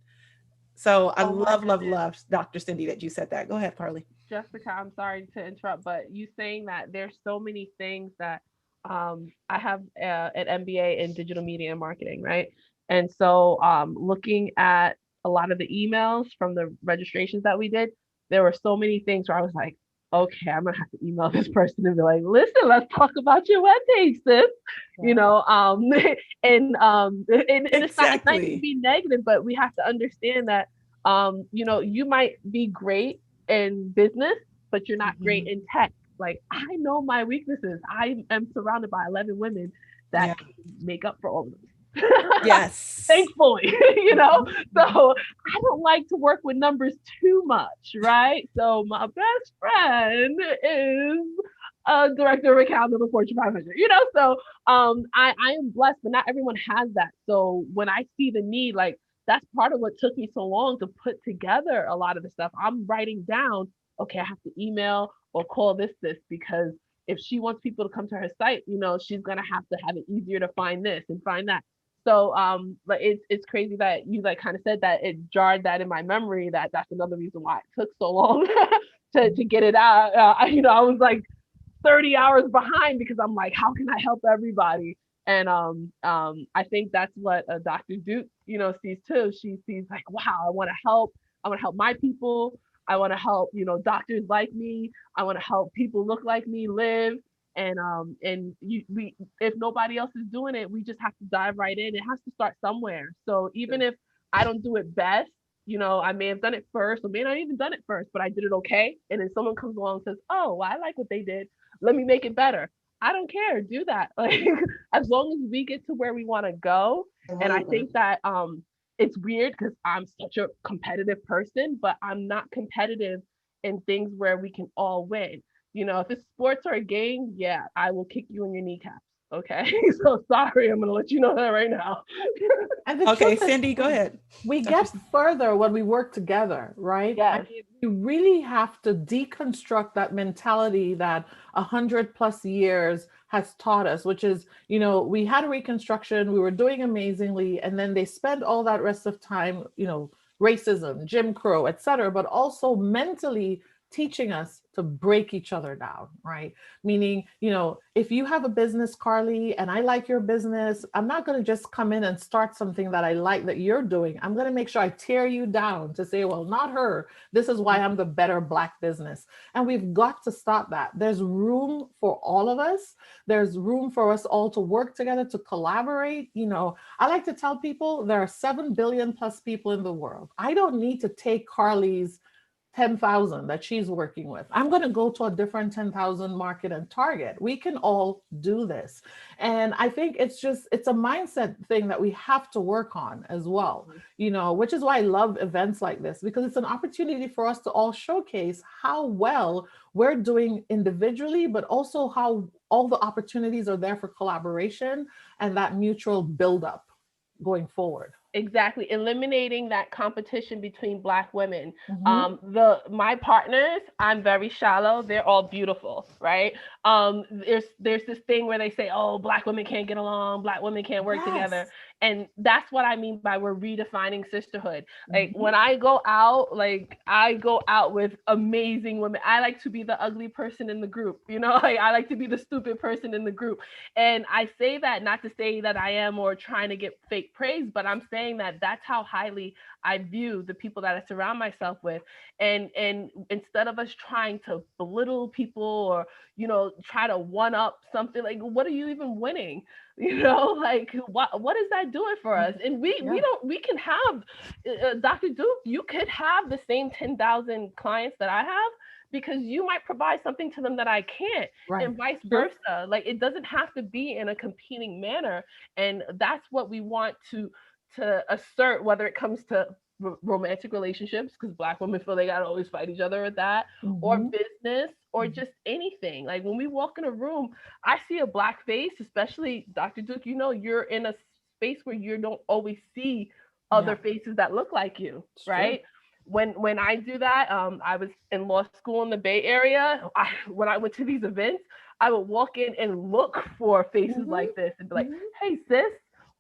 So I Oh my love, Dr. Cindy, that you said that. Go ahead, Carly. Jessica, I'm sorry to interrupt, but you saying that there's so many things that I have an MBA in digital media and marketing, right? And so looking at a lot of the emails from the registrations that we did, there were so many things where I was like, okay, I'm gonna have to email this person and be like, listen, let's talk about your webpage, sis. Yeah. And it's not to Exactly. be negative, but we have to understand that you might be great in business, but you're not great in tech. Like, I know my weaknesses. I am surrounded by 11 women that Yeah. can make up for all of them. Yes. Thankfully, so I don't like to work with numbers too much, right? So my best friend is a director of accounting of the Fortune 500, so I am blessed, but not everyone has that. So when I see the need, like, that's part of what took me so long to put together a lot of the stuff. I'm writing down, okay, I have to email or call this, because if she wants people to come to her site, she's gonna have to have it easier to find this and find that. So but it's crazy that you like kind of said that. It jarred that in my memory, that's another reason why it took so long to get it out. I was like 30 hours behind because I'm like, how can I help everybody? And I think that's what Dr. Duke, sees too. She sees like, wow, I want to help. I want to help my people. I want to help, doctors like me. I want to help people look like me live. And we, if nobody else is doing it, we just have to dive right in. It has to start somewhere. So even if I don't do it best, I may have done it first, or may not even done it first, but I did it okay. And then someone comes along and says, oh, well, I like what they did. Let me make it better. I don't care. Do that. Like, as long as we get to where we want to go. And I think that it's weird because I'm such a competitive person, but I'm not competitive in things where we can all win. If it's sports or a game, yeah, I will kick you in your kneecaps. Okay. So sorry, I'm gonna let you know that right now. And the Okay, truth is, Cindy, go ahead. we get further when we work together, right? Yes. You really have to deconstruct that mentality that 100+ years has taught us, which is, we had a Reconstruction, we were doing amazingly, and then they spent all that rest of time, racism, Jim Crow, etc., but also mentally teaching us to break each other down, right? Meaning, if you have a business, Carly, and I like your business, I'm not going to just come in and start something that I like that you're doing. I'm going to make sure I tear you down to say, well, not her. This is why I'm the better Black business. And we've got to stop that. There's room for all of us. There's room for us all to work together, to collaborate. I like to tell people there are 7 billion plus people in the world. I don't need to take Carly's 10,000 that she's working with. I'm going to go to a different 10,000 market and target. We can all do this. And I think it's a mindset thing that we have to work on as well, which is why I love events like this, because it's an opportunity for us to all showcase how well we're doing individually, but also how all the opportunities are there for collaboration and that mutual buildup going forward. Exactly. Eliminating that competition between Black women. Mm-hmm. My partners, I'm very shallow. They're all beautiful, right? There's this thing where they say, oh, Black women can't get along, Black women can't work together. And that's what I mean by we're redefining sisterhood. Like, when I go out, I go out with amazing women. I like to be the ugly person in the group, like, I like to be the stupid person in the group. And I say that not to say that I am or trying to get fake praise, but I'm saying that that's how highly I view the people that I surround myself with. And instead of us trying to belittle people or, try to one up something, like, what are you even winning? Like, what is that doing for us? And we can have, Dr. Duke, you could have the same 10,000 clients that I have, because you might provide something to them that I can't, and vice versa. Like, it doesn't have to be in a competing manner. And that's what we want to to assert, whether it comes to romantic relationships, because Black women feel they gotta always fight each other with that, or business, or just anything. Like when we walk in a room, I see a Black face, especially Dr. Duke, you know, you're in a space where you don't always see other faces that look like you, right? When I do that, I was in law school in the Bay Area. When I went to these events, I would walk in and look for faces like this and be like, hey, sis,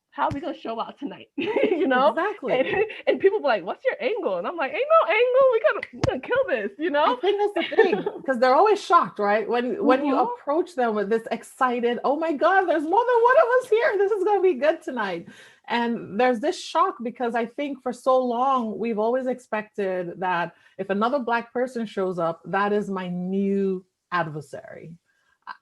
how are we gonna show out tonight? You know? Exactly. And people be like, what's your angle? And I'm like, ain't no angle. We're gonna kill this, you know? I think that's the thing, because they're always shocked, right? When you approach them with this excited, oh my God, there's more than one of us here. This is gonna be good tonight. And there's this shock because I think for so long, we've always expected that if another Black person shows up, that is my new adversary.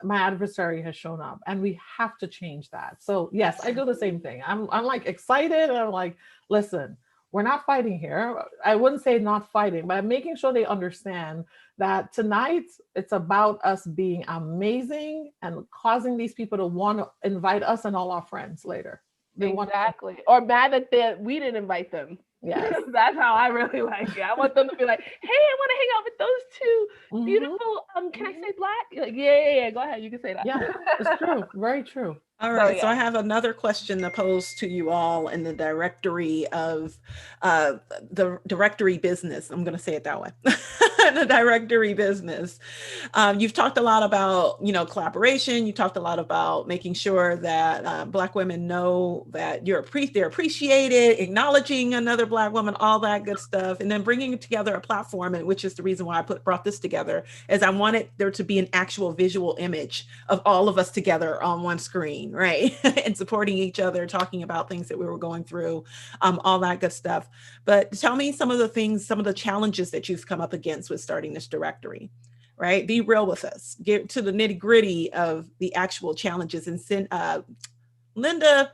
My adversary has shown up, and we have to change that. So yes, I do the same thing. I'm like excited, and I'm like, listen, we're not fighting here. I wouldn't say not fighting, but I'm making sure they understand that tonight it's about us being amazing and causing these people to want to invite us and all our friends later. Exactly. Or mad that we didn't invite them. Yes. That's how I really like it. I want them to be like, hey, I want to hang out with those two beautiful, can I say Black? You're like, yeah, go ahead. You can say that. Yeah, it's true. Very true. All right, so I have another question to pose to you all in the directory of the directory business. I'm going to say it that way. The directory business. You've talked a lot about, you know, collaboration. You talked a lot about making sure that Black women know that they're appreciated, acknowledging another Black woman, all that good stuff, and then bringing together a platform, and which is the reason why I brought this together, is I wanted there to be an actual visual image of all of us together on one screen. Right. And supporting each other, talking about things that we were going through, all that good stuff. But tell me some of the things, some of the challenges that you've come up against with starting this directory, right? Be real with us. Get to the nitty gritty of the actual challenges. And send, Linda,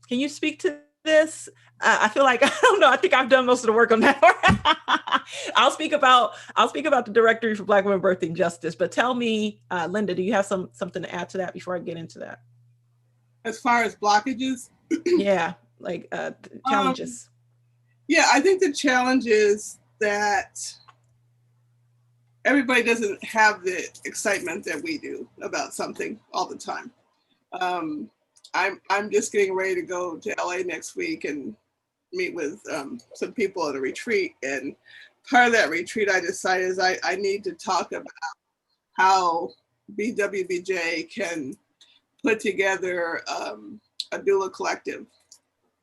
can you speak to this? I feel like, I don't know, I think I've done most of the work on that. I'll speak about the Directory for Black Women Birthing Justice, but tell me, Linda, do you have something to add to that before I get into that? As far as blockages? Yeah, like challenges. Yeah, I think the challenge is that everybody doesn't have the excitement that we do about something all the time. I'm just getting ready to go to LA next week and meet with some people at a retreat. And part of that retreat, I decided is I need to talk about how BWBJ can put together a doula collective,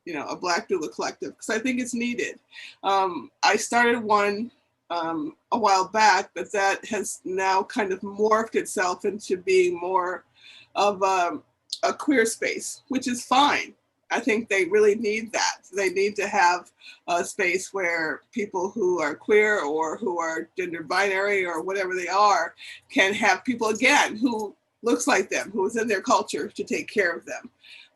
you know, a Black doula collective, because I think it's needed. I started one a while back, but that has now kind of morphed itself into being more of a queer space, which is fine. I think they really need that. They need to have a space where people who are queer or who are gender binary or whatever they are can have people, again, who looks like them, who is in their culture, to take care of them.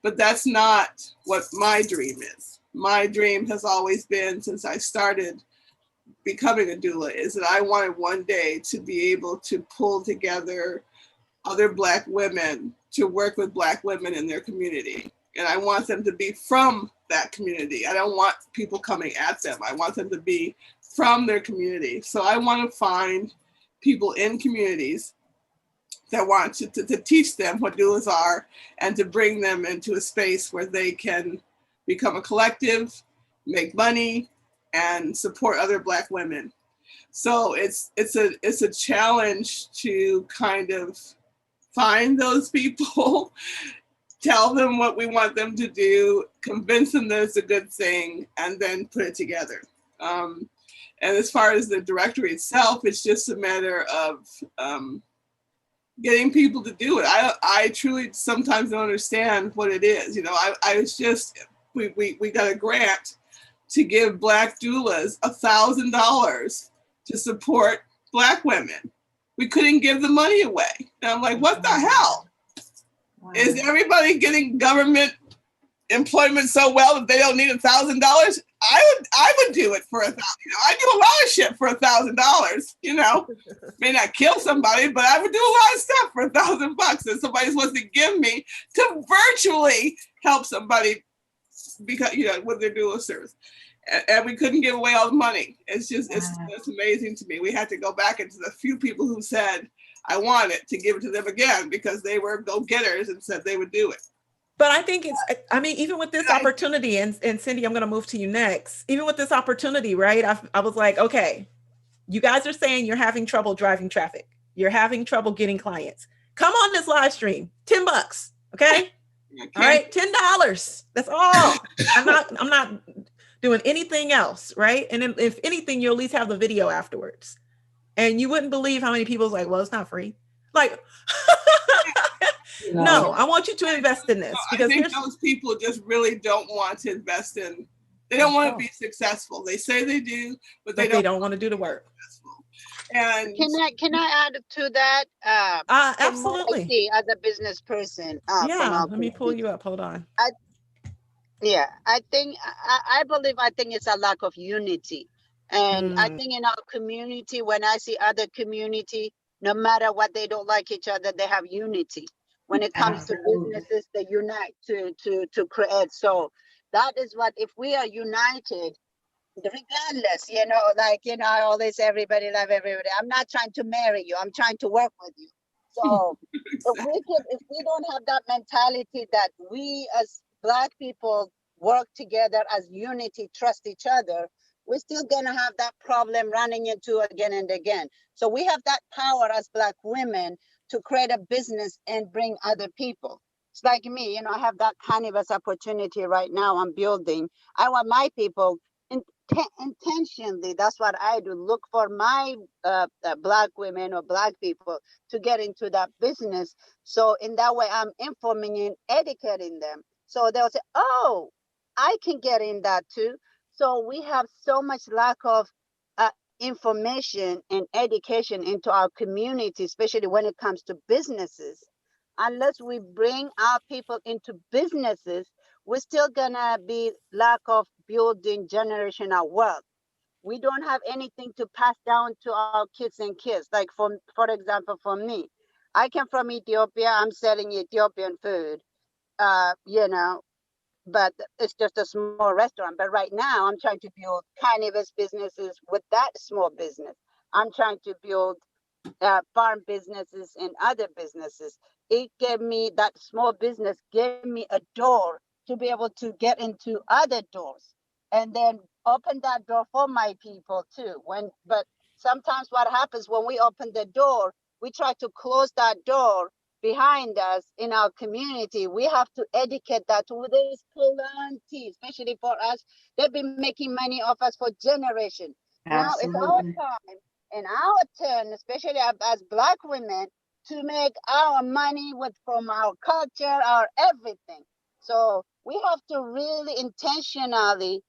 But that's not what my dream is. My dream has always been, since I started becoming a doula, is that I wanted one day to be able to pull together other Black women to work with Black women in their community. And I want them to be from that community. I don't want people coming at them. I want them to be from their community. So I want to find people in communities that want to teach them what doulas are and to bring them into a space where they can become a collective, make money, and support other Black women. So it's a challenge to kind of find those people, tell them what we want them to do, convince them that it's a good thing, and then put it together. And as far as the directory itself, it's just a matter of getting people to do it. I truly sometimes don't understand what it is. You know, I was just, we got a grant to give Black doulas $1,000 to support Black women. We couldn't give the money away. And I'm like, what the hell? Wow. Is everybody getting government employment so well that they don't need $1,000? I would do it for $1,000. You know, I do a lot of shit for $1,000. You know, may not kill somebody, but I would do a lot of stuff for $1,000 if somebody wants to give me to virtually help somebody because, with their dual service. And we couldn't give away all the money. It's amazing to me. We had to go back into the few people who said, I want it, to give it to them again, because they were go-getters and said they would do it. But I think even with this opportunity, and Cindy, I'm going to move to you next. Even with this opportunity, right? I was like, okay, you guys are saying you're having trouble driving traffic. You're having trouble getting clients. Come on this live stream, $10, okay? All right, $10. That's all. I'm not doing anything else, right? And then if anything, you at least have the video afterwards. And you wouldn't believe how many people's like, well, it's not free. Like, no, I want you to invest in this, because I think those people just really don't want to invest in. They don't want to be successful. They say they do, but they don't want to do the work. And can I add to that? Absolutely. I see as a business person. Let me pull you up. Hold on. I think it's a lack of unity. And I think in our community, when I see other community, no matter what, they don't like each other, they have unity. When it comes to businesses, they unite to create. So that is what, if we are united, regardless, I always say everybody love everybody. I'm not trying to marry you. I'm trying to work with you. So if we don't have that mentality that we as Black people work together as unity, trust each other, we're still going to have that problem running into again and again. So we have that power as Black women to create a business and bring other people. It's like me, I have that kind of opportunity right now. I'm building. I want my people intentionally. That's what I do. Look for my Black women or Black people to get into that business. So in that way, I'm informing and educating them. So they'll say, oh, I can get in that too. So we have so much lack of information and education into our community, especially when it comes to businesses. Unless we bring our people into businesses, we're still gonna be lack of building generational wealth. We don't have anything to pass down to our kids and kids. Like for example, for me, I came from Ethiopia. I'm selling Ethiopian food, but it's just a small restaurant. But right now I'm trying to build cannabis businesses with that small business. I'm trying to build farm businesses and other businesses. It gave me, that small business gave me a door to be able to get into other doors and then open that door for my people too. But sometimes what happens when we open the door, we try to close that door behind us in our community. We have to educate that. There's plenty, especially for us. They've been making money off us for generations. Now it's our time and our turn, especially as Black women, to make our money from our culture, our everything. So we have to really intentionally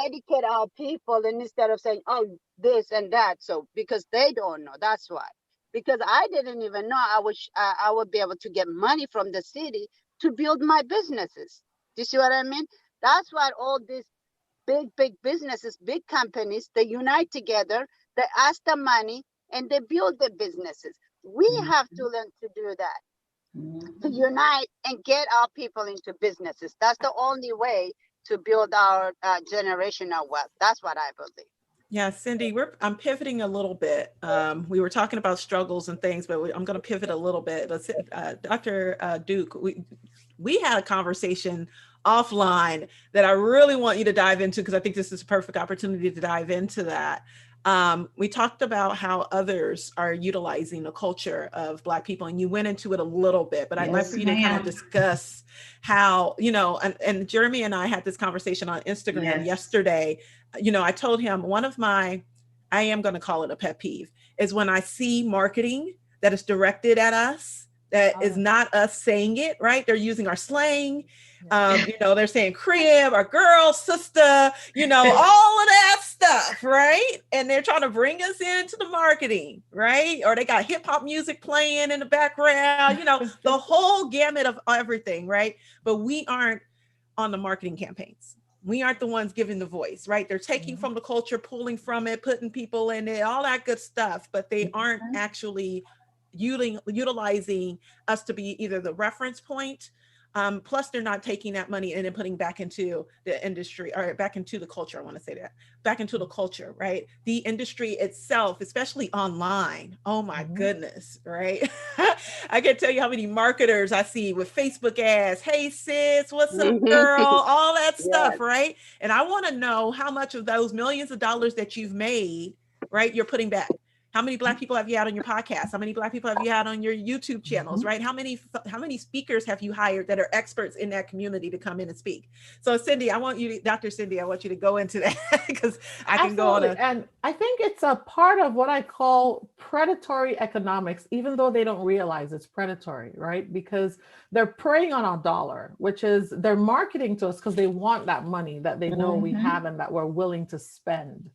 educate our people, and instead of saying, oh, this and that. So because they don't know, that's why. Because I didn't even know I would be able to get money from the city to build my businesses. Do you see what I mean? That's why all these big businesses, big companies, they unite together, they ask the money, and they build the businesses. We have to learn to do that, to unite and get our people into businesses. That's the only way to build our generational wealth. That's what I believe. Yeah, Cindy, I'm pivoting a little bit. We were talking about struggles and things, but I'm going to pivot a little bit. But Dr. Duke, we had a conversation offline that I really want you to dive into, because I think this is a perfect opportunity to dive into that. We talked about how others are utilizing the culture of Black people, and you went into it a little bit, but I'd like for you to kind of discuss how, and Jeremy and I had this conversation on Instagram yesterday. I told him I am going to call it a pet peeve, is when I see marketing that is directed at us, that is not us saying it, right? They're using our slang. They're saying crib, our girl, sister, all of that stuff, right? And they're trying to bring us into the marketing, right? Or they got hip hop music playing in the background, the whole gamut of everything, right? But we aren't on the marketing campaigns. We aren't the ones giving the voice, right? They're taking from the culture, pulling from it, putting people in it, all that good stuff, but they aren't actually utilizing us to be either the reference point Plus, they're not taking that money and then putting back into the industry or back into the culture. I want to say that back into the culture, right? The industry itself, especially online. Oh my goodness, right? I can tell you how many marketers I see with Facebook ads. Hey sis, what's up, girl? All that stuff, right? And I want to know how much of those millions of dollars that you've made, right, you're putting back. How many Black people have you had on your podcast? How many Black people have you had on your YouTube channels, right? How many speakers have you hired that are experts in that community to come in and speak? So Cindy, I want you to, Dr. Cindy, I want you to go into that because I can go on. And I think it's a part of what I call predatory economics, even though they don't realize it's predatory, right? Because they're preying on our dollar, which is they're marketing to us because they want that money that they know we have and that we're willing to spend.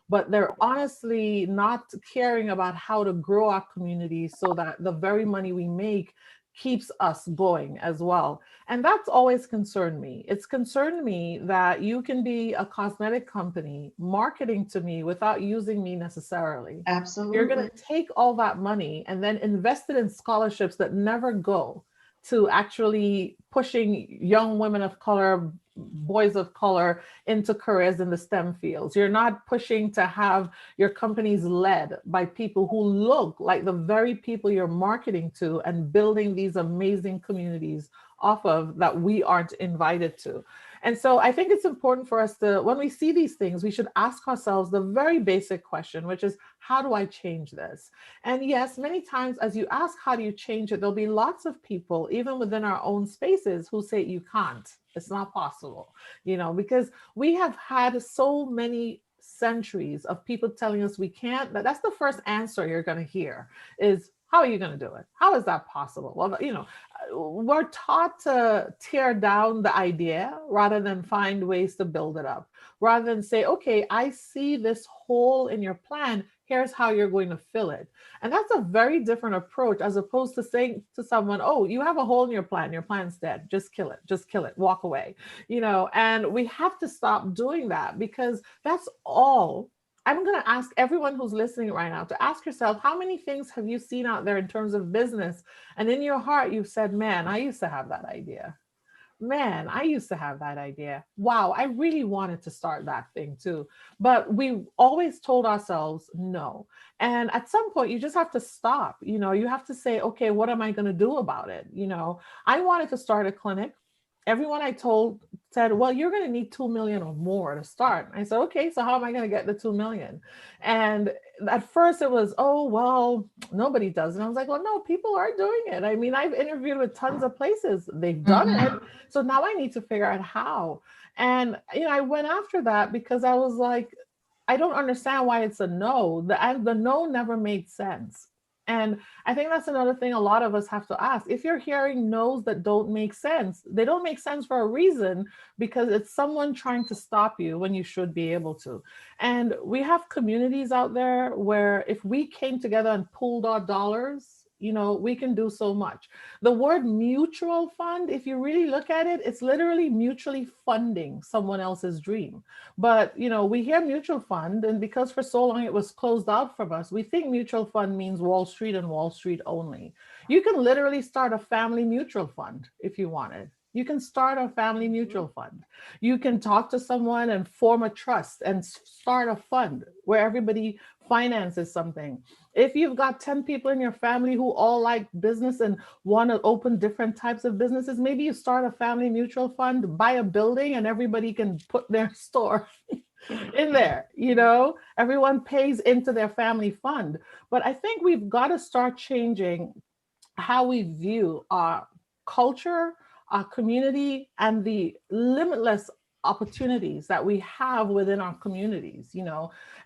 But they're honestly not caring about how to grow our community so that the very money we make keeps us going as well. And that's always concerned me. It's concerned me that you can be a cosmetic company marketing to me without using me necessarily. Absolutely. You're going to take all that money and then invest it in scholarships that never go to actually pushing young women of color, boys of color into careers in the STEM fields. You're not pushing to have your companies led by people who look like the very people you're marketing to and building these amazing communities off of that we aren't invited to. And so I think it's important for us to, when we see these things, we should ask ourselves the very basic question, which is, how do I change this? And yes, many times as you ask, how do you change it? There'll be lots of people, even within our own spaces, who say you can't, it's not possible, because we have had so many centuries of people telling us we can't. That's the first answer you're going to hear is, how are you going to do it? How is that possible? Well, we're taught to tear down the idea rather than find ways to build it up, rather than say, okay, I see this hole in your plan. Here's how you're going to fill it. And that's a very different approach as opposed to saying to someone, oh, you have a hole in your plan. Your plan's dead. Just kill it, walk away, and we have to stop doing that because that's all. I'm going to ask everyone who's listening right now to ask yourself, how many things have you seen out there in terms of business? And in your heart, you've said, man, I used to have that idea. Man, I used to have that idea. Wow, I really wanted to start that thing too. But we always told ourselves no. And at some point, you just have to stop. You have to say, okay, what am I going to do about it? I wanted to start a clinic. Everyone I told said, well, you're going to need 2 million or more to start. I said, okay, so how am I going to get the 2 million? And at first it was, oh, well, nobody does. And I was like, well, no, people are doing it. I mean, I've interviewed with tons of places. They've done it. So now I need to figure out how. And, I went after that because I was like, I don't understand why it's a no. The no never made sense. And I think that's another thing a lot of us have to ask. If you're hearing no's that don't make sense, they don't make sense for a reason because it's someone trying to stop you when you should be able to. And we have communities out there where if we came together and pooled our dollars, we can do so much. The word mutual fund, if you really look at it, it's literally mutually funding someone else's dream. But, we hear mutual fund, and because for so long it was closed out from us, we think mutual fund means Wall Street and Wall Street only. You can literally start a family mutual fund if you wanted. You can start a family mutual fund. You can talk to someone and form a trust and start a fund where everybody finances something. If you've got 10 people in your family who all like business and want to open different types of businesses, maybe you start a family mutual fund, buy a building, and everybody can put their store in there. Everyone pays into their family fund. But I think we've got to start changing how we view our culture, our community, and the limitless opportunities that we have within our communities,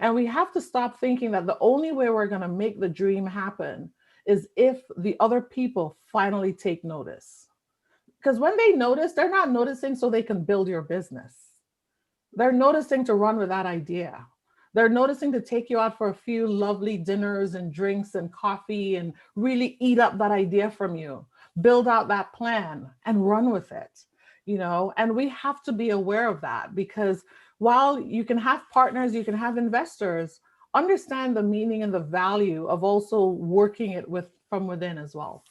and we have to stop thinking that the only way we're going to make the dream happen is if the other people finally take notice. Because when they notice, they're not noticing so they can build your business. They're noticing to run with that idea. They're noticing to take you out for a few lovely dinners and drinks and coffee and really eat up that idea from you, build out that plan and run with it. And we have to be aware of that because while you can have partners, you can have investors, understand the meaning and the value of also working it from within as well.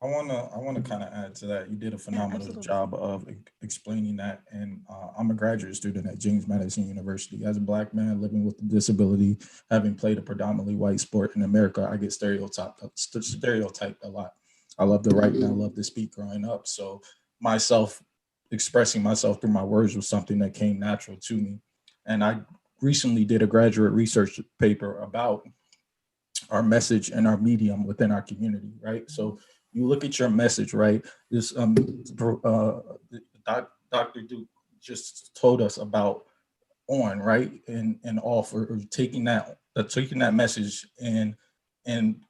I wanna kind of add to that. You did a phenomenal absolutely. job of explaining that, and I'm a graduate student at James Madison University. As a Black man living with a disability, having played a predominantly white sport in America, I get stereotyped a lot. I love to write and I love to speak growing up. So myself expressing myself through my words was something that came natural to me. And I recently did a graduate research paper about our message and our medium within our community, right? So you look at your message, right? This Dr. Duke just told us about on, right? And all for taking that message and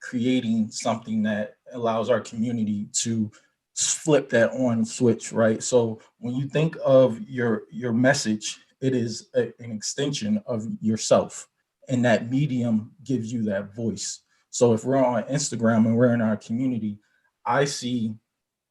creating something that allows our community to flip that on switch, right? So when you think of your message, it is an extension of yourself, and that medium gives you that voice. So if we're on Instagram and we're in our community, I see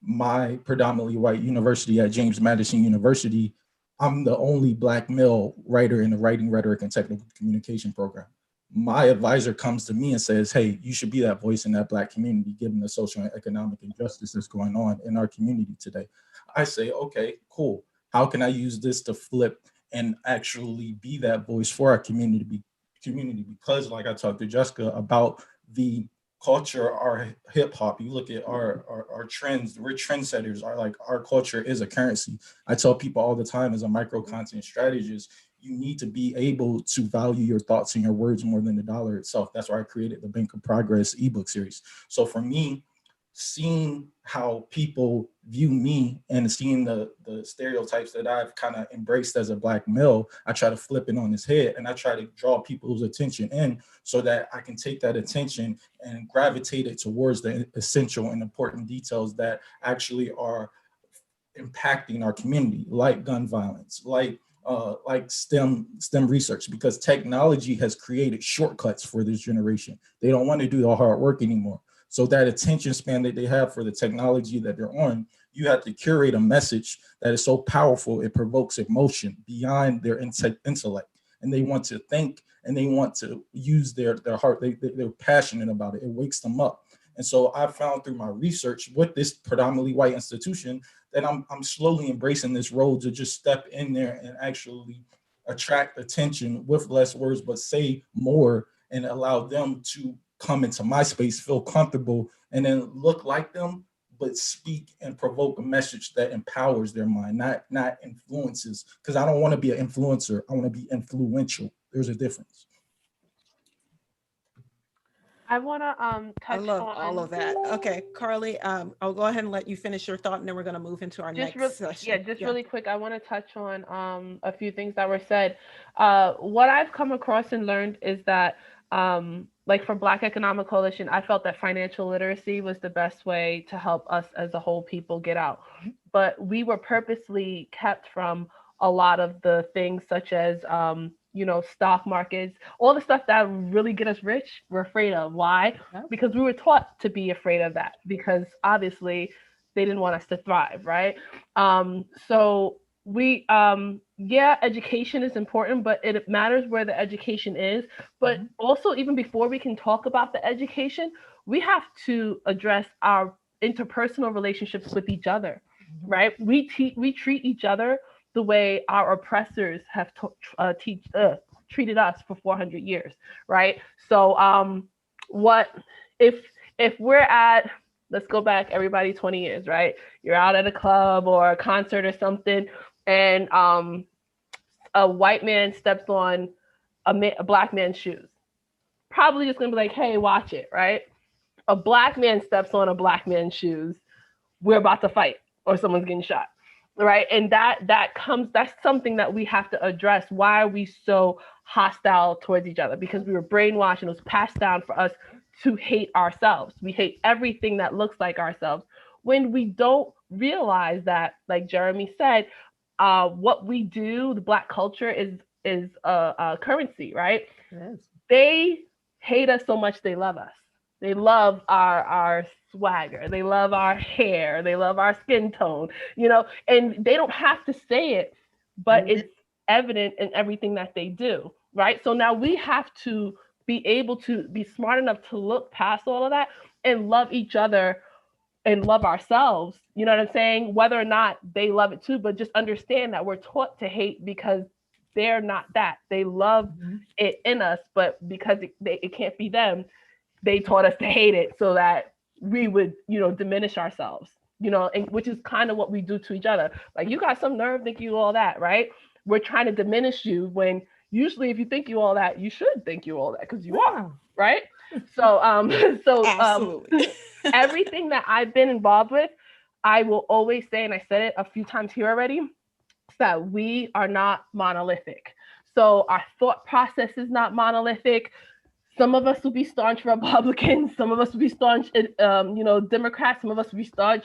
my predominantly white university at James Madison University. I'm the only Black male writer in the writing, rhetoric, and technical communication program. My advisor comes to me and says, hey, you should be that voice in that Black community, given the social and economic injustice that's going on in our community today. I say, okay, cool. How can I use this to flip and actually be that voice for our community? Because, like I talked to Jessica about the culture, our hip hop, you look at our trends, we're trendsetters. Our culture is a currency. I tell people all the time, as a micro content strategist, you need to be able to value your thoughts and your words more than the dollar itself. That's why I created the Bank of Progress ebook series. So for me, seeing how people view me and seeing the stereotypes that I've kind of embraced as a Black male, I try to flip it on his head and I try to draw people's attention in so that I can take that attention and gravitate it towards the essential and important details that actually are impacting our community, like gun violence, like STEM research, because technology has created shortcuts for this generation. They don't want to do the hard work anymore. So that attention span that they have for the technology that they're on, you have to curate a message that is so powerful it provokes emotion beyond their intellect, and they want to think and they want to use their heart. They're passionate about it. It wakes them up. And so I found through my research with this predominantly white institution that I'm slowly embracing this role to just step in there and actually attract attention with less words, but say more and allow them to come into my space, feel comfortable, and then look like them, but speak and provoke a message that empowers their mind, not influences. Because I don't want to be an influencer. I want to be influential. There's a difference. I want to I touch love all on of that. Okay, Carly, I'll go ahead and let you finish your thought, and then we're going to move into our next session. just Yeah. really quick. I want to touch on a few things that were said. What I've come across and learned is that like for Black Economic Coalition, I felt that financial literacy was the best way to help us as a whole people get out. But we were purposely kept from a lot of the things such as stock markets, all the stuff that really get us rich. We're afraid of. Why? Because we were taught to be afraid of that, because obviously they didn't want us to thrive, right? So we yeah, education is important, but it matters where the education is. But also, even before we can talk about the education, we have to address our interpersonal relationships with each other, right? We treat each other the way our oppressors have treated us for 400 years, right? So what if we're at, let's go back everybody 20 years, right? You're out at a club or a concert or something, and a white man steps on a Black man's shoes. Probably just gonna be like, hey, watch it, right? A Black man steps on a Black man's shoes, we're about to fight or someone's getting shot, right? And that's something that we have to address. Why are we so hostile towards each other? Because we were brainwashed and it was passed down for us to hate ourselves. We hate everything that looks like ourselves, when we don't realize that, like Jeremy said, what we do, the Black culture is a currency, right? Yes. They hate us so much they love us. They love our swagger. They love our hair. They love our skin tone, and they don't have to say it, but it's evident in everything that they do, right? So now we have to be able to be smart enough to look past all of that and love each other and love ourselves. You know what I'm saying? Whether or not they love it too, but just understand that we're taught to hate because they're not that. They love it in us, but because it can't be them, they taught us to hate it so that we would, diminish ourselves, and which is kind of what we do to each other. Like, you got some nerve thinking you all that, right? We're trying to diminish you when usually if you think you all that, you should think you all that because you are, right? So, Absolutely. Everything that I've been involved with, I will always say, and I said it a few times here already, that we are not monolithic. So our thought process is not monolithic. Some of us will be staunch Republicans. Some of us will be staunch, Democrats. Some of us will be staunch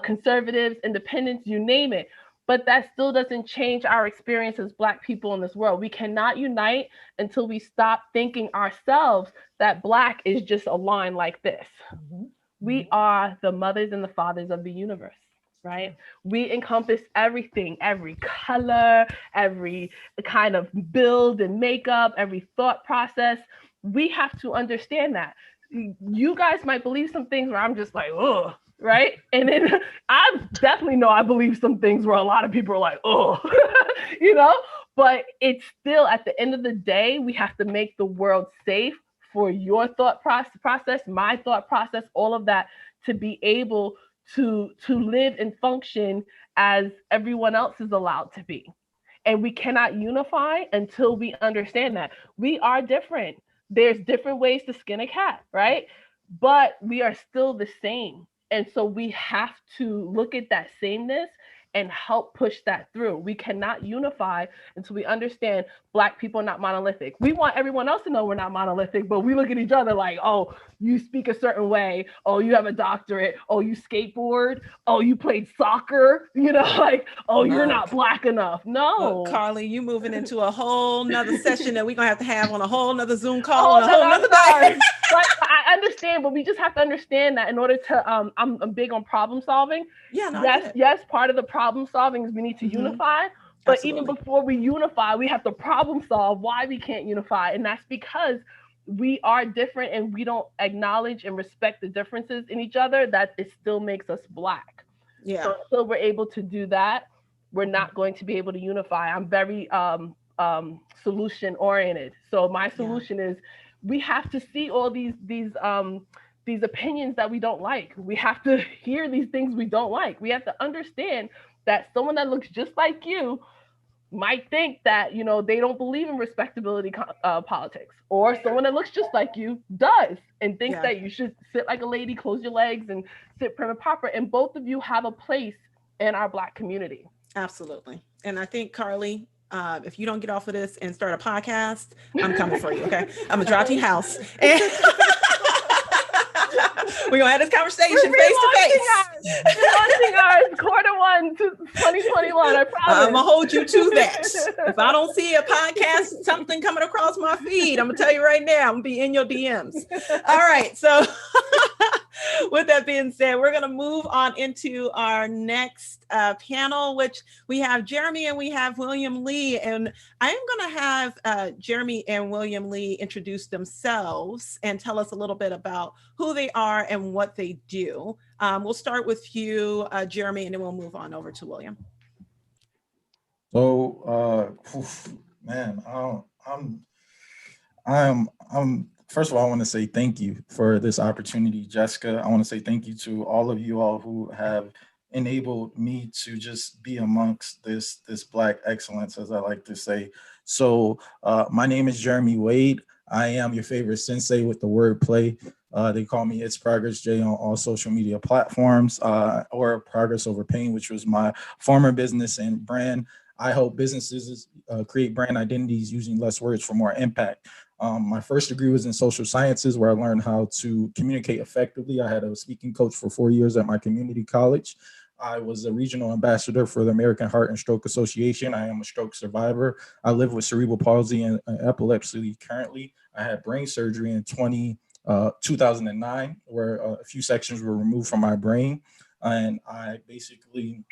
conservatives, independents, you name it. But that still doesn't change our experience as Black people in this world. We cannot unite until we stop thinking ourselves that Black is just a line like this. We are the mothers and the fathers of the universe, right? We encompass everything, every color, every kind of build and makeup, every thought process. We have to understand that. You guys might believe some things where I'm just like, oh, right? And then I definitely know I believe some things where a lot of people are like, oh, but it's still, at the end of the day, we have to make the world safe for your thought process, my thought process, all of that, to be able to live and function as everyone else is allowed to be. And we cannot unify until we understand that we are different. There's different ways to skin a cat, right? But we are still the same. And so we have to look at that sameness and help push that through. We cannot unify until we understand Black people are not monolithic. We want everyone else to know we're not monolithic, but we look at each other like, oh, you speak a certain way. Oh, you have a doctorate. Oh, you skateboard. Oh, you played soccer. Oh, you're not Black enough. No. Look, Carly, you moving into a whole nother session that we're going to have on a whole nother Zoom call on a whole nother day. But I understand, but we just have to understand that in order to, I'm big on problem solving. Yeah, no, yes, part of the problem solving is we need to unify. But Absolutely. even before we unify, we have to problem solve why we can't unify. And that's because we are different and we don't acknowledge and respect the differences in each other, that it still makes us Black. Yeah. So until we're able to do that, we're not going to be able to unify. I'm very solution oriented. So my solution is we have to see all these opinions that we don't like. We have to hear these things we don't like. We have to understand that someone that looks just like you might think that, they don't believe in respectability politics, or someone that looks just like you does and thinks that you should sit like a lady, close your legs, and sit prim and proper. And both of you have a place in our Black community. Absolutely. And I think, Carly, if you don't get off of this and start a podcast, I'm coming for you. Okay. I'm gonna drive to your house. And we're gonna have this conversation face to face. We're launching ours Q1 2021. I promise. I'm gonna hold you to that. If I don't see a podcast, something coming across my feed, I'm gonna tell you right now, I'm gonna be in your DMs. All right. So with that being said, we're gonna move on into our next panel, which we have Jeremy and we have William Lee. And I'm gonna have Jeremy and William Lee introduce themselves and tell us a little bit about who they are and what they do. We'll start with you, Jeremy, and then we'll move on over to William. So, man, I'm first of all, I want to say thank you for this opportunity, Jessica. I want to say thank you to all of you all who have enabled me to just be amongst this Black excellence, as I like to say. So my name is Jeremy Wade. I am your favorite sensei with the wordplay. They call me It's Progress J on all social media platforms, or Progress Over Pain, which was my former business and brand. I help businesses create brand identities using less words for more impact. My first degree was in social sciences, where I learned how to communicate effectively. I had a speaking coach for 4 years at my community college. I was a regional ambassador for the American Heart and Stroke Association. I am a stroke survivor. I live with cerebral palsy and epilepsy currently. I had brain surgery in 2009, where a few sections were removed from my brain. And I basically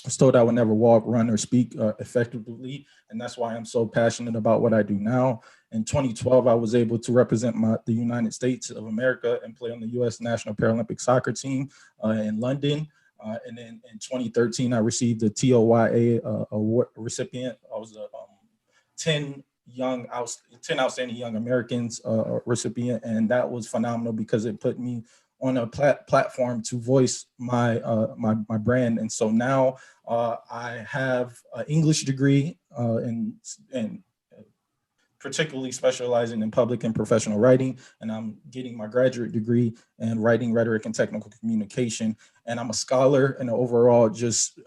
was told I would never walk, run, or speak effectively, and that's why I'm so passionate about what I do now. In 2012, I was able to represent the United States of America and play on the U.S. National Paralympic Soccer Team in London. And then in 2013, I received the TOYA award recipient. I was a 10 outstanding young Americans recipient, and that was phenomenal because it put me on a platform to voice my brand. And so now I have an English degree and particularly specializing in public and professional writing, and I'm getting my graduate degree in writing, rhetoric, and technical communication. And I'm a scholar and an overall just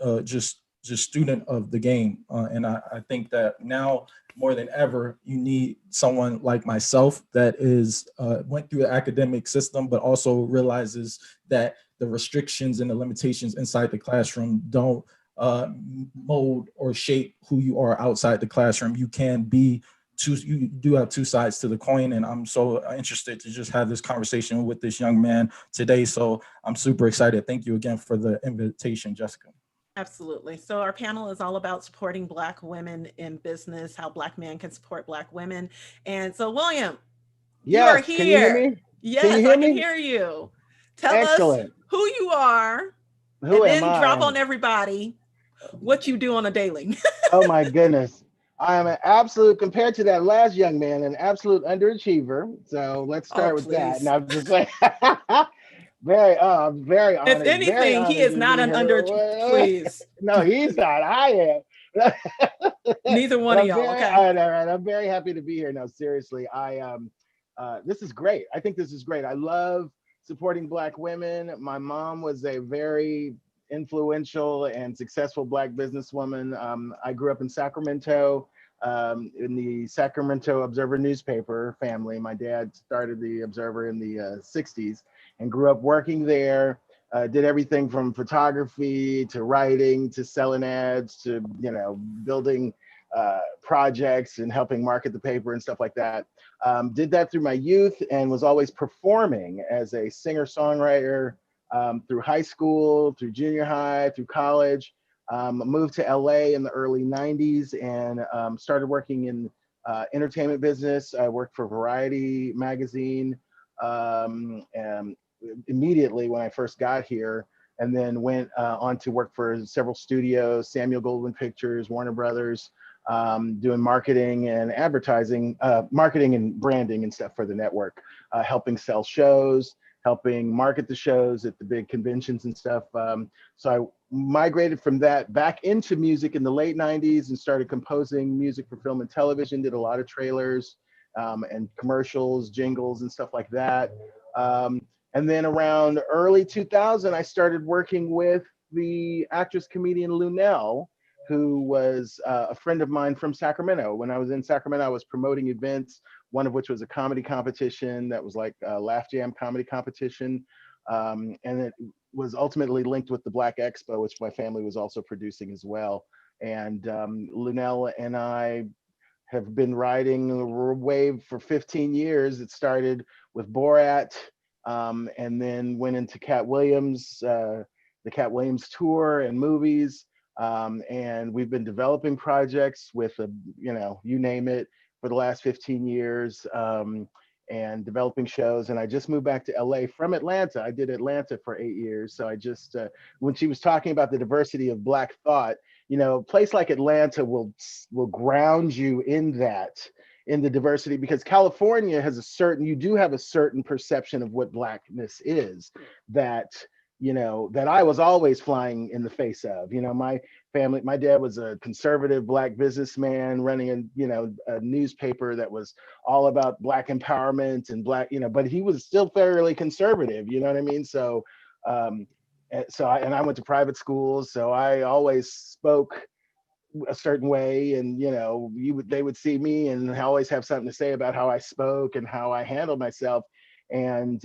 student of the game. And I think that now more than ever, you need someone like myself that is went through the academic system, but also realizes that the restrictions and the limitations inside the classroom don't mold or shape who you are outside the classroom. You do have two sides to the coin, and I'm so interested to just have this conversation with this young man today. So I'm super excited. Thank you again for the invitation, Jessica. Absolutely. So our panel is all about supporting Black women in business, how Black men can support Black women. And so, William, you are here. Can you hear me? Yes, I can hear you. Tell Excellent. us who you are, Who and am then I? drop on everybody what you do on a daily. Oh my goodness. I am an absolute, compared to that last young man, an absolute underachiever. So let's start with that. And I'm just like, very honored. If anything, he is not an underachiever. Please. No, he's not. I am. Neither one of y'all. Okay. All right. I'm very happy to be here. No, seriously, this is great. I think this is great. I love supporting Black women. My mom was a very influential and successful Black businesswoman. I grew up in Sacramento, in the Sacramento Observer newspaper family. My dad started the Observer in the 60s and grew up working there. Did everything from photography to writing to selling ads to, building projects and helping market the paper and stuff like that. Did that through my youth and was always performing as a singer-songwriter through high school, through junior high, through college. Moved to LA in the early 90s and started working in entertainment business. I worked for Variety magazine and immediately when I first got here, and then went on to work for several studios, Samuel Goldwyn Pictures, Warner Brothers, doing marketing and advertising, marketing and branding and stuff for the network, helping sell shows, helping market the shows at the big conventions and stuff. So I migrated from that back into music in the late 90s and started composing music for film and television, did a lot of trailers and commercials, jingles and stuff like that. And then around early 2000, I started working with the actress comedian Lunel, who was a friend of mine from Sacramento. When I was in Sacramento, I was promoting events, one of which was a comedy competition that was like a Laugh Jam comedy competition. And it was ultimately linked with the Black Expo, which my family was also producing as well. And Lunel and I have been riding the wave for 15 years. It started with Borat, and then went into Cat Williams, the Cat Williams tour and movies. And we've been developing projects with, you name it, for the last 15 years, and developing shows. And I just moved back to LA from Atlanta. I did Atlanta for 8 years. So I just, when she was talking about the diversity of Black thought, a place like Atlanta will ground you in that, in the diversity, because California has you do have a certain perception of what Blackness is that, that I was always flying in the face of. My family, my dad was a conservative Black businessman running a newspaper that was all about Black empowerment and Black, but he was still fairly conservative, you know what I mean? So, I went to private schools, so I always spoke a certain way, and they would see me and I always have something to say about how I spoke and how I handled myself. And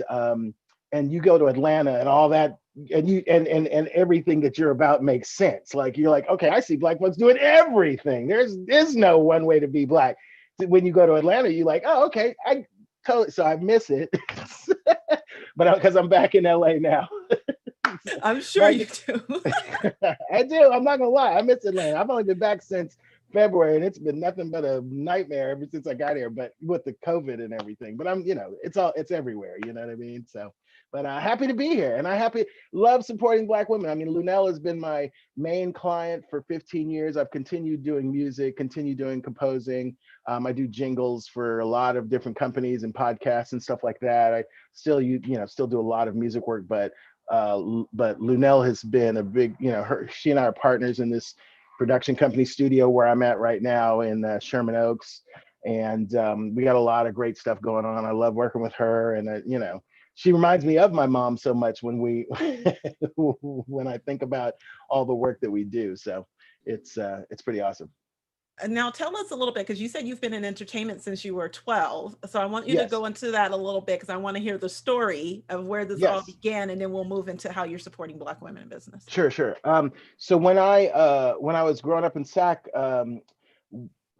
you go to Atlanta and all that, and you and everything that you're about makes sense. Like you're like, okay, I see Black folks doing everything. There's no one way to be Black. When you go to Atlanta, you're like, oh, okay, I totally. So I miss it, but because I'm back in LA now. I'm sure you do. I do. I'm not gonna lie. I miss Atlanta. I've only been back since February, and it's been nothing but a nightmare ever since I got here. But with the COVID and everything, but it's everywhere. You know what I mean? So, but happy to be here, and love supporting Black women. I mean, Lunel has been my main client for 15 years. I've continued doing music, continued doing composing. I do jingles for a lot of different companies and podcasts and stuff like that. I still do a lot of music work, but Lunel has been a big, she and I are partners in this production company studio where I'm at right now in Sherman Oaks. And we got a lot of great stuff going on. I love working with her. And, she reminds me of my mom so much when when I think about all the work that we do. So it's pretty awesome. Now tell us a little bit, because you said you've been in entertainment since you were 12. So I want you to Yes. go into that a little bit, because I want to hear the story of where this all Yes. began, and then we'll move into how you're supporting Black women in business. Sure. So when I was growing up in Sac,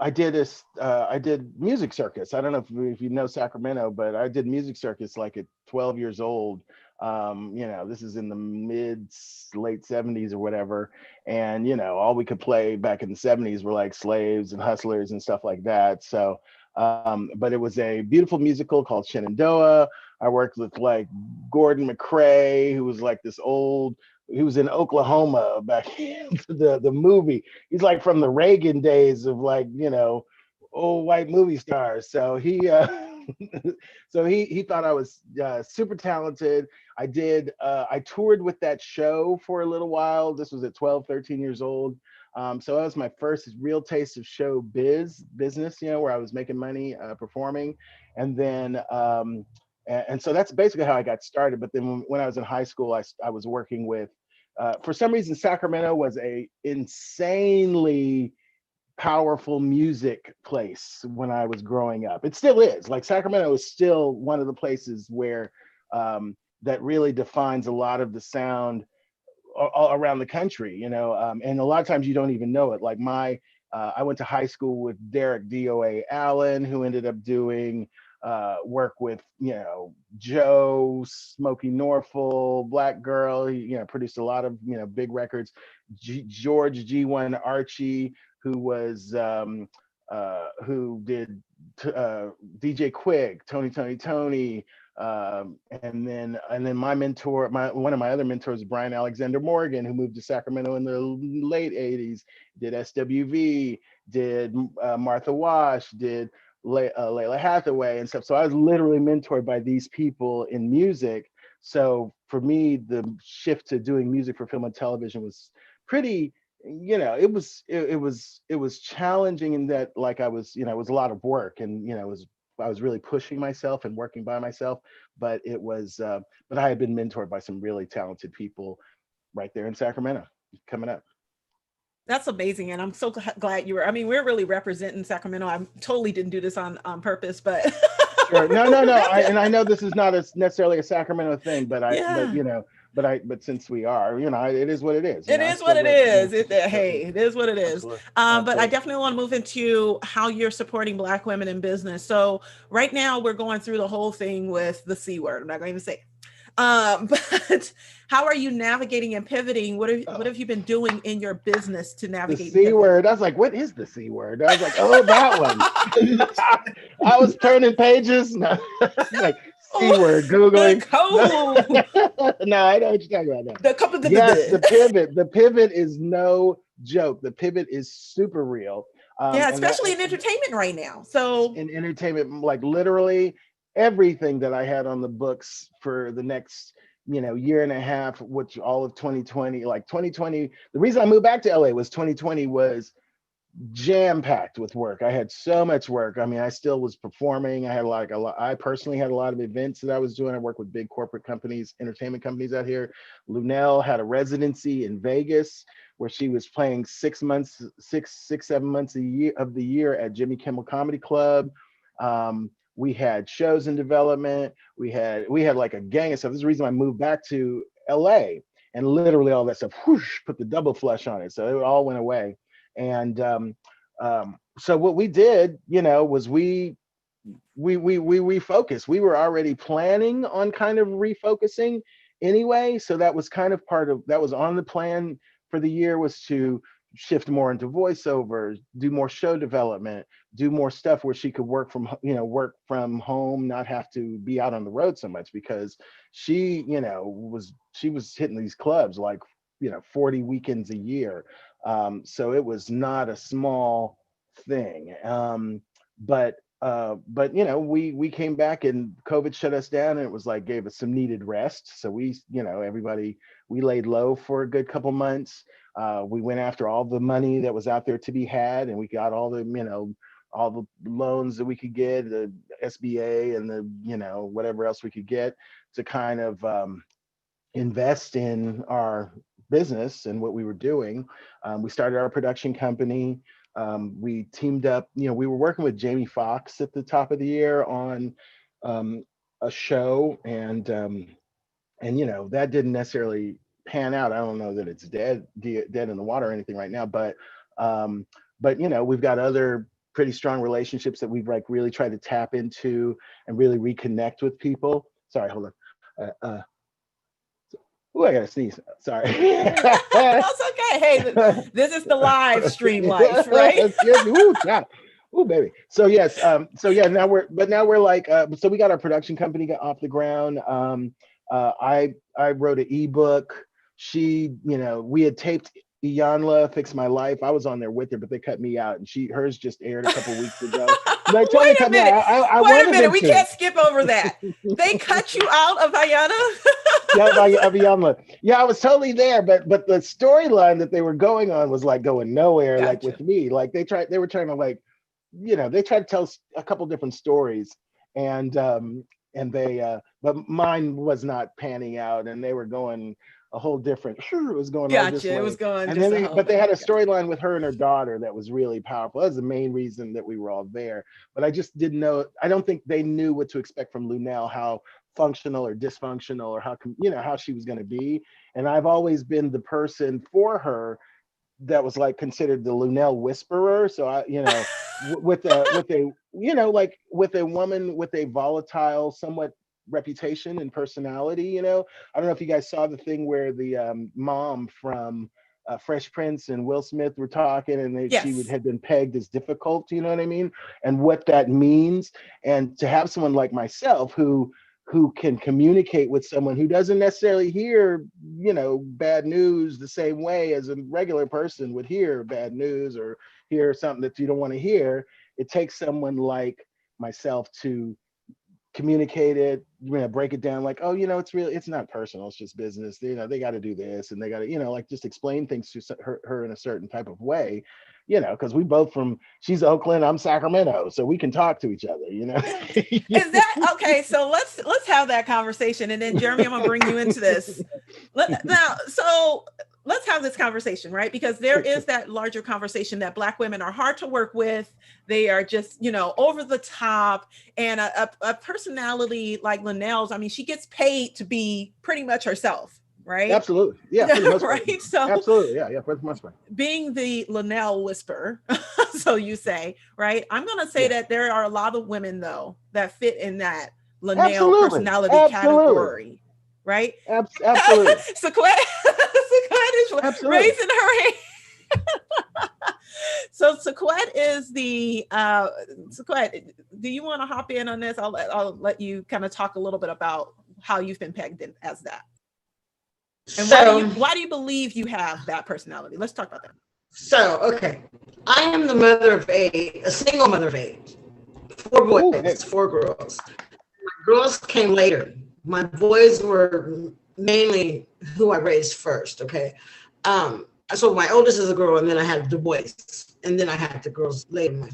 I did music circus. I don't know if you know Sacramento, but I did music circus like at 12 years old. This is in the late 70s or whatever. And, all we could play back in the 70s were like Slaves and Hustlers and stuff like that. So, but it was a beautiful musical called Shenandoah. I worked with like Gordon McRae, who was like he was in Oklahoma back in the movie. He's like from the Reagan days of like, old white movie stars. So he thought I was super talented. I toured with that show for a little while. This was at 12, 13 years old. So that was my first real taste of show business, where I was making money performing. And then, and so that's basically how I got started. But then when I was in high school, I was working with, for some reason, Sacramento was a insanely powerful music place when I was growing up. It still is. Like Sacramento is still one of the places where that really defines a lot of the sound all around the country, and a lot of times you don't even know it. Like I went to high school with Derek DOA Allen, who ended up doing work with, Joe, Smokey Norfolk, Black Girl. He, produced a lot of, big records. George G1 Archie, who was who did DJ Quick, Tony, and then my mentor, one of my other mentors, Brian Alexander Morgan, who moved to Sacramento in the late 80s, did SWV, did Martha Wash, did Layla Hathaway and stuff. So I was literally mentored by these people in music. So for me, the shift to doing music for film and television was pretty, it was challenging in that, like, I was, it was a lot of work, and I was really pushing myself and working by myself, but but I had been mentored by some really talented people right there in Sacramento coming up. That's amazing. And I'm so glad we're really representing Sacramento. I totally didn't do this on purpose, but. Sure. No. And I know this is not necessarily a Sacramento thing, but but since we are, it is what it is. It is what it is. It is what it is. Absolutely. But I definitely want to move into how you're supporting Black women in business. So right now we're going through the whole thing with the C word. I'm not going to even say it. But how are you navigating and pivoting? What have you been doing in your business to navigate? The C word. I was like, what is the C word? I was like, oh, that one. I was turning pages. No. Like, C word, Googling. No, I know what you're talking about now. Yes, the pivot is no joke. The pivot is super real. Especially in entertainment right now. So in entertainment, like literally everything that I had on the books for the next, year and a half, which all of 2020, the reason I moved back to LA was 2020 was jam-packed with work. I had so much work. I mean, I still was performing. I had I personally had a lot of events that I was doing. I worked with big corporate companies, entertainment companies out here. Lunel had a residency in Vegas where she was playing 7 months of the year at Jimmy Kimmel Comedy Club. We had shows in development. We had like a gang of stuff. This is the reason I moved back to LA, and literally all that stuff, whoosh, put the double flush on it. So it all went away. And so what we did, was we refocused. We were already planning on kind of refocusing anyway. So that was kind of that was on the plan for the year, was to shift more into voiceover, do more show development, do more stuff where she could work from home, not have to be out on the road so much, because she was hitting these clubs like 40 weekends a year. So it was not a small thing. But we came back and COVID shut us down, and it was like gave us some needed rest. So everybody, we laid low for a good couple months. We went after all the money that was out there to be had, and we got all the loans that we could get, the SBA and the whatever else we could get to kind of invest in our business and what we were doing. We started our production company. We teamed up, we were working with Jamie Foxx at the top of the year on a show, and that didn't necessarily pan out. I don't know that it's dead in the water or anything right now, but we've got other pretty strong relationships that we've like really tried to tap into and really reconnect with people. Sorry, hold on. Oh, I gotta sneeze. Sorry. That's okay. Hey, this is the live stream life, right? Excuse me. Ooh, God. Ooh, baby. So yes. Now we're like, so we got our production company got off the ground. I wrote an ebook. We had taped Iyanla Fix My Life. I was on there with her, but they cut me out, and hers just aired a couple weeks ago. Wait a minute. We can't skip over that. They cut you out of Iyanla? Of Iyanla. Yeah, I was totally there, but the storyline that they were going on was like going nowhere. Gotcha. Like with me, like they were trying to like, they tried to tell a couple different stories, and but mine was not panning out, and they were going a whole different. It was going all this way. It was going. And then they had a storyline with her and her daughter that was really powerful. That was the main reason that we were all there. But I just didn't know. I don't think they knew what to expect from Luenell, how functional or dysfunctional, or how she was going to be. And I've always been the person for her that was like considered the Luenell whisperer. So with a woman with a volatile, somewhat reputation and personality. I don't know if you guys saw the thing where the mom from Fresh Prince and Will Smith were talking, and yes. She had been pegged as difficult, you know what I mean, and what that means. And to have someone like myself who can communicate with someone who doesn't necessarily hear bad news the same way as a regular person would hear bad news or hear something that you don't want to hear. It takes someone like myself to communicate it, break it down, like, oh, it's not personal, it's just business. They got to do this, and they got to, like, just explain things to her in a certain type of way, because we both she's Oakland, I'm Sacramento, so we can talk to each other, Is that okay? So let's have that conversation, and then Jeremy, I'm gonna bring you into this. Let's have this conversation, right? Because there is that larger conversation that Black women are hard to work with. They are just, over the top. And a personality like Luenell's, I mean, she gets paid to be pretty much herself, right? Absolutely. Yeah. For the most part. Right. So absolutely. Yeah. For the most part. Being the Luenell whisperer, so you say, right? I'm going to say that there are a lot of women, though, that fit in that Luenell personality category, right? Absolutely. Sequette is raising her hand. So Sequette is the Sequette. Do you want to hop in on this? I'll let you kind of talk a little bit about how you've been pegged in as that. And why do you believe you have that personality? Let's talk about that. So, okay, I am the mother of a single mother of 8, 4 boys, 4 girls. My girls came later. My boys were mainly who I raised first. Okay. So my oldest is a girl, and then I had the boys, and then I had the girls later.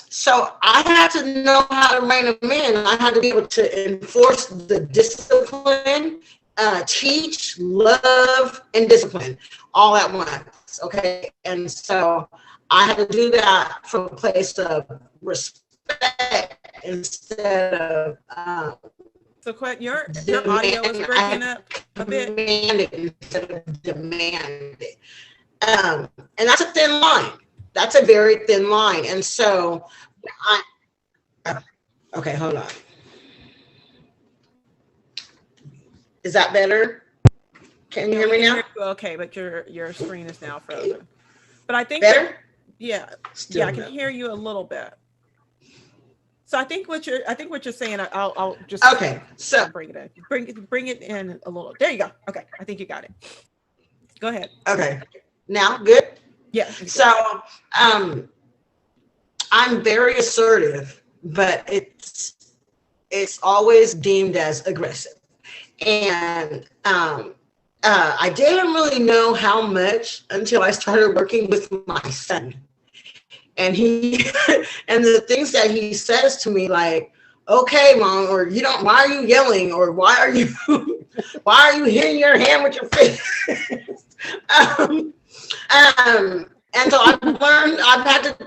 So I had to know how to rein them in. I had to be able to enforce the discipline, teach, love, and discipline all at once. Okay. And so I had to do that from a place of respect instead of so Quet, your audio is breaking up a bit. Instead of demanding. And that's a thin line. That's a very thin line. And so okay, hold on. Is that better? Can you hear we me can now? hear you okay, but your screen is now frozen. But I think Better? yeah, Still I can no. hear you a little bit. So I think what you're saying, I'll just Okay, so bring it in. Bring it in a little. There you go. Okay, I think you got it. Go ahead. okay, now good. Yeah. So I'm very assertive, but it's always deemed as aggressive. And I didn't really know how much until I started working with my son. And he and the things that he says to me, like, okay, mom, or you don't, why are you yelling? Or why are you hitting your hand with your face? um, and so I've had to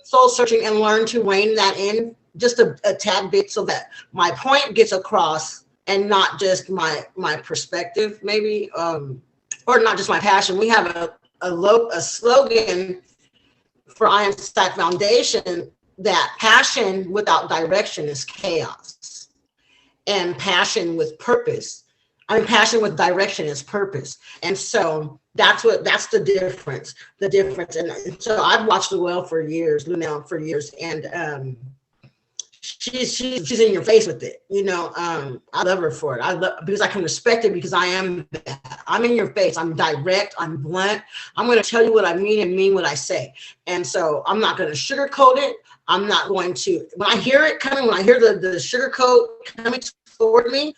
soul searching and learn to rein that in just a tad bit so that my point gets across and not just my perspective, maybe, or not just my passion. We have a slogan for I Am Stack Foundation that passion without direction is chaos, and passion with direction is purpose. And so that's the difference. And so I've watched Luell for years, and she's in your face with it. I love her for it. Because I can respect it, because I am that. I'm in your face. I'm direct. I'm blunt. I'm going to tell you what I mean and mean what I say. And so I'm not going to sugarcoat it. I'm not going to, when I hear it coming, when I hear the sugarcoat coming toward me,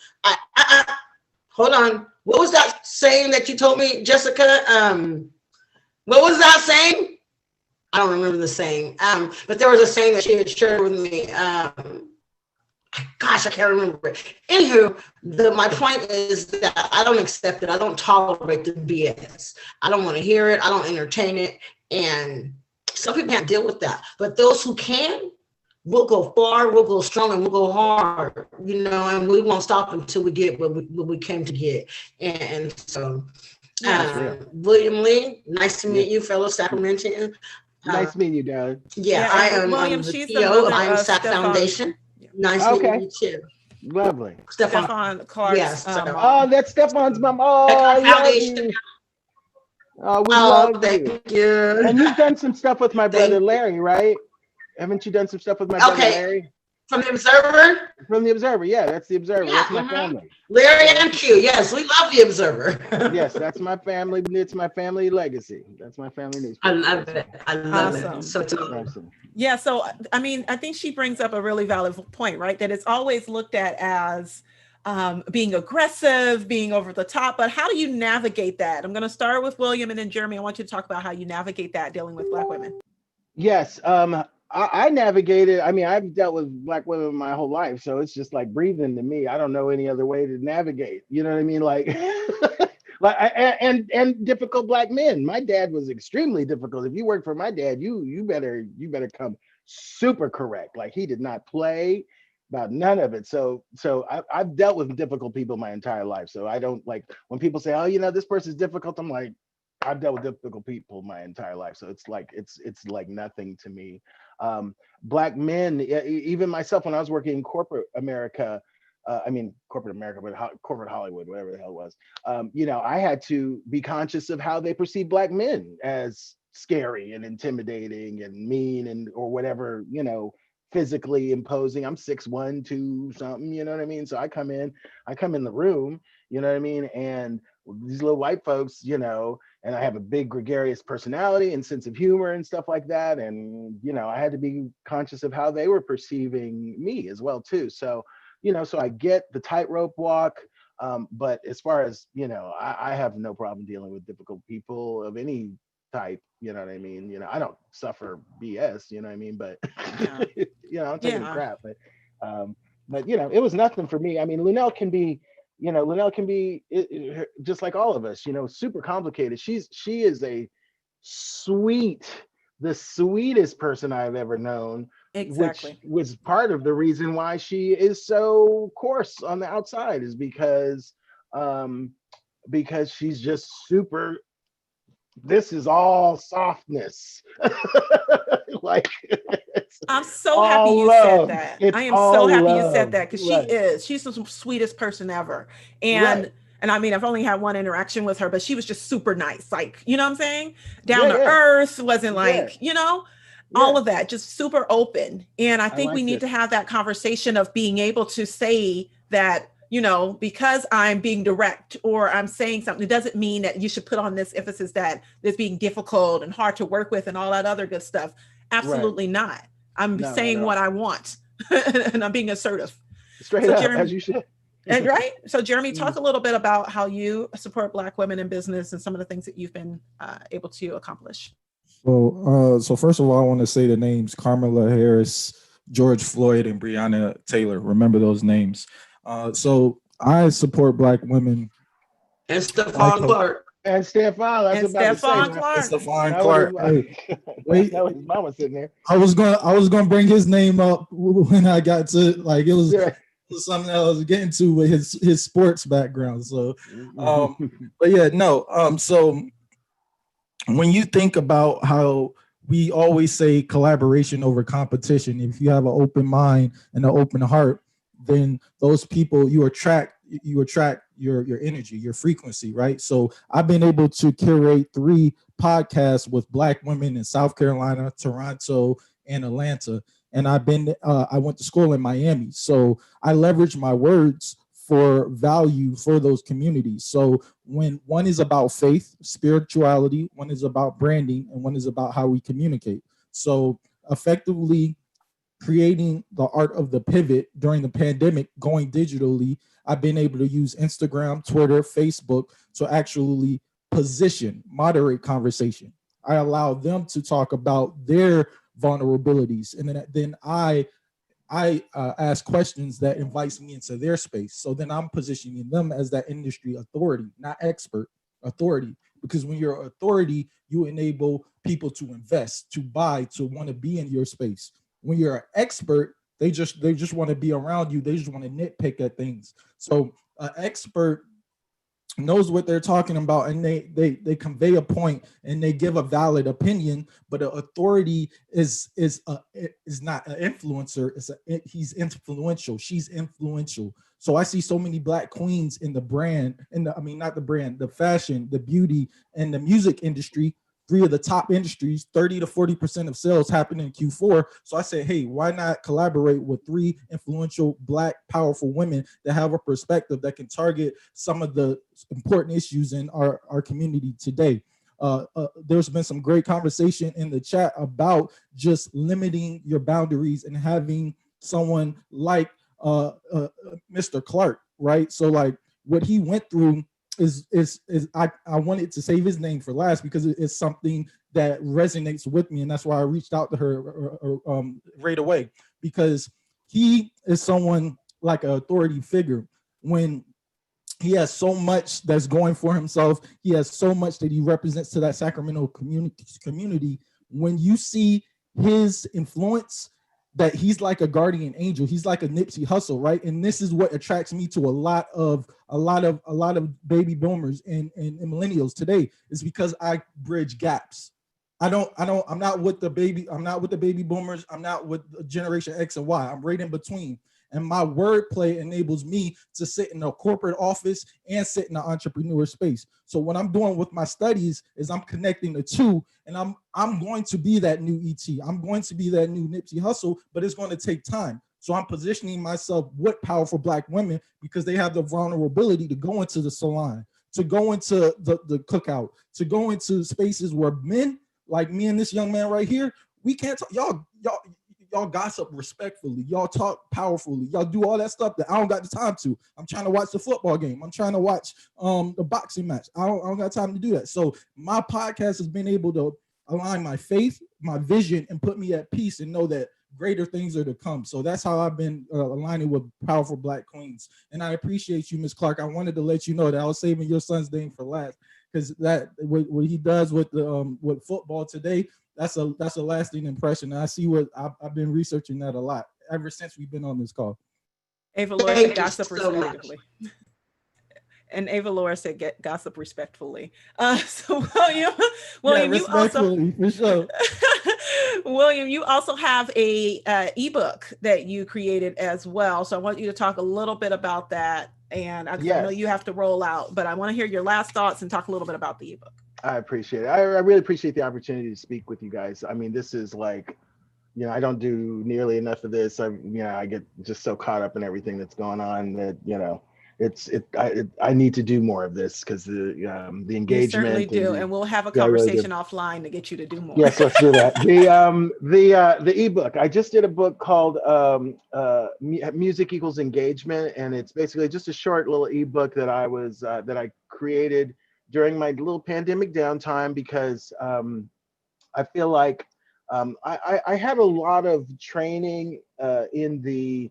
hold on. What was that saying that you told me, Jessica? What was that saying? I don't remember the saying, but there was a saying that she had shared with me. Gosh, I can't remember it. Anywho, my point is that I don't accept it. I don't tolerate the BS. I don't want to hear it. I don't entertain it. And some people can't deal with that. But those who can, we'll go far, we'll go strong, and we'll go hard, and we won't stop until we get what we came to get. And so, William Lee, nice to meet you, fellow Sacramento. Nice meeting you, Doug. Yeah, I am William, the she's the CEO of mother I Am of Stack Stefan. Foundation. Nice meeting you too. Lovely. Stefan Clark's Yes. mom. That's Stefan's mom. Oh, I love you. Oh, we love you. Thank you. And you've done some stuff with my brother Larry, right? Haven't you done some stuff with my brother Larry? From the Observer? From the Observer, yeah, that's the Observer. Yeah, that's my family. Larry and Q, yes, we love the Observer. Yes, that's my family. It's my family legacy. That's my family newspaper. I love it. I love it. So awesome. Yeah, so I mean, I think she brings up a really valid point, right? That it's always looked at as being aggressive, being over the top, but how do you navigate that? I'm going to start with William, and then Jeremy, I want you to talk about how you navigate that dealing with Black women. Yes, I navigated. I mean, I've dealt with Black women my whole life, so it's just like breathing to me. I don't know any other way to navigate. You know what I mean? Like, and difficult Black men. My dad was extremely difficult. If you work for my dad, you better come super correct. Like, he did not play about none of it. So I've dealt with difficult people my entire life. So I don't like when people say, oh, this person's difficult. I'm like, I've dealt with difficult people my entire life. So it's like nothing to me. Black men, even myself, when I was working in corporate America, but corporate Hollywood, whatever the hell it was, I had to be conscious of how they perceive Black men as scary and intimidating and mean or whatever, physically imposing. I'm 6'1", 2 something, you know what I mean? So I come in the room, you know what I mean? And these little white folks, and I have a big gregarious personality and sense of humor and stuff like that. And, I had to be conscious of how they were perceiving me as well too. So, so I get the tightrope walk. But as far as, I have no problem dealing with difficult people of any type, you know what I mean? I don't suffer BS, you know what I mean? But, I'm taking crap, but it was nothing for me. I mean, Lunel can be just like all of us, super complicated. She is the sweetest person I've ever known. Exactly. Which was part of the reason why she is so coarse on the outside, is because she's just super this is all softness. Like, I'm so happy you said that. It's I am so all happy you said love. that because Right. she's the sweetest person ever. Right. And I mean, I've only had one interaction with her, but she was just super nice. Like, you know what I'm saying? Down Yeah, to yeah, earth, wasn't yeah, like, you know, all yeah. of that, just super open. And I I think we like need this. to have that conversation of being able to say that, you know, because I'm being direct or I'm saying something, it doesn't mean that you should put on this emphasis that it's being difficult and hard to work with and all that other good stuff. Right. Absolutely not. I'm No, not at saying what all. I want and I'm being assertive. Straight So up, as Jeremy, you should. and right. So Jeremy, Mhm. talk a little bit about how you support Black women in business and some of the things that you've been able to accomplish. So first of all, I want to say the names Carmela Harris, George Floyd, and Breonna Taylor. Remember those names. So I support Black women. And I Stephon co- Clark. And Stefan, I was And about to say, Stephon now, Clark. Stephon now with his, Clark. Hey, wait, now with his mama sitting there. I was gonna bring his name up when I got to like it was Yeah. something I was getting to with his sports background. So, but yeah, no. So when you think about how we always say collaboration over competition, if you have an open mind and an open heart, then those people you attract your energy, your frequency, right? So I've been able to curate 3 podcasts with Black women in South Carolina, Toronto, and Atlanta. And I went to school in Miami. So I leverage my words for value for those communities. So when one is about faith, spirituality, one is about branding, and one is about how we communicate. So effectively creating the art of the pivot during the pandemic, going digitally, I've been able to use Instagram, Twitter, Facebook to actually moderate conversation. I allow them to talk about their vulnerabilities, and then I ask questions that invites me into their space. So then I'm positioning them as that industry authority, not expert, authority. Because when you're authority, you enable people to invest, to buy, to want to be in your space. When you're an expert, they just want to be around you. They just want to nitpick at things. So an expert knows what they're talking about, and they convey a point and they give a valid opinion. But an authority is not an influencer. He's influential. She's influential. So I see so many Black queens in the brand, not the brand, the fashion, the beauty, and the music industry. 3 of the top industries, 30 to 40% of sales happen in Q4. So I said, hey, why not collaborate with 3 influential Black powerful women that have a perspective that can target some of the important issues in our community today. There's been some great conversation in the chat about just limiting your boundaries and having someone like Mr. Clark, right? So like what he went through is I wanted to save his name for last because it's something that resonates with me, and that's why I reached out to her right away, because he is someone like an authority figure. When he has so much that's going for himself, he has so much that he represents to that Sacramento community. When you see his influence, that he's like a guardian angel, he's like a Nipsey Hussle, right? And this is what attracts me to a lot of baby boomers and millennials today, is because I bridge gaps. I'm not with the baby boomers. I'm not with generation X and Y. I'm right in between. And my wordplay enables me to sit in a corporate office and sit in the entrepreneur space. So what I'm doing with my studies is I'm connecting the 2, and I'm going to be that new ET. I'm going to be that new Nipsey Hussle, but it's going to take time. So I'm positioning myself with powerful Black women because they have the vulnerability to go into the salon, to go into the cookout, to go into spaces where men like me and this young man right here, we can't talk. Y'all gossip respectfully. Y'all talk powerfully. Y'all do all that stuff that I don't got the time to. I'm trying to watch the football game. I'm trying to watch the boxing match. I don't got time to do that. So my podcast has been able to align my faith, my vision, and put me at peace and know that greater things are to come. So that's how I've been aligning with powerful Black queens. And I appreciate you, Ms. Clark. I wanted to let you know that I was saving your son's name for last, because that what he does with the with football today, that's a lasting impression. And I see what I've been researching that a lot ever since we've been on this call. Ava Lloyd, Thank you gossip so much. respectively. And Ava Laura said, "Get gossip respectfully." So William, Yeah, you also, respectfully, for sure. William, you also have a ebook that you created as well. So I want you to talk a little bit about that. And I know you Yes. have to roll out, but I want to hear your last thoughts and talk a little bit about the ebook. I appreciate it. I really appreciate the opportunity to speak with you guys. I mean, this is like, I don't do nearly enough of this. I get just so caught up in everything that's going on that, I need to do more of this because the You certainly engagement and do. And we'll have a I really do. conversation offline to get you to do more. Yes, let's do that. The ebook. I just did a book called Music Equals Engagement, and it's basically just a short little ebook that I created during my little pandemic downtime because I feel like I had a lot of training in the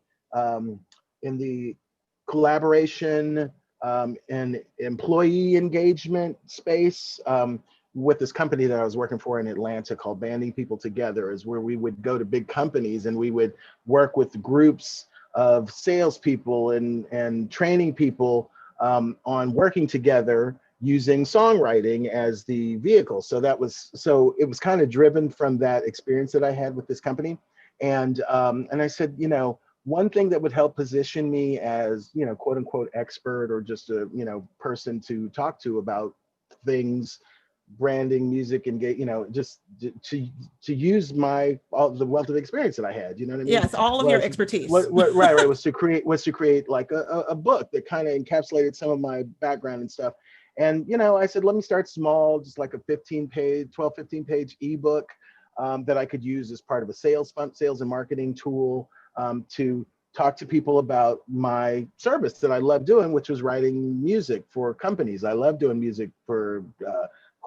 collaboration and employee engagement space. With this company that I was working for in Atlanta called Banding People Together, is where we would go to big companies and we would work with groups of salespeople and training people on working together using songwriting as the vehicle. So it was kind of driven from that experience that I had with this company. And I said, one thing that would help position me as, quote unquote expert or just a, person to talk to about things, branding, music, and just to use all the wealth of experience that I had, you know what I mean? Yes, all of your expertise. Right, was to create like a book that kind of encapsulated some of my background and stuff. And I said, let me start small, just like a 15 page ebook that I could use as part of a sales and marketing tool to talk to people about my service that I love doing, which was writing music for companies. I love doing music for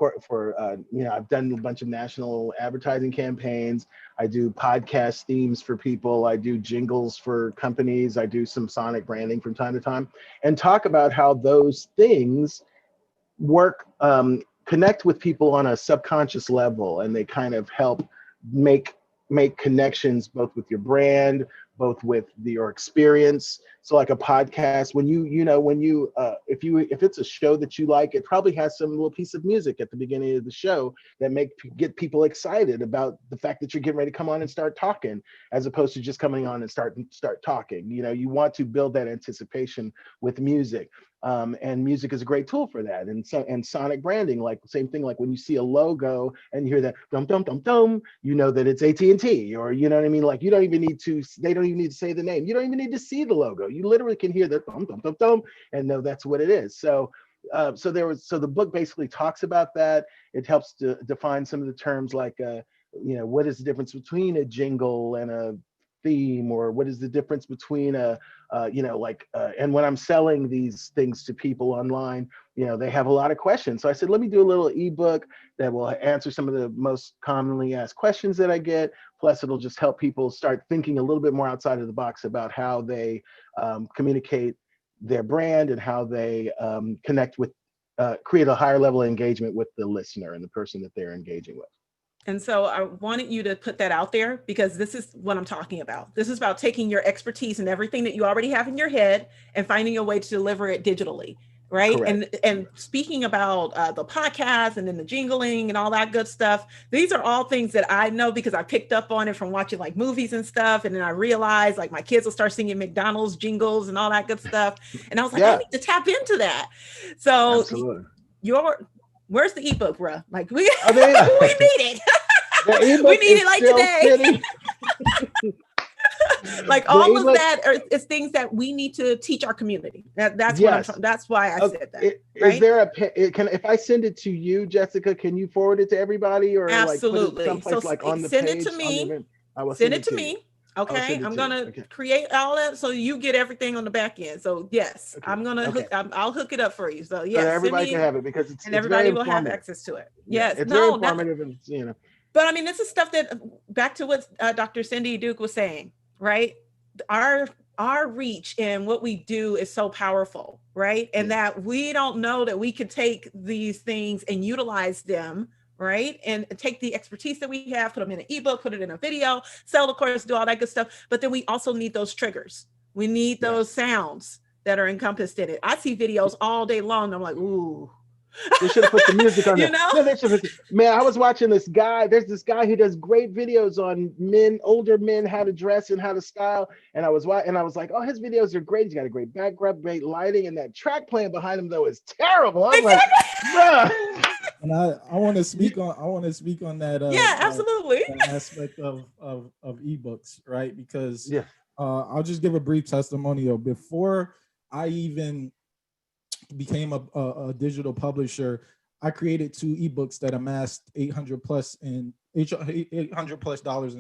I've done a bunch of national advertising campaigns. I do podcast themes for people. I do jingles for companies. I do some sonic branding from time to time, and talk about how those things work, connect with people on a subconscious level, and they kind of help make connections both with your brand, both with your experience. So like a podcast, if it's a show that you like, it probably has some little piece of music at the beginning of the show that get people excited about the fact that you're getting ready to come on and start talking, as opposed to just coming on and start talking. You want to build that anticipation with music. And music is a great tool for that. And sonic branding, like same thing, like when you see a logo and you hear that dum dum dum dum, that it's AT&T, or you know what I mean? Like they don't even need to say the name. You don't even need to see the logo. You literally can hear the dum dum dum dum and know that's what it is. So the book basically talks about that. It helps to define some of the terms like what is the difference between a jingle and a theme, or what is the difference between and when I'm selling these things to people online, they have a lot of questions. So I said, let me do a little ebook that will answer some of the most commonly asked questions that I get. Plus it'll just help people start thinking a little bit more outside of the box about how they communicate their brand and how they connect with, create a higher level of engagement with the listener and the person that they're engaging with. And so I wanted you to put that out there, because this is what I'm talking about. This is about taking your expertise and everything that you already have in your head and finding a way to deliver it digitally, right? Correct. And speaking about the podcast and then the jingling and all that good stuff, these are all things that I know because I picked up on it from watching like movies and stuff. And then I realized like my kids will start singing McDonald's jingles and all that good stuff. And I was like, I need to tap into that. So absolutely. Where's the ebook, bro? Like we need it. We need it like today. Like all of that is things that we need to teach our community. That's what that's why I said that. Is there if I send it to you, Jessica, can you forward it to everybody, or absolutely? Like put it someplace on the send page? It to me. I will send it to me. Okay, I'm gonna create all that so you get everything on the back end. So yes, I'm gonna I'll hook it up for you. So yes, so everybody can have it, because it's everybody will have access to it. Yes, it's very informative, and But I mean, this is stuff that back to what Dr. Cindy Duke was saying, right? Our reach and what we do is so powerful, right? And that we don't know that we could take these things and utilize them, right? And take the expertise that we have, put them in an ebook, put it in a video, sell the course, do all that good stuff. But then we also need those triggers. We need those sounds, that are encompassed in it. I see videos all day long. And I'm like, ooh. They should have put the music on You there. know? No, they should have. Man, I was watching this guy. There's this guy who does great videos on men, older men, how to dress and how to style. And I was like, oh, his videos are great. He's got a great background, great lighting, and that track playing behind him though is terrible. I'm like, bruh. And I want to speak on that. Yeah, absolutely. That aspect of ebooks, right? Because Yeah. I'll just give a brief testimonial. Before I even became a digital publisher, I created 2 ebooks that amassed $800 plus in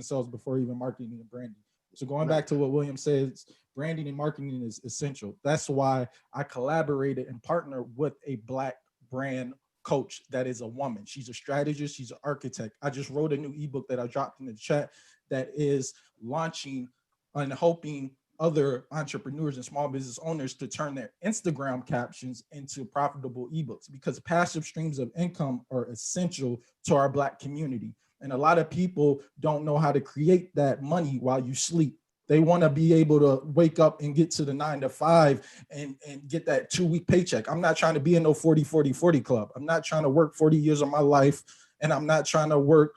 sales before even marketing and branding. So going back to what William says, branding and marketing is essential. That's why I collaborated and partnered with a Black brand coach that is a woman. She's a strategist, she's an architect. I just wrote a new ebook that I dropped in the chat that is launching and helping other entrepreneurs and small business owners to turn their Instagram captions into profitable ebooks, because passive streams of income are essential to our Black community. And a lot of people don't know how to create that money while you sleep. They want to be able to wake up and get to the 9 to 5 and get that 2-week paycheck. I'm not trying to be in no 40 club. I'm not trying to work 40 years of my life, and I'm not trying to work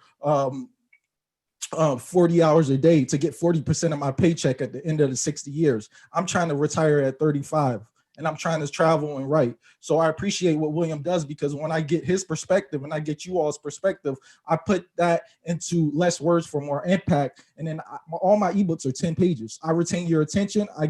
40 hours a day to get 40% of my paycheck at the end of the 60 years. I'm trying to retire at 35, and I'm trying to travel and write. So I appreciate what William does, because when I get his perspective and I get you all's perspective, I put that into less words for more impact. And then all my ebooks are 10 pages. I retain your attention. I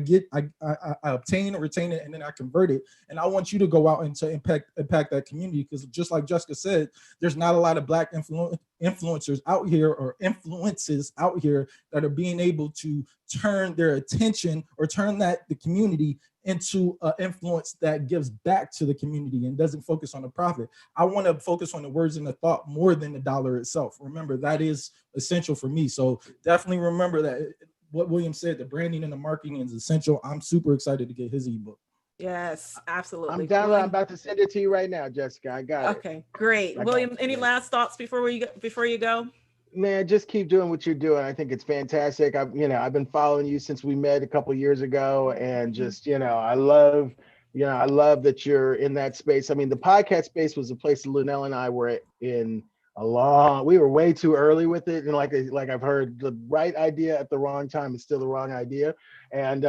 obtain and retain it, and then I convert it. And I want you to go out and to impact that community, because just like Jessica said, there's not a lot of Black influencers out here, or influences out here, that are being able to turn their attention or turn the community into an influence that gives back to the community and doesn't focus on the profit. I want to focus on the words and the thought more than the dollar itself. Remember, that is essential for me. So definitely remember that what William said, the branding and the marketing is essential. I'm super excited to get his ebook. Yes, absolutely. I'm down. I'm about to send it to you right now, Jessica. I got it. Okay, great. William, any last thoughts before you go? Man, just keep doing what you're doing. I think it's fantastic. I've been following you since we met a couple of years ago, and just, I love that you're in that space. I mean, the podcast space was a place Lunell and I were in we were way too early with it. And like I've heard, the right idea at the wrong time is still the wrong idea. And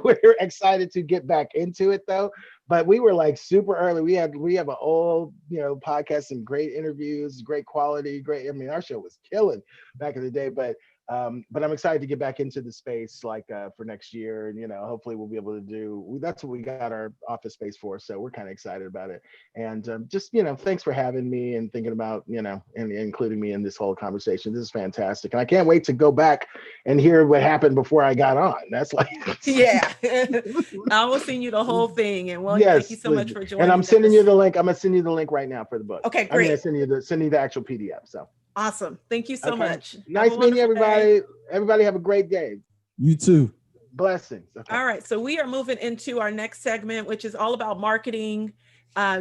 we're excited to get back into it though. But we were like super early. We have an old, podcast and great interviews, great quality, great. I mean, our show was killing back in the day, but I'm excited to get back into the space for next year. And, hopefully we'll be able to that's what we got our office space for. So we're kind of excited about it. And just, thanks for having me and thinking about, and including me in this whole conversation. This is fantastic. And I can't wait to go back and hear what happened before I got on. That's like, yeah, I will send you the whole thing. And well, yes, thank you so please. much for joining. And I'm sending you the link. I'm going to send you the link right now for the book. Okay, great. I'm going to send you the actual PDF. So. Awesome. Thank you so much. Nice meeting everybody. Day. Everybody have a great day. You too. Blessings. Okay. All right. So we are moving into our next segment, which is all about marketing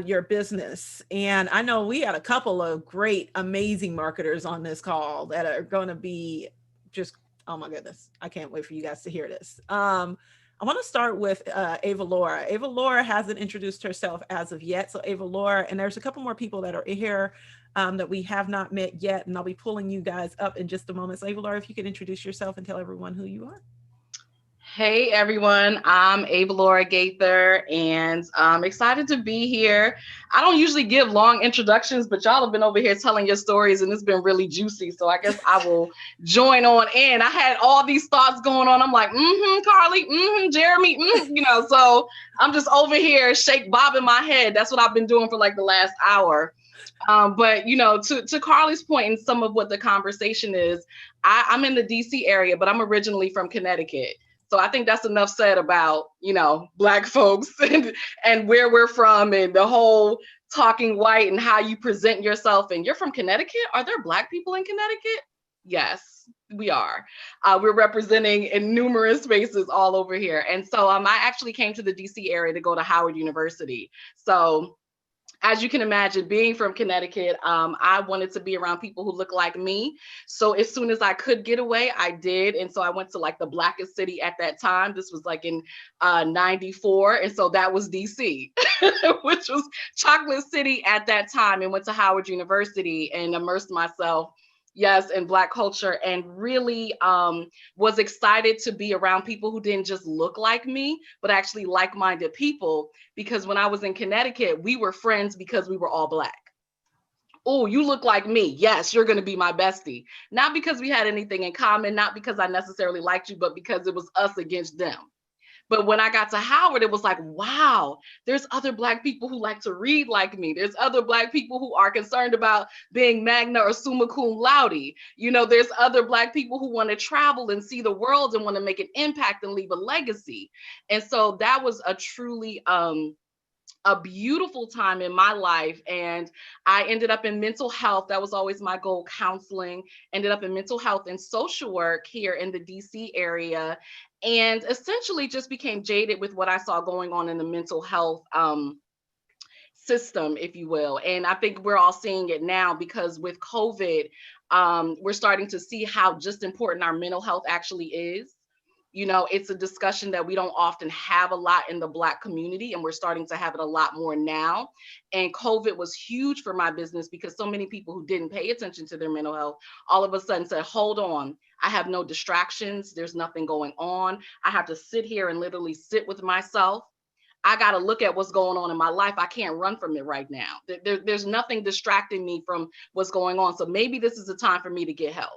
your business. And I know we had a couple of great, amazing marketers on this call that are going to be just, oh my goodness. I can't wait for you guys to hear this. I want to start with Ava Laura. Ava Laura hasn't introduced herself as of yet. So Ava Laura, and there's a couple more people that are here that we have not met yet, and I'll be pulling you guys up in just a moment. So Ava Laura, if you could introduce yourself and tell everyone who you are. Hey everyone, I'm Ava Laura Gaither, and I'm excited to be here. I don't usually give long introductions, but y'all have been over here telling your stories and it's been really juicy. So I guess I will join on in. I had all these thoughts going on. I'm like, Carly, Jeremy, so I'm just over here bobbing my head. That's what I've been doing for like the last hour. But to Carly's point and some of what the conversation is, I'm in the DC area, but I'm originally from Connecticut. So I think that's enough said about, Black folks and where we're from and the whole talking white and how you present yourself. And you're from Connecticut? Are there Black people in Connecticut? Yes, we are. We're representing in numerous spaces all over here. And so I actually came to the DC area to go to Howard University. So as you can imagine, being from Connecticut, I wanted to be around people who look like me. So as soon as I could get away, I did. And so I went to like the blackest city at that time. This was like in 94. And so that was DC, which was Chocolate City at that time, and went to Howard University and immersed myself, yes, in Black culture, and really was excited to be around people who didn't just look like me, but actually like-minded people. Because when I was in Connecticut, we were friends because we were all Black. Oh, you look like me. Yes, you're going to be my bestie. Not because we had anything in common, not because I necessarily liked you, but because it was us against them. But when I got to Howard, it was like, wow, there's other Black people who like to read like me. There's other Black people who are concerned about being magna or summa cum laude. You know, there's other Black people who want to travel and see the world and want to make an impact and leave a legacy. And so that was a truly a beautiful time in my life. And I ended up in mental health. That was always my goal, counseling. Ended up in mental health and social work here in the DC area, and essentially just became jaded with what I saw going on in the mental health system, if you will. And I think we're all seeing it now, because with COVID, we're starting to see how just important our mental health actually is. You know, it's a discussion that we don't often have a lot in the Black community, and we're starting to have it a lot more now. And COVID was huge for my business, because so many people who didn't pay attention to their mental health all of a sudden said, hold on, I have no distractions. There's nothing going on. I have to sit here and literally sit with myself. I got to look at what's going on in my life. I can't run from it right now. There's nothing distracting me from what's going on. So maybe this is the time for me to get help.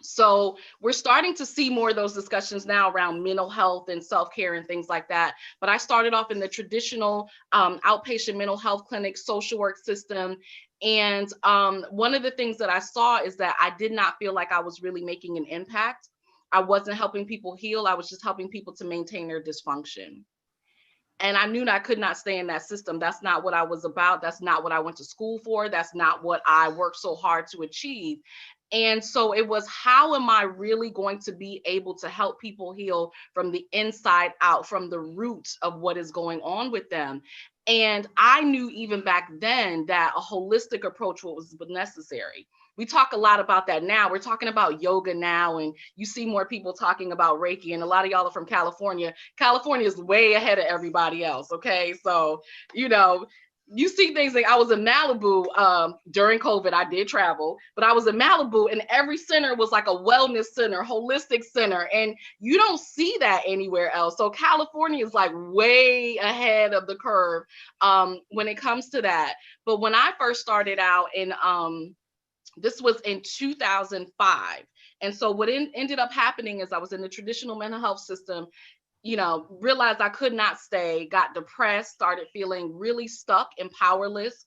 So we're starting to see more of those discussions now around mental health and self-care and things like that. But I started off in the traditional outpatient mental health clinic social work system. And one of the things that I saw is that I did not feel like I was really making an impact. I wasn't helping people heal. I was just helping people to maintain their dysfunction. And I knew that I could not stay in that system. That's not what I was about. That's not what I went to school for. That's not what I worked so hard to achieve. And so it was, how am I really going to be able to help people heal from the inside out, from the roots of what is going on with them? And I knew even back then that a holistic approach was necessary. We talk a lot about that now. We're talking about yoga now, and you see more people talking about Reiki, and a lot of y'all are from California. California is way ahead of everybody else, okay? So, you know, you see things like, I was in Malibu during COVID. I did travel, but I was in Malibu, and every center was like a wellness center, holistic center, and you don't see that anywhere else. So California is like way ahead of the curve when it comes to that. But when I first started out in this was in 2005. And so what ended up happening is I was in the traditional mental health system, you know, realized I could not stay, got depressed, started feeling really stuck and powerless,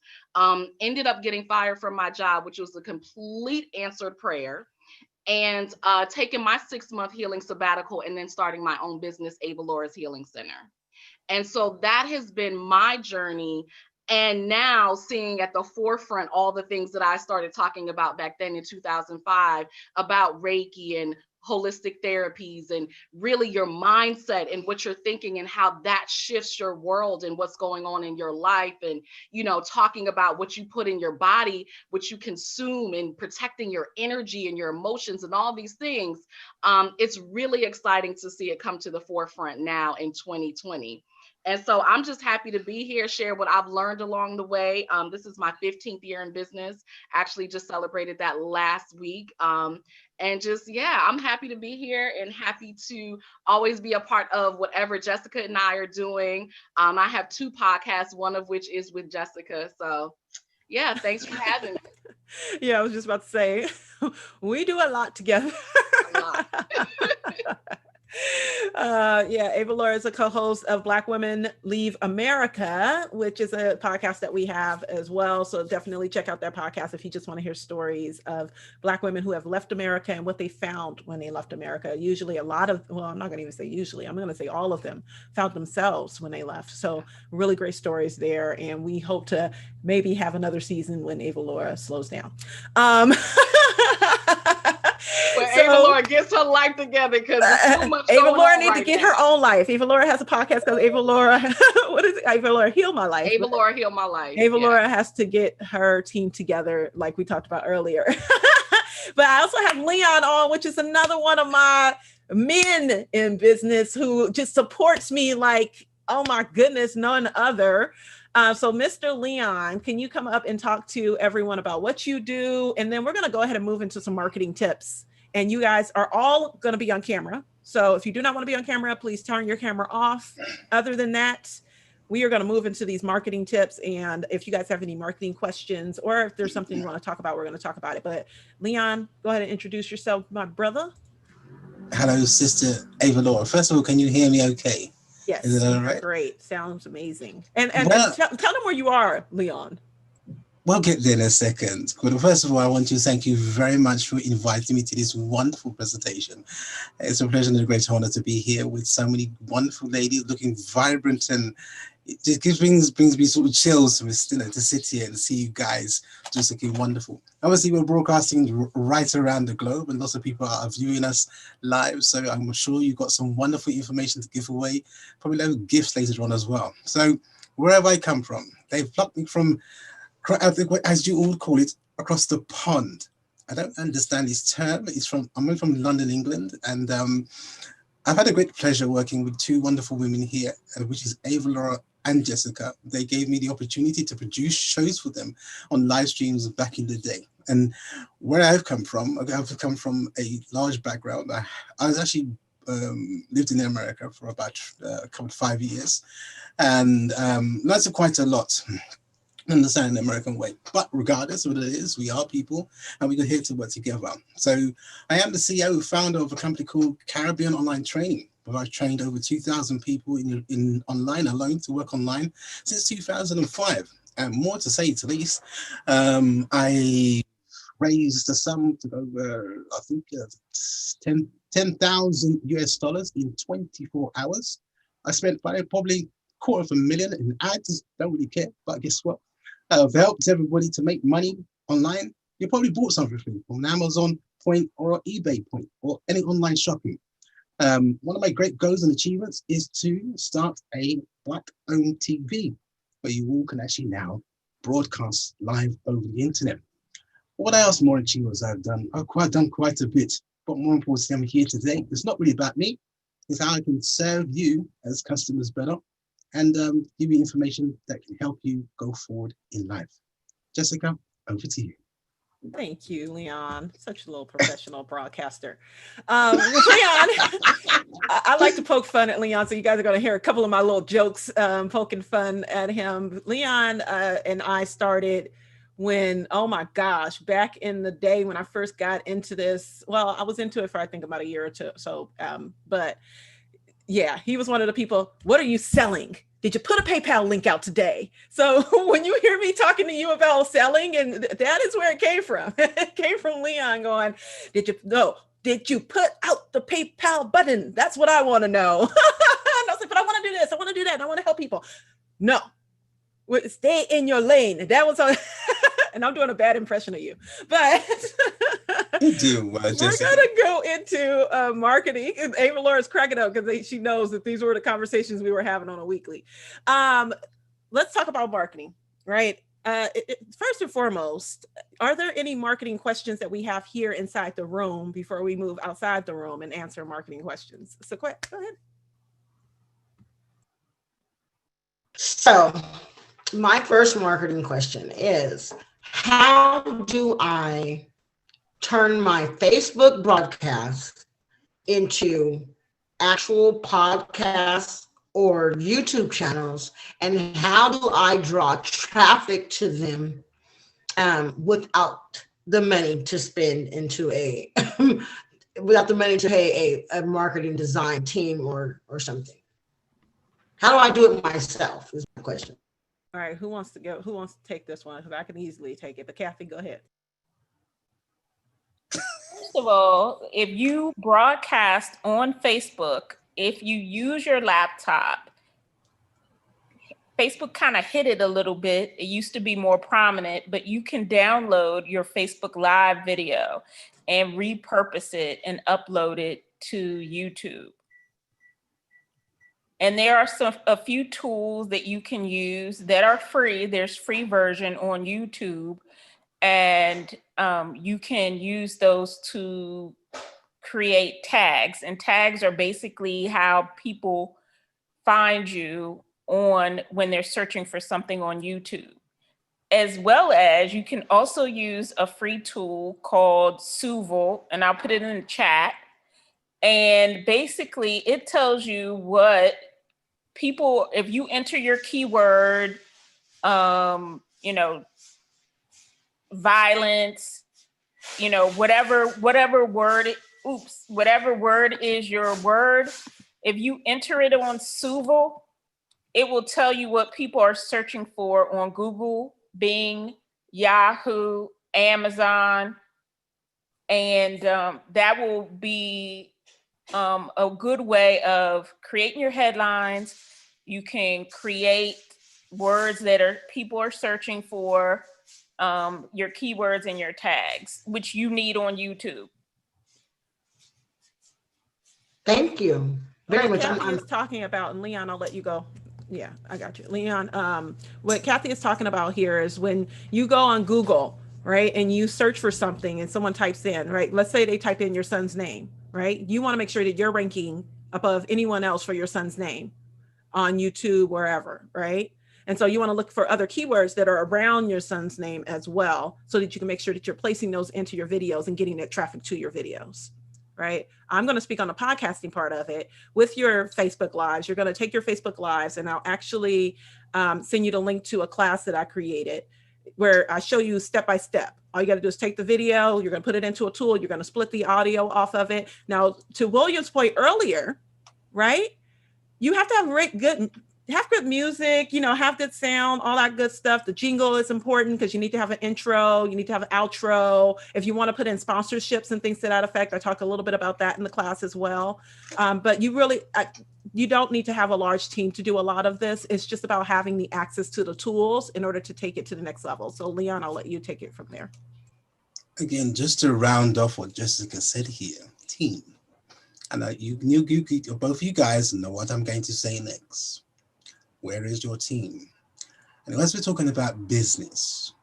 ended up getting fired from my job, which was a complete answered prayer, and taking my 6-month healing sabbatical, and then starting my own business, Ava Laura's Healing Center. And so that has been my journey. And now seeing at the forefront all the things that I started talking about back then in 2005 about Reiki and holistic therapies, and really your mindset and what you're thinking and how that shifts your world and what's going on in your life. And, you know, talking about what you put in your body, what you consume, and protecting your energy and your emotions and all these things. It's really exciting to see it come to the forefront now in 2020. And so I'm just happy to be here, share what I've learned along the way. This is my 15th year in business. Actually just celebrated that last week. And just, yeah, I'm happy to be here and happy to always be a part of whatever Jessica and I are doing. I have 2 podcasts, one of which is with Jessica. So yeah, thanks for having me. Yeah, I was just about to say, we do a lot together. A lot. Yeah, Ava Laura is a co-host of Black Women Leave America, which is a podcast that we have as well. So definitely check out that podcast if you just want to hear stories of Black women who have left America and what they found when they left America. Usually a lot of, well, I'm not going to even say usually, I'm going to say all of them found themselves when they left. So really great stories there. And we hope to maybe have another season when Ava Laura slows down. Well, Ava Laura Laura gets her life together because there's too much Ava going Laura on need right to get now. her own life. Ava Laura has a podcast called Ava Laura. What is it? Ava Laura Heal My Life. Ava Laura Heal My Life. Ava Laura has to get her team together, like we talked about earlier. But I also have Leon on, which is another one of my men in business who just supports me like, oh my goodness, none other. So Mr. Leon, can you come up and talk to everyone about what you do? And then we're going to go ahead and move into some marketing tips. And you guys are all going to be on camera. So if you do not want to be on camera, please turn your camera off. Other than that, we are going to move into these marketing tips. And if you guys have any marketing questions or if there's something you want to talk about, we're going to talk about it. But Leon, go ahead and introduce yourself, my brother. Hello, Sister Ava Laura. First of all, can you hear me okay? Yes, Is it all right? great. Sounds amazing. And Well, tell them where you are, Leon. We'll get there in a second. But first of all, I want to thank you very much for inviting me to this wonderful presentation. It's a pleasure and a great honor to be here with so many wonderful ladies looking vibrant, and it just brings me sort of chills to sit here and see you guys just looking wonderful. Obviously, we're broadcasting right around the globe and lots of people are viewing us live. So I'm sure you've got some wonderful information to give away, probably little gifts later on as well. So wherever I come from, they've plucked me from, as you all call it, across the pond. I don't understand this term. I'm from London, England, and I've had a great pleasure working with two wonderful women here, which is Ava Laura and Jessica. They gave me the opportunity to produce shows for them on live streams back in the day. And where I've come from a large background. I was actually lived in America for about a couple of 5 years, and that's quite a lot. Understand the American way, but regardless of what it is, we are people and we're here to work together. So I am the CEO, founder of a company called Caribbean Online Training, where I've trained over 2,000 people in online alone to work online since 2005, and more to say to least. I raised the sum to over, I think, 10,000 US dollars in 24 hours. I spent probably $250,000 in ads. Don't really care, but guess what? I've helped everybody to make money online. You probably bought something from an Amazon point or eBay point or any online shopping. One of my great goals and achievements is to start a Black-owned TV where you all can actually now broadcast live over the internet. What else more achievements I've done? I've done quite a bit, but more importantly, I'm here today. It's not really about me. It's how I can serve you as customers better and give you information that can help you go forward in life. Jessica, over to you. Thank you, Leon. Such a little professional broadcaster. Leon, I like to poke fun at Leon, so you guys are going to hear a couple of my little jokes poking fun at him. Leon and I started when, oh my gosh, back in the day when I first got into this. Well, I was into it for I think about a year or two. So, but yeah, he was one of the people. What are you selling? Did you put a PayPal link out today? So when you hear me talking to you about selling, and that is where it came from. It came from Leon going, did you put out the PayPal button? That's what I want to know. And I was like, but I want to do this. I want to do that. And I want to help people. No, stay in your lane. That was and I'm doing a bad impression of you, but you do, we're gonna go into marketing. And Ava Laura's cracking up because she knows that these were the conversations we were having on a weekly. Let's talk about marketing, right? First and foremost, are there any marketing questions that we have here inside the room before we move outside the room and answer marketing questions? So go ahead. So my first marketing question is, how do I turn my Facebook broadcast into actual podcasts or YouTube channels? And how do I draw traffic to them without the money to spend into without the money to pay a marketing design team or something? How do I do it myself is my question. All right, who wants to take this one? Because I can easily take it, but Kathy, go ahead. First of all, if you broadcast on Facebook, if you use your laptop, Facebook kind of hid it a little bit. It used to be more prominent, but you can download your Facebook Live video and repurpose it and upload it to YouTube. And there are a few tools that you can use that are free. There's free version on YouTube, and you can use those to create tags. And tags are basically how people find you on when they're searching for something on YouTube. As well as you can also use a free tool called Suval, and I'll put it in the chat. And basically it tells you what people, if you enter your keyword, you know, violence, you know, whatever word, whatever word is your word, if you enter it on Suval, it will tell you what people are searching for on Google, Bing, Yahoo, Amazon, and that will be a good way of creating your headlines. You can create words that people are searching for, your keywords and your tags, which you need on YouTube. Thank you very much. Kathy is talking about, and Leon, I'll let you go. Yeah, I got you. Leon, what Kathy is talking about here is when you go on Google, right, and you search for something and someone types in, right, let's say they type in your son's name, right? You want to make sure that you're ranking above anyone else for your son's name on YouTube, wherever, right? And so you want to look for other keywords that are around your son's name as well, so that you can make sure that you're placing those into your videos and getting that traffic to your videos, right? I'm going to speak on the podcasting part of it. With your Facebook Lives, you're going to take your Facebook Lives, and I'll actually send you the link to a class that I created where I show you step by step. All you got to do is take the video, you're going to put it into a tool, you're going to split the audio off of it. Now, to William's point earlier, right? You have to have good music, you know, have good sound, all that good stuff. The jingle is important because you need to have an intro, you need to have an outro. If you want to put in sponsorships and things to that effect, I talk a little bit about that in the class as well. But you don't need to have a large team to do a lot of this. It's just about having the access to the tools in order to take it to the next level. So Leon, I'll let you take it from there. Again, just to round off what Jessica said here, team. And you both you guys know what I'm going to say next. Where is your team? And as we're talking about business,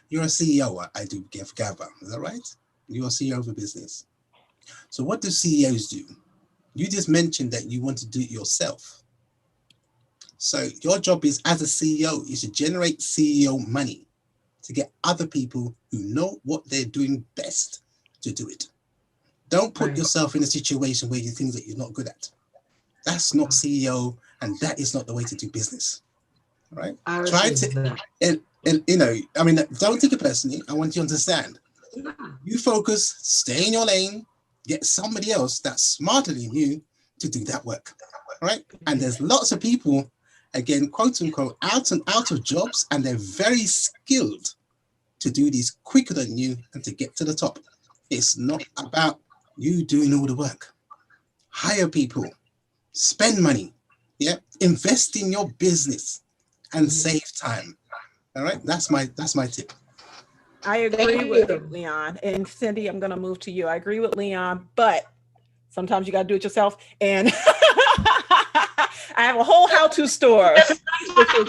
you're a CEO, I do gather, is that right? You're a CEO of a business. So what do CEOs do? You just mentioned that you want to do it yourself. So your job is, as a CEO, is to generate CEO money to get other people who know what they're doing best to do it. Don't put yourself in a situation where you think that you're not good at. That's not CEO, and that is not the way to do business, right? Try to, and you know, I mean, don't take it personally. I want you to understand. You focus, stay in your lane, get somebody else that's smarter than you to do that work, right? And there's lots of people, again, quote unquote, out of jobs, and they're very skilled to do these quicker than you and to get to the top. It's not about you doing all the work. Hire people, spend money, yeah, invest in your business and save time. All right, that's my tip. I agree with Leon. And Cindy, I'm going to move to you. I agree with Leon, but sometimes you got to do it yourself. And I have a whole how-to store.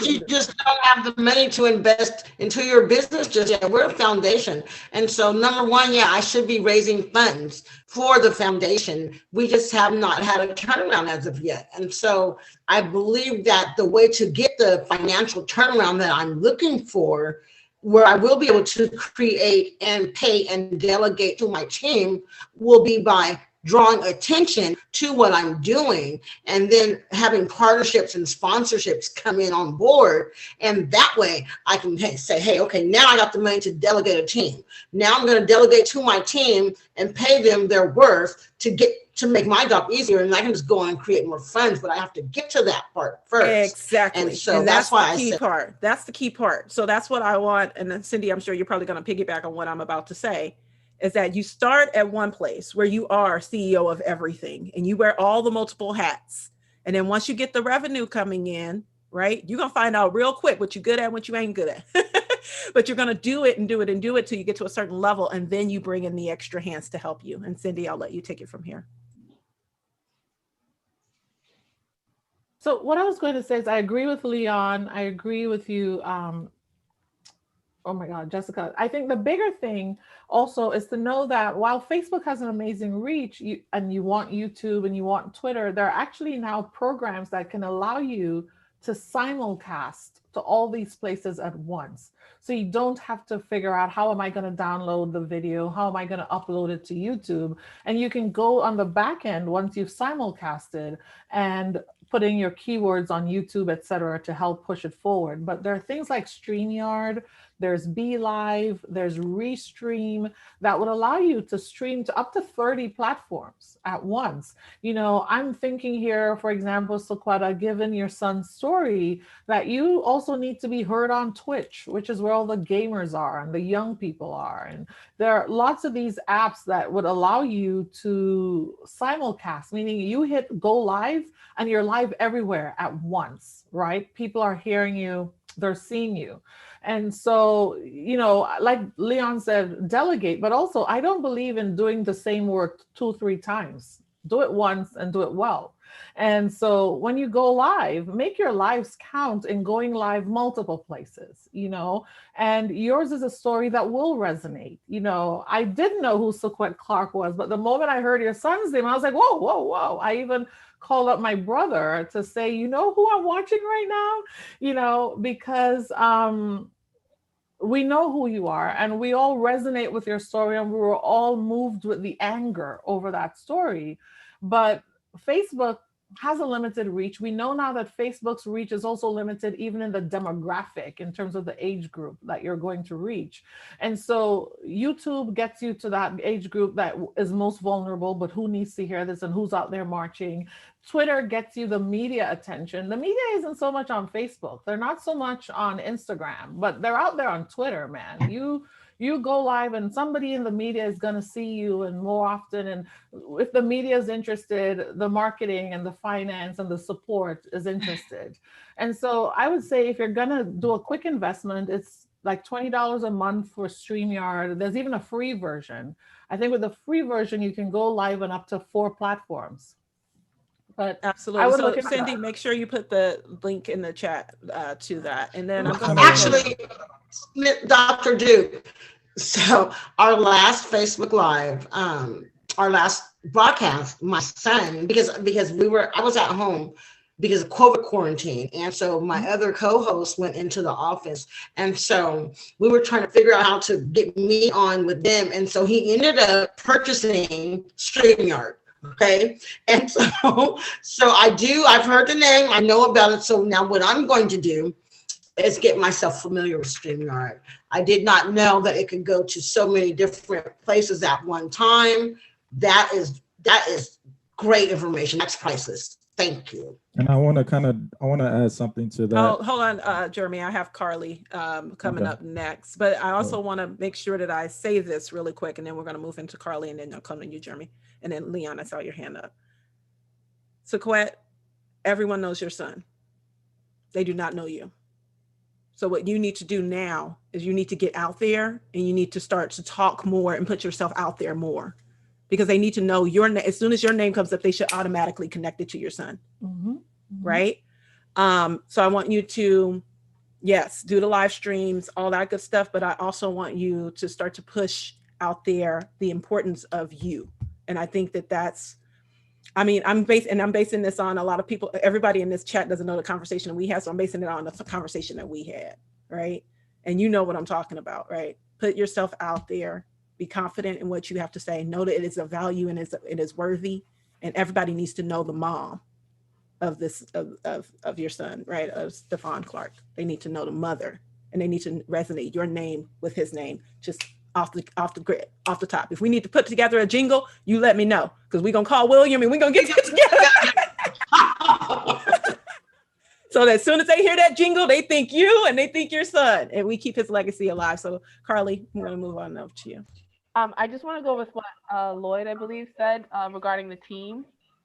You just don't have the money to invest into your business just yet. We're a foundation. And so number one, yeah, I should be raising funds for the foundation. We just have not had a turnaround as of yet. And so I believe that the way to get the financial turnaround that I'm looking for, where I will be able to create and pay and delegate to my team, will be by drawing attention to what I'm doing and then having partnerships and sponsorships come in on board. And that way I can say, hey, okay, now I got the money to delegate a team. Now I'm going to delegate to my team and pay them their worth to make my job easier. And I can just go on and create more funds, but I have to get to that part first. Exactly. And so that's why the key part. That's the key part. So that's what I want. And then Cindy, I'm sure you're probably going to piggyback on what I'm about to say, is that you start at one place where you are CEO of everything and you wear all the multiple hats. And then once you get the revenue coming in, right? You're going to find out real quick what you're good at and what you ain't good at. But you're going to do it and do it and do it till you get to a certain level. And then you bring in the extra hands to help you. And Cindy, I'll let you take it from here. So what I was going to say is I agree with Leon. I agree with you. Oh my God, Jessica. I think the bigger thing also is to know that while Facebook has an amazing reach and you want YouTube and you want Twitter, there are actually now programs that can allow you to simulcast to all these places at once. So you don't have to figure out how am I going to download the video? How am I going to upload it to YouTube? And you can go on the back end once you've simulcasted and put in your keywords on YouTube, et cetera, to help push it forward. But there are things like StreamYard, there's BeLive, there's Restream that would allow you to stream to up to 30 platforms at once. You know, I'm thinking here, for example, Sequetta, given your son's story, that you also need to be heard on Twitch, which is where all the gamers are and the young people are. And there are lots of these apps that would allow you to simulcast, meaning you hit go live and you're live everywhere at once, right? People are hearing you, they're seeing you. And so, you know, like Leon said, delegate, but also I don't believe in doing the same work 2-3 times. Do it once and do it well. And so when you go live, make your lives count in going live multiple places, you know, and yours is a story that will resonate. You know, I didn't know who Sequette Clark was, but the moment I heard your son's name, I was like, whoa, whoa, whoa. I even called up my brother to say, you know who I'm watching right now? You know, because we know who you are and we all resonate with your story and we were all moved with the anger over that story. But Facebook has a limited reach. We know now that Facebook's reach is also limited even in the demographic in terms of the age group that you're going to reach. And so YouTube gets you to that age group that is most vulnerable, but who needs to hear this and who's out there marching. Twitter gets you the media attention. The media isn't so much on Facebook. They're not so much on Instagram, but they're out there on Twitter, man. You go live and somebody in the media is going to see you and more often. And if the media is interested, the marketing and the finance and the support is interested. And so I would say if you're going to do a quick investment, it's like $20 a month for StreamYard. There's even a free version. I think with the free version, you can go live on up to 4 platforms. But absolutely. I would so look at Cindy, that. make sure you put the link in the chat to that. And then I'm going to actually, Dr. Duke. So our last Facebook Live, our last broadcast, my son, because I was at home because of COVID quarantine. And so my other co-host went into the office. And so we were trying to figure out how to get me on with them. And so he ended up purchasing StreamYard. Okay. And so I've heard the name, I know about it. So now what I'm going to do is get myself familiar with StreamYard. I did not know that it could go to so many different places at one time. That is great information. That's priceless. Thank you. And I want to add something to that. Oh, hold on, Jeremy. I have Carly coming up next, but I also want to make sure that I say this really quick, and then we're going to move into Carly, and then I'll come to you, Jeremy, and then Leon. I saw your hand up. Sequette, everyone knows your son. They do not know you. So what you need to do now is you need to get out there and you need to start to talk more and put yourself out there more, because they need to know your name. As soon as your name comes up, they should automatically connect it to your son. Mm-hmm. Right. So I want you to, yes, do the live streams, all that good stuff. But I also want you to start to push out there the importance of you. And I think that's, I mean, I'm basing this on a lot of people. Everybody in this chat doesn't know the conversation that we had. So I'm basing it on the conversation that we had. Right. And you know what I'm talking about. Right. Put yourself out there. Be confident in what you have to say. Know that it is of value and it is worthy. And everybody needs to know the mom of this, of your son, right? Of Stephon Clark. They need to know the mother, and they need to resonate your name with his name. Just off the grid, off the top. If we need to put together a jingle, you let me know, because we're gonna call William and we're gonna get it together. So that as soon as they hear that jingle, they think you and they think your son, and we keep his legacy alive. So Carly, I'm gonna move on over to you. I just want to go with what Lloyd, I believe, said regarding the team.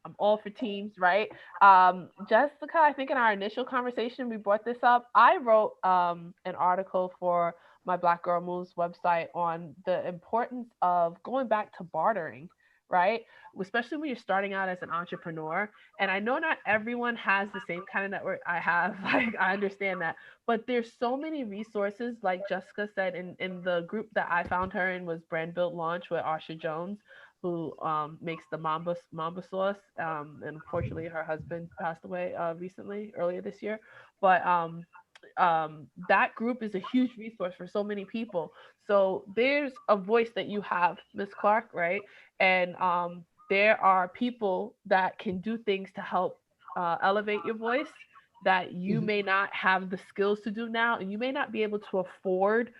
I'm all for teams, right? Jessica, I think in our initial conversation, we brought this up. I wrote an article for my Black Girl Moves website on the importance of going back to bartering, right? Especially when you're starting out as an entrepreneur. And I know not everyone has the same kind of network I have. Like, I understand that. But there's so many resources, like Jessica said, in the group that I found her in was Brand Build Launch with Asha Jones, who makes the Mamba sauce. And unfortunately, her husband passed away recently, earlier this year. But that group is a huge resource for so many people. So there's a voice that you have, Miss Clark, right? And there are people that can do things to help elevate your voice that you may not have the skills to do now, and you may not be able to afford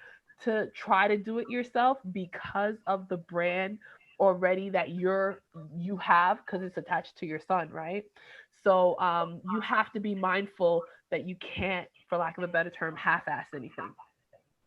to try to do it yourself because of the brand already that you have, because it's attached to your son, right? So you have to be mindful that you can't, for lack of a better term, half-ass anything,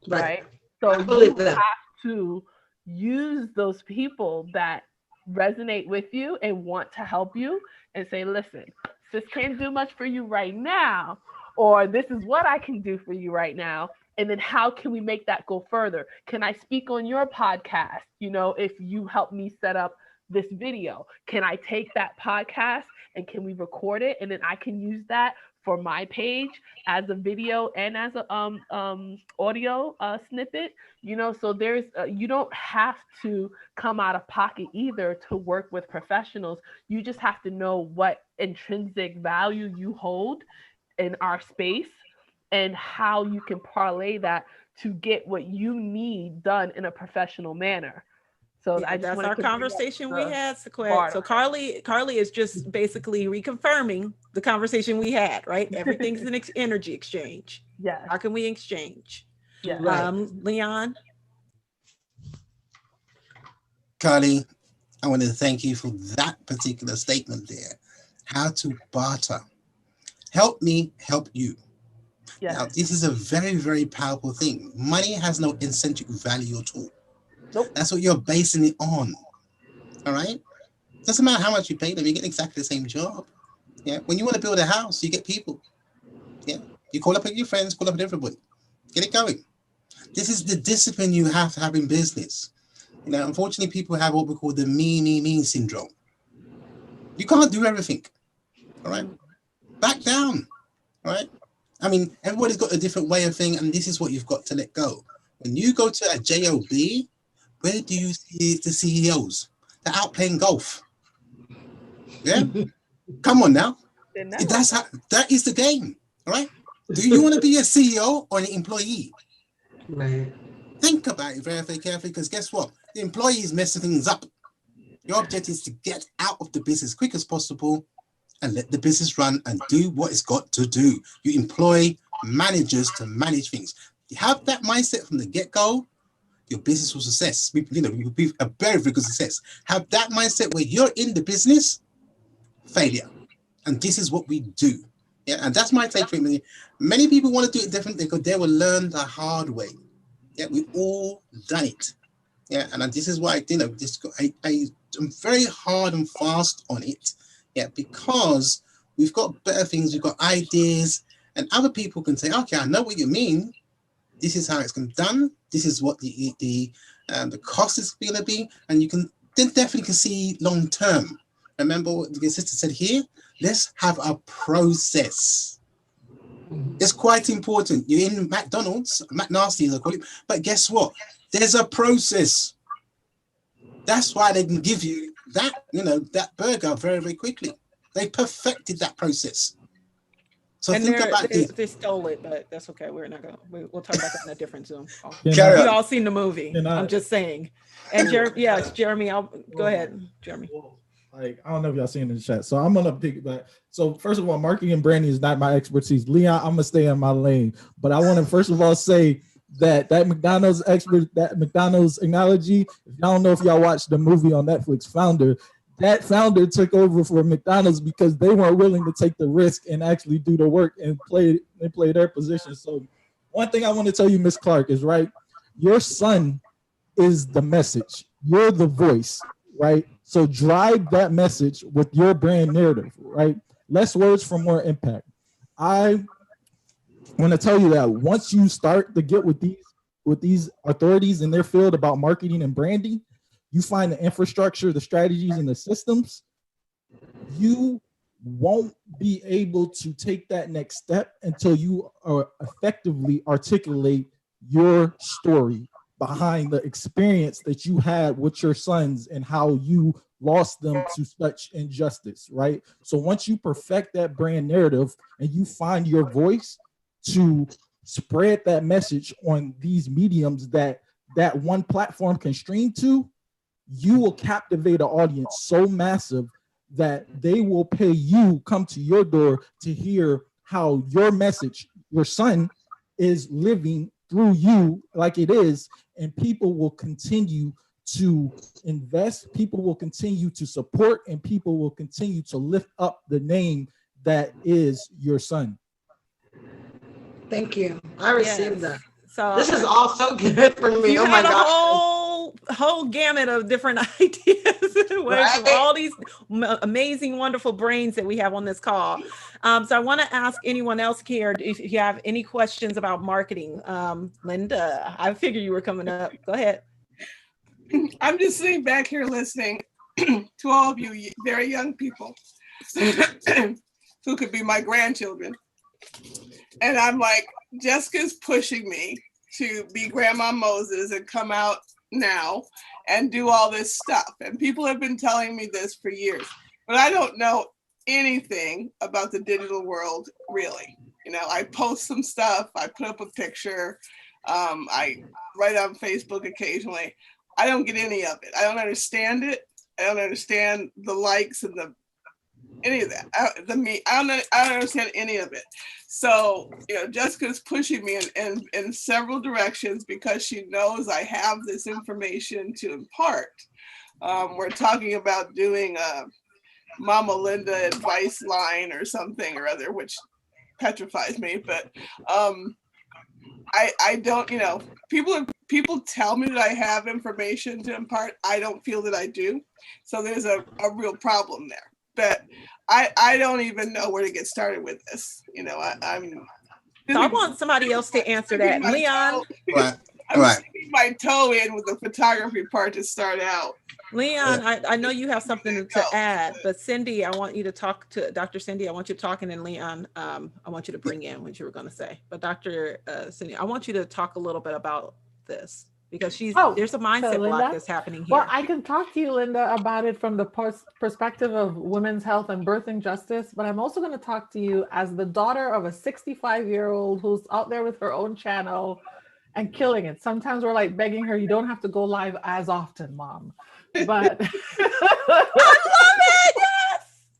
right? So I believe you that. have to use those people that resonate with you and want to help you and say, listen, sis can't do much for you right now, or this is what I can do for you right now. And then how can we make that go further? Can I speak on your podcast? You know, if you help me set up this video, can I take that podcast and can we record it? And then I can use that for my page as a video and as a audio snippet. You know, so there's you don't have to come out of pocket either to work with professionals. You just have to know what intrinsic value you hold in our space and how you can parlay that to get what you need done in a professional manner. So Yeah, I just that's wanted our to bring up conversation we the had, Sequette. barter. So Carly is just basically reconfirming the conversation we had, right? Everything's an energy exchange. Yes. How can we exchange? Yes. Right. Leon? Carly, I want to thank you for that particular statement there. How to barter. Help me help you. Yes. Now, this is a very, very powerful thing. Money has no intrinsic value at all. Nope. That's what you're basing it on. All right? Doesn't matter how much you pay them, you get exactly the same job. Yeah. When you want to build a house, you get people. Yeah. You call up your friends, call up everybody. Get it going. This is the discipline you have to have in business. You know, unfortunately, people have what we call the me syndrome. You can't do everything. All right? Back down. All right? I mean, everybody's got a different way of thinking, and this is what you've got to let go. When you go to a JOB, where do you see the CEOs? They're out playing golf. Yeah? Come on now. That is the game. All right? Do you want to be a CEO or an employee? Right. Think about it very, very carefully, because guess what? The employee is messing things up. Your objective is to get out of the business as quick as possible and let the business run and do what it's got to do. You employ managers to manage things. You have that mindset from the get-go, your business will success. You'll be a very, very good success. Have that mindset where you're in the business, failure. And this is what we do. Yeah, and that's my take from it. Many people want to do it differently because they will learn the hard way. Yeah, we all done it. Yeah, and this is why I'm very hard and fast on it. Yeah, because we've got better things, we've got ideas, and other people can say, okay, I know what you mean. This is how it's going to be done. This is what the cost is going to be, and you can then definitely can see long term. Remember what the sister said here. Let's have a process. It's quite important. You're in McDonald's, McNasty as I call it, but guess what? There's a process. That's why they can give you that, that burger very, very quickly. They perfected that process. So And think about this. they stole it, but that's okay. We're not gonna. We'll talk about that in a different Zoom. Carry You on. all seen the movie. I'm just saying. And Jeremy, I'll go ahead, Jeremy. Like, I don't know if y'all seen in the chat. So I'm gonna pick back. So first of all, marketing and branding is not my expertise. Leon, I'm gonna stay in my lane. But I want to first of all say that McDonald's analogy, if y'all don't know if y'all watched the movie on Netflix, Founder, that founder took over for McDonald's because they weren't willing to take the risk and actually do the work and play their position. So one thing I want to tell you, Miss Clark, is right. Your son is the message. You're the voice, right? So drive that message with your brand narrative, right? Less words for more impact. I want to tell you that once you start to get with these authorities in their field about marketing and branding, you find the infrastructure, the strategies, and the systems, you won't be able to take that next step until you effectively articulate your story behind the experience that you had with your sons and how you lost them to such injustice, right? So once you perfect that brand narrative and you find your voice to spread that message on these mediums that one platform can stream to, you will captivate an audience so massive that they will pay you come to your door to hear how your message, your son, is living through you like it is, and people will continue to invest, people will continue to support, and people will continue to lift up the name that is your son. Thank you. I received that. So this is all so good for me. You Oh my had a gosh. whole gamut of different ideas from all these amazing, wonderful brains that we have on this call. So I want to ask anyone else here if you have any questions about marketing. Linda, I figured you were coming up. Go ahead. I'm just sitting back here listening to all of you very young people who could be my grandchildren. And I'm like, Jessica's pushing me to be Grandma Moses and come out now and do all this stuff. And people have been telling me this for years, but I don't know anything about the digital world, really. You know, I post some stuff, I put up a picture, I write on Facebook occasionally. I don't get any of it. I don't understand it. I don't understand the likes and any of that. I don't understand any of it. So, you know, Jessica's pushing me in several directions because she knows I have this information to impart. We're talking about doing a Mama Linda advice line or something or other, which petrifies me. But I don't, you know, people tell me that I have information to impart. I don't feel that I do. So there's a real problem there. But I don't even know where to get started with this. You know, I want somebody else to answer that. Leon. I'm sticking my toe in with the photography part to start out. Leon, I know you have something to add, but Cindy, I want you to talk to Dr. Cindy. I want you to talk, and then Leon, I want you to bring in what you were going to say. But Dr. Cindy, I want you to talk a little bit about this because there's a mindset block that's happening here. Well, I can talk to you, Linda, about it from the perspective of women's health and birthing justice, but I'm also going to talk to you as the daughter of a 65-year-old who's out there with her own channel and killing it. Sometimes we're like begging her, you don't have to go live as often, Mom. But I love it.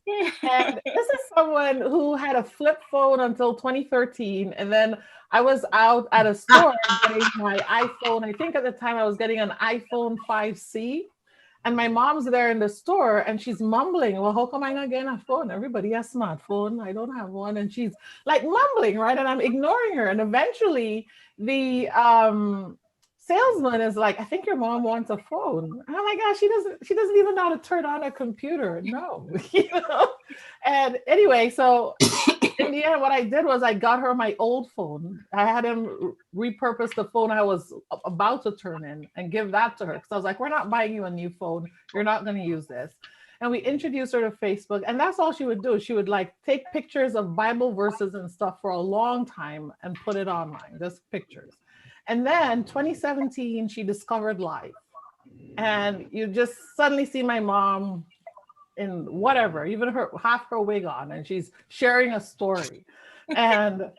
Yes. And this is someone who had a flip phone until 2013, and then I was out at a store getting my iPhone. I think at the time I was getting an iPhone 5C, and my mom's there in the store, and she's mumbling, "Well, how come I'm not getting a phone? Everybody has a smartphone. I don't have one." And she's like mumbling, right? And I'm ignoring her, and eventually the salesman is like, "I think your mom wants a phone." And I'm like, "Gosh, she doesn't even know how to turn on a computer." No, you know. And anyway, so in the end, what I did was I got her my old phone. I had him repurpose the phone I was about to turn in and give that to her because I was like, "We're not buying you a new phone. You're not going to use this." And we introduced her to Facebook, and that's all she would do. She would like take pictures of Bible verses and stuff for a long time and put it online, just pictures. And then 2017, she discovered live. And you just suddenly see my mom in whatever, even half her wig on, and she's sharing a story. And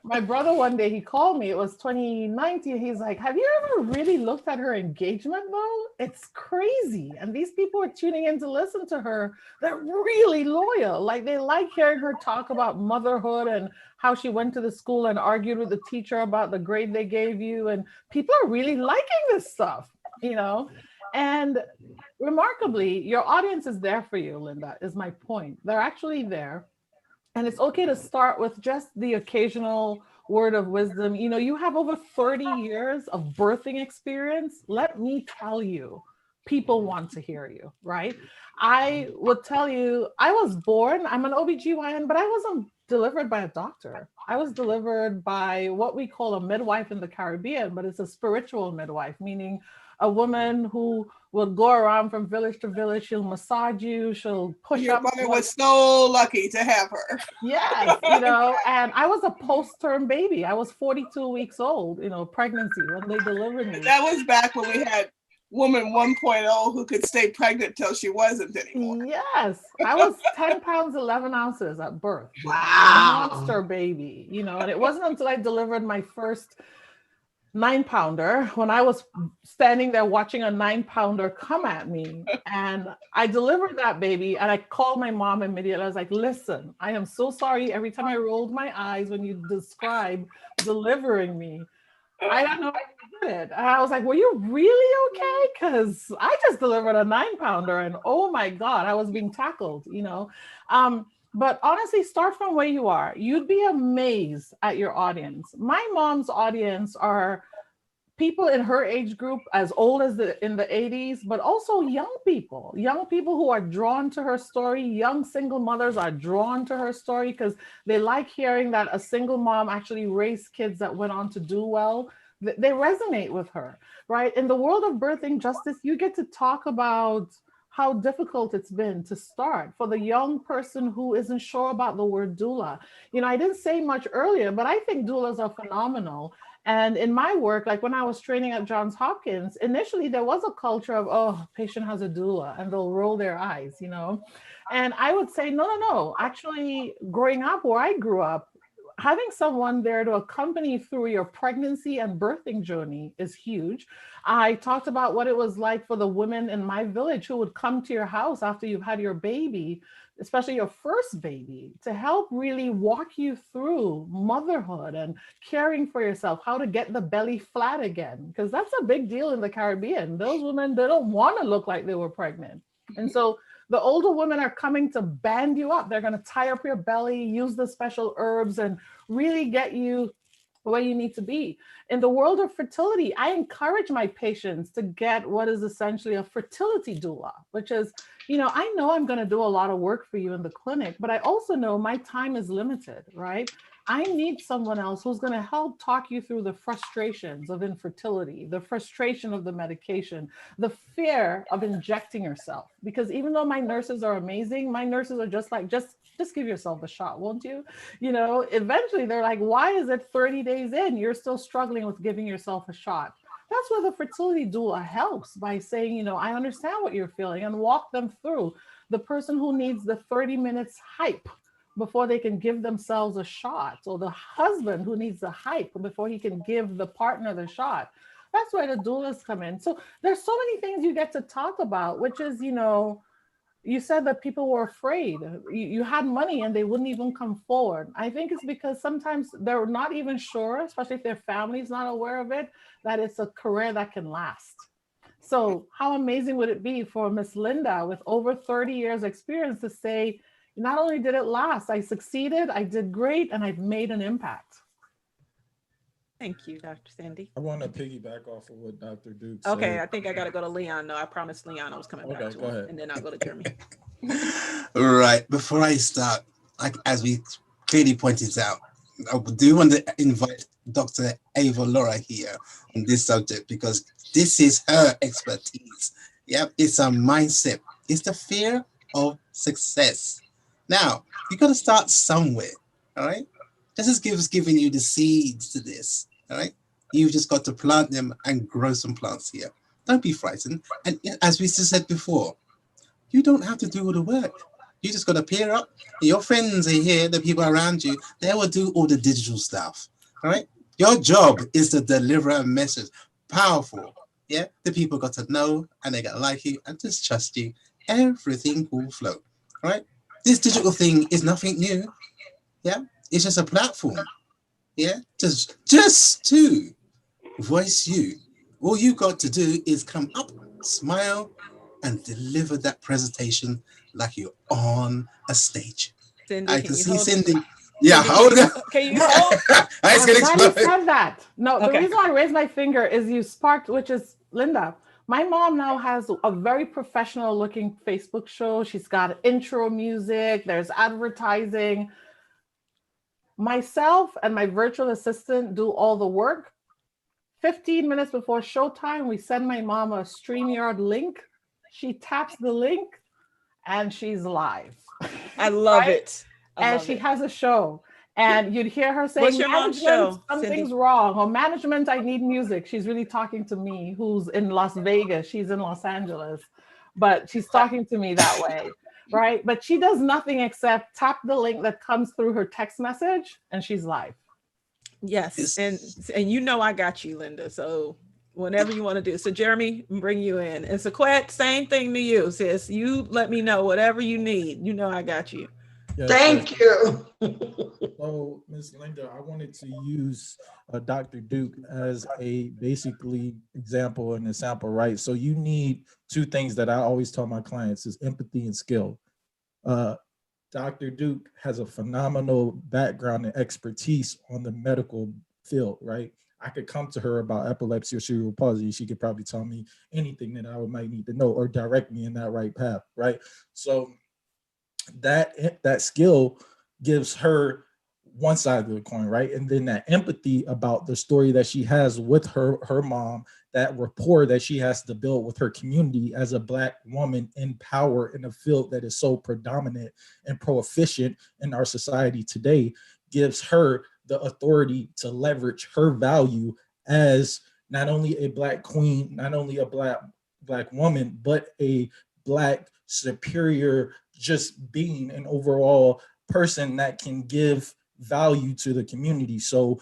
my brother one day, he called me, it was 2019. He's like, "Have you ever really looked at her engagement though? It's crazy. And these people are tuning in to listen to her. They're really loyal. Like they like hearing her talk about motherhood and how she went to the school and argued with the teacher about the grade they gave you. And people are really liking this stuff, you know?" And remarkably, your audience is there for you, Linda, is my point. They're actually there. And it's okay to start with just the occasional word of wisdom. You know, you have over 30 years of birthing experience. Let me tell you, people want to hear you, right? I would tell you, I was born, I'm an OBGYN, but I wasn't delivered by a doctor. I was delivered by what we call a midwife in the Caribbean, but it's a spiritual midwife, meaning a woman who will go around from village to village. She'll massage you, she'll push Your up. mother was so lucky to have her. Yes, you know, and I was a post-term baby. I was 42 weeks old, you know, pregnancy when they delivered me. That was back when we had woman 1.0 who could stay pregnant till she wasn't anymore. Yes, I was 10 pounds, 11 ounces at birth. Wow. Monster baby, you know, and it wasn't until I delivered my first 9-pounder when I was standing there watching a 9-pounder come at me. And I delivered that baby and I called my mom immediately. I was like, listen, I am so sorry. Every time I rolled my eyes when you described delivering me, I don't know if you did it. And I was like, were you really okay? Because I just delivered a 9-pounder and oh my God, I was being tackled, you know. But honestly, start from where you are. You'd be amazed at your audience. My mom's audience are people in her age group as old as in the 80s, but also young people who are drawn to her story. Young single mothers are drawn to her story because they like hearing that a single mom actually raised kids that went on to do well. They resonate with her, right? In the world of birthing justice, you get to talk about how difficult it's been to start for the young person who isn't sure about the word doula. You know, I didn't say much earlier, but I think doulas are phenomenal. And in my work, like when I was training at Johns Hopkins, initially there was a culture of, oh, patient has a doula, and they'll roll their eyes, you know? And I would say, no. Actually, growing up where I grew up, having someone there to accompany through your pregnancy and birthing journey is huge. I talked about what it was like for the women in my village who would come to your house after you've had your baby, especially your first baby, to help really walk you through motherhood and caring for yourself, how to get the belly flat again, because that's a big deal in the Caribbean. Those women, they don't want to look like they were pregnant. And so the older women are coming to band you up. They're going to tie up your belly, use the special herbs, and really get you where you need to be. In the world of fertility, I encourage my patients to get what is essentially a fertility doula, which is, you know I'm going to do a lot of work for you in the clinic, but I also know my time is limited, right? I need someone else who's going to help talk you through the frustrations of infertility, the frustration of the medication, the fear of injecting yourself. Because even though my nurses are amazing, my nurses are just like, just give yourself a shot, won't you? You know, eventually they're like, why is it 30 days in, you're still struggling with giving yourself a shot? That's where the fertility doula helps by saying, you know, I understand what you're feeling, and walk them through. The person who needs the 30 minutes hype before they can give themselves a shot, or the husband who needs the hype before he can give the partner the shot. That's where the doulas come in. So there's so many things you get to talk about, which is, you know, you said that people were afraid. You had money and they wouldn't even come forward. I think it's because sometimes they're not even sure, especially if their family's not aware of it, that it's a career that can last. So how amazing would it be for Miss Linda with over 30 years experience to say, not only did it last, I succeeded, I did great, and I've made an impact. Thank you, Dr. Sandy. I want to piggyback off of what Dr. Duke said. Okay, I think I got to go to Leon. No, I promised Leon I was coming back to go him, ahead. and then I'll go to Jeremy. Right. Before I start, as we clearly pointed out, I do want to invite Dr. Ava Laura here on this subject, because this is her expertise. Yep, it's a mindset. It's the fear of success. Now, you got to start somewhere, all right? This is giving you the seeds to this, all right? You've just got to plant them and grow some plants here. Don't be frightened. And as we just said before, you don't have to do all the work. You just got to peer up. Your friends are here, the people around you, they will do all the digital stuff, all right? Your job is to deliver a message, powerful, yeah? The people got to know, and they got to like you and just trust you. Everything will flow, right? This digital thing is nothing new, yeah? It's just a platform, yeah? Just to voice you. All you got to do is come up, smile, and deliver that presentation like you're on a stage. Cindy, I can see hold Cindy. it? Yeah, hold it. Can you hold? I was gonna I'm glad you explode. said that. No, the Okay. reason I raised my finger is you sparked, which is Linda. My mom now has a very professional looking Facebook show. She's got intro music, there's advertising. Myself and my virtual assistant do all the work. 15 minutes before showtime, we send my mom a StreamYard link. She taps the link and she's live. I love Right? it. And she has a show. And you'd hear her saying, What's your mom's management, show, something's Cindy? wrong. Or management, I need music. She's really talking to me, who's in Las Vegas. She's in Los Angeles. But she's talking to me that way, right? But she does nothing except tap the link that comes through her text message and she's live. Yes, and you know I got you, Linda. So whenever you want to do. So Jeremy, bring you in. And Sequette, same thing to you, sis. You let me know whatever you need. You know I got you. Yes, Thank yes. you. So, Ms. Linda, I wanted to use Dr. Duke as a basically example and a sample, right? So you need two things that I always tell my clients is empathy and skill. Dr. Duke has a phenomenal background and expertise on the medical field, right? I could come to her about epilepsy or cerebral palsy. She could probably tell me anything that I might need to know or direct me in that right path, right? So that skill gives her one side of the coin, right? And then that empathy about the story that she has with her mom, that rapport that she has to build with her community as a Black woman in power in a field that is so predominant and proficient in our society today, gives her the authority to leverage her value as not only a Black queen, not only a Black woman, but a Black superior just being an overall person that can give value to the community. So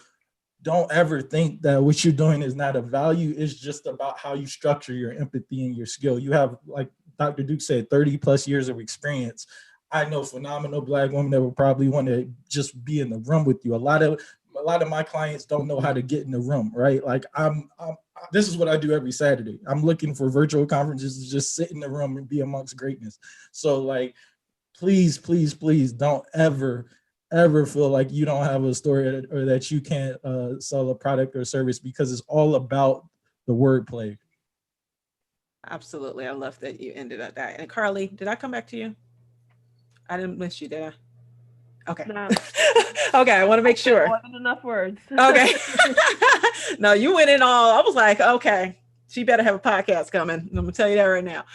don't ever think that what you're doing is not a value. It's just about how you structure your empathy and your skill. You have, like Dr. Duke said, 30 plus years of experience. I know phenomenal Black women that would probably want to just be in the room with you. A lot of my clients don't know how to get in the room, right? Like this is what I do every Saturday. I'm looking for virtual conferences to just sit in the room and be amongst greatness. So like, please, please, please don't ever feel like you don't have a story or that you can't sell a product or service, because it's all about the wordplay. Absolutely. I love that you ended at that. And Carly, did I come back to you? I didn't miss you, did I? Okay. No. Okay, I want to make sure. More than enough words. Okay. No, you went in all, I was like, okay, she better have a podcast coming. I'm gonna tell you that right now.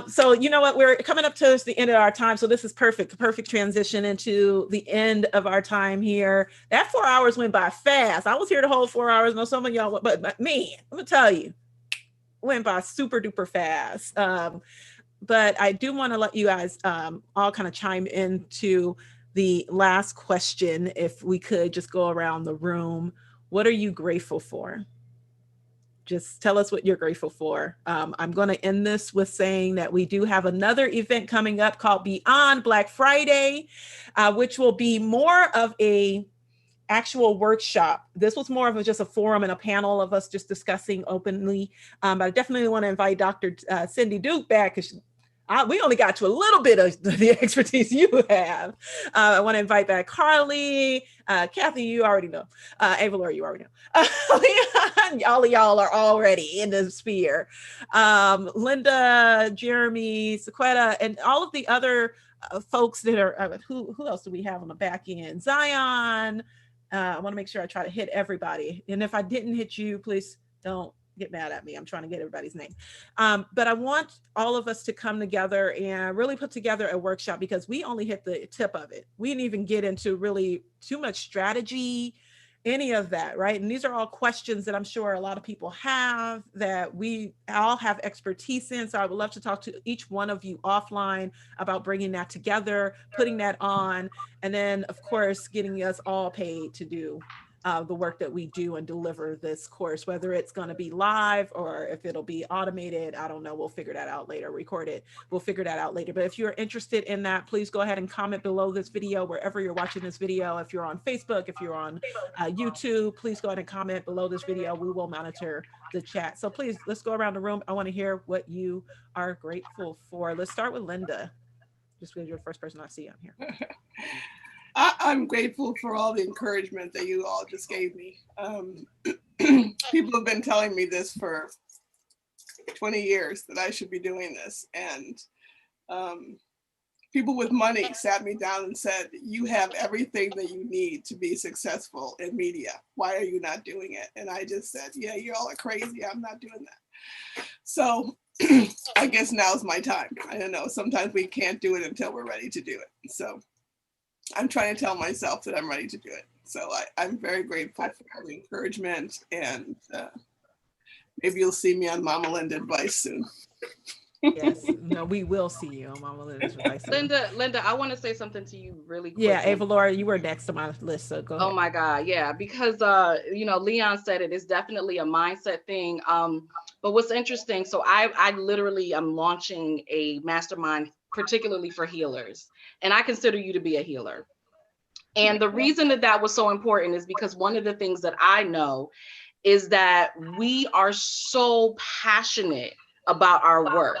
So you know what, we're coming up to the end of our time. So this is perfect transition into the end of our time here. That 4 hours went by fast. I was here the whole 4 hours. No, some of y'all, but me, I'm gonna tell you, went by super duper fast. But I do want to let you guys all kind of chime into the last question. If we could just go around the room, what are you grateful for? Just tell us what you're grateful for. I'm going to end this with saying that we do have another event coming up called Beyond Black Friday, which will be more of a actual workshop. This was more of just a forum and a panel of us just discussing openly. But I definitely want to invite Dr. Cindy Duke back, because we only got to a little bit of the expertise you have. I want to invite back Carly, Kathy, you already know. Ava Laura, you already know. All of y'all are already in the sphere. Linda, Jeremy, Sequetta, and all of the other folks that are, who else do we have on the back end? Zion. I want to make sure I try to hit everybody. And if I didn't hit you, please don't get mad at me. I'm trying to get everybody's name. But I want all of us to come together and really put together a workshop, because we only hit the tip of it. We didn't even get into really too much strategy, any of that, right? And these are all questions that I'm sure a lot of people have, that we all have expertise in. So I would love to talk to each one of you offline about bringing that together, putting that on, and then of course, getting us all paid to do the work that we do and deliver this course, whether it's going to be live or if it'll be automated. I don't know. We'll figure that out later. Record it. We'll figure that out later. But if you're interested in that, please go ahead and comment below this video, wherever you're watching this video. If you're on Facebook, if you're on YouTube, please go ahead and comment below this video. We will monitor the chat. So please, let's go around the room. I want to hear what you are grateful for. Let's start with Linda, just because you're the first person I see on here. I'm grateful for all the encouragement that you all just gave me. People have been telling me this for 20 years that I should be doing this. And people with money sat me down and said, you have everything that you need to be successful in media. Why are you not doing it? And I just said, yeah, you all are crazy. I'm not doing that. So I guess now's my time. I don't know. Sometimes we can't do it until we're ready to do it. So I'm trying to tell myself that I'm ready to do it. So I'm very grateful for the encouragement, and maybe you'll see me on Mama Linda Advice soon. Yes, no, we will see you on Mama Linda's Advice. Linda, I want to say something to you really quick. Yeah, Ava Laura, you were next on my list, so go ahead. Oh my God, yeah, because Leon said it's definitely a mindset thing. But what's interesting, so I literally am launching a mastermind particularly for healers, and I consider you to be a healer. And the reason that was so important is because one of the things that I know is that we are so passionate about our work.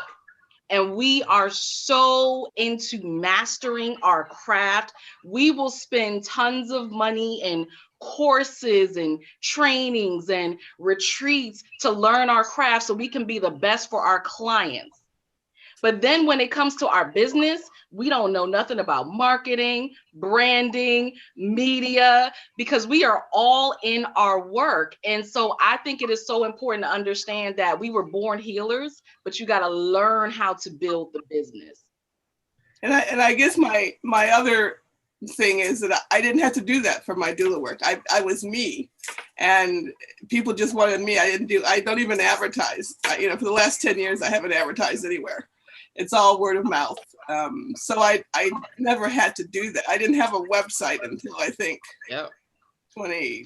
And we are so into mastering our craft. We will spend tons of money in courses and trainings and retreats to learn our craft so we can be the best for our clients. But then when it comes to our business, we don't know nothing about marketing, branding, media, because we are all in our work. And so I think it is so important to understand that we were born healers, but you got to learn how to build the business. And I guess my other thing is that I didn't have to do that for my doula work. I was me, and people just wanted me. I don't even advertise. For the last 10 years, I haven't advertised anywhere. It's all word of mouth. So I never had to do that. I didn't have a website until I think 20.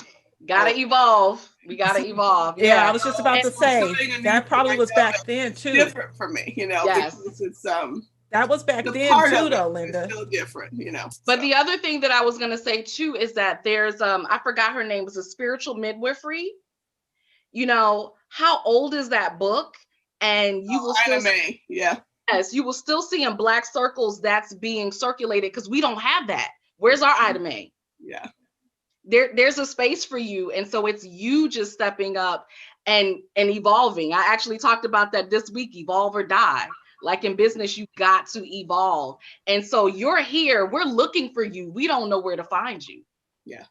Gotta evolve. We gotta evolve. Yeah, I was just about to say that probably was back then too. Different for me, Yes. because it's that was back then too, though, Linda. It's still different, But the other thing that I was gonna say too is that there's I forgot her name, was a spiritual midwifery. How old is that book? And you will still see, yeah. Yes, you will still see in Black circles that's being circulated because we don't have that. Where's our item A? Yeah. There's a space for you. And so it's you just stepping up and evolving. I actually talked about that this week, evolve or die. Like in business, you got to evolve. And so you're here, we're looking for you. We don't know where to find you. Yeah.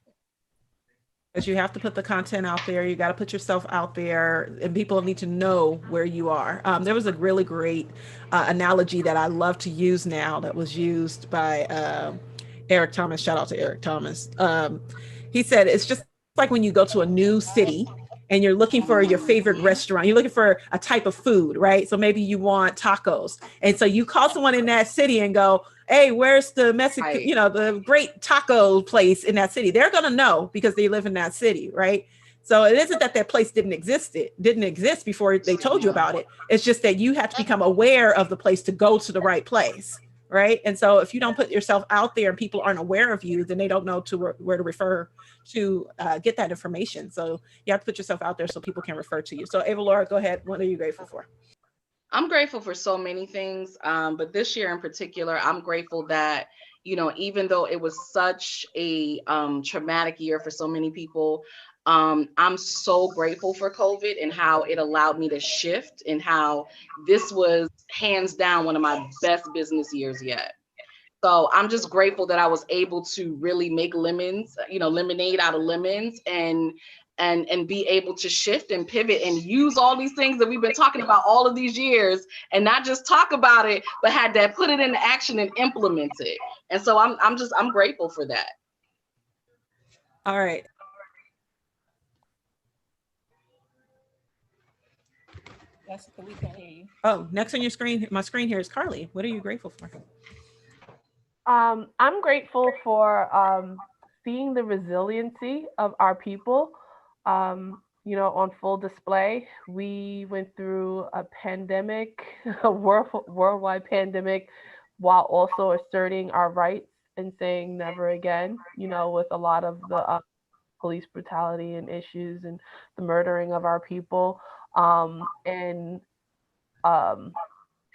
Because you have to put the content out there. You got to put yourself out there, and people need to know where you are. There was a really great analogy that I love to use now that was used by Eric Thomas. Shout out to Eric Thomas. He said, it's just like when you go to a new city and you're looking for your favorite restaurant, you're looking for a type of food, right? So maybe you want tacos. And so you call someone in that city and go, hey, where's the Mexican, the great taco place in that city? They're going to know because they live in that city, right? So it isn't that place didn't exist before they told you about it. It's just that you have to become aware of the place to go to the right place, right? And so if you don't put yourself out there and people aren't aware of you, then they don't know where to refer to get that information. So you have to put yourself out there so people can refer to you. So Ava Laura, go ahead. What are you grateful for? I'm grateful for so many things, but this year in particular, I'm grateful that, even though it was such a traumatic year for so many people, I'm so grateful for COVID and how it allowed me to shift, and how this was hands down one of my best business years yet. So I'm just grateful that I was able to really make lemonade out of lemons, and be able to shift and pivot and use all these things that we've been talking about all of these years, and not just talk about it, but had to put it into action and implement it. And so I'm grateful for that. All right. Jessica, we can hear you. Oh, next on your screen, my screen here is Carly. What are you grateful for? I'm grateful for seeing the resiliency of our people, on full display. We went through a pandemic, a worldwide pandemic, while also asserting our rights and saying never again, with a lot of the police brutality and issues and the murdering of our people, and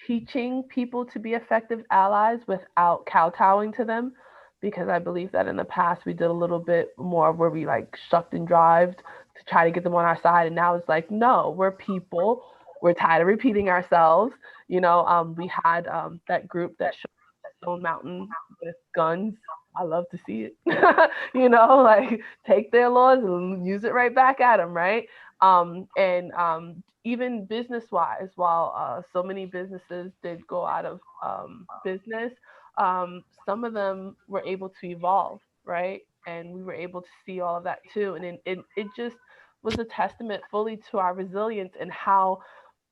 teaching people to be effective allies without kowtowing to them, because I believe that in the past we did a little bit more where we shucked and jived to try to get them on our side, and now it's like, no, we're people, we're tired of repeating ourselves. You know, we had that group that showed Stone Mountain with guns. I love to see it. You know, like take their laws and use it right back at them, right? And even business wise, while so many businesses did go out of business, some of them were able to evolve, right? And we were able to see all of that too. And it just was a testament fully to our resilience and how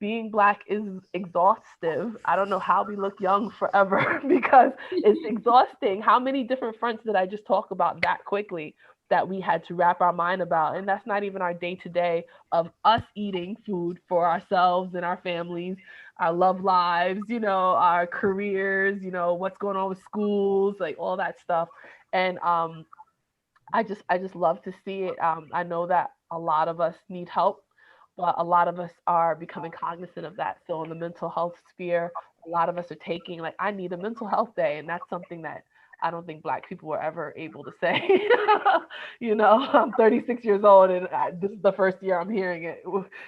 being Black is exhaustive. I don't know how we look young forever because it's exhausting. How many different fronts did I just talk about that quickly that we had to wrap our mind about? And that's not even our day to day of us eating food for ourselves and our families, our love lives, you know, our careers, you know, what's going on with schools, like all that stuff. And I just love to see it. I know that a lot of us need help, but a lot of us are becoming cognizant of that. So in the mental health sphere, a lot of us are taking like, I need a mental health day, and that's something that I don't think Black people were ever able to say. You know, I'm 36 years old, and this is the first year I'm hearing it.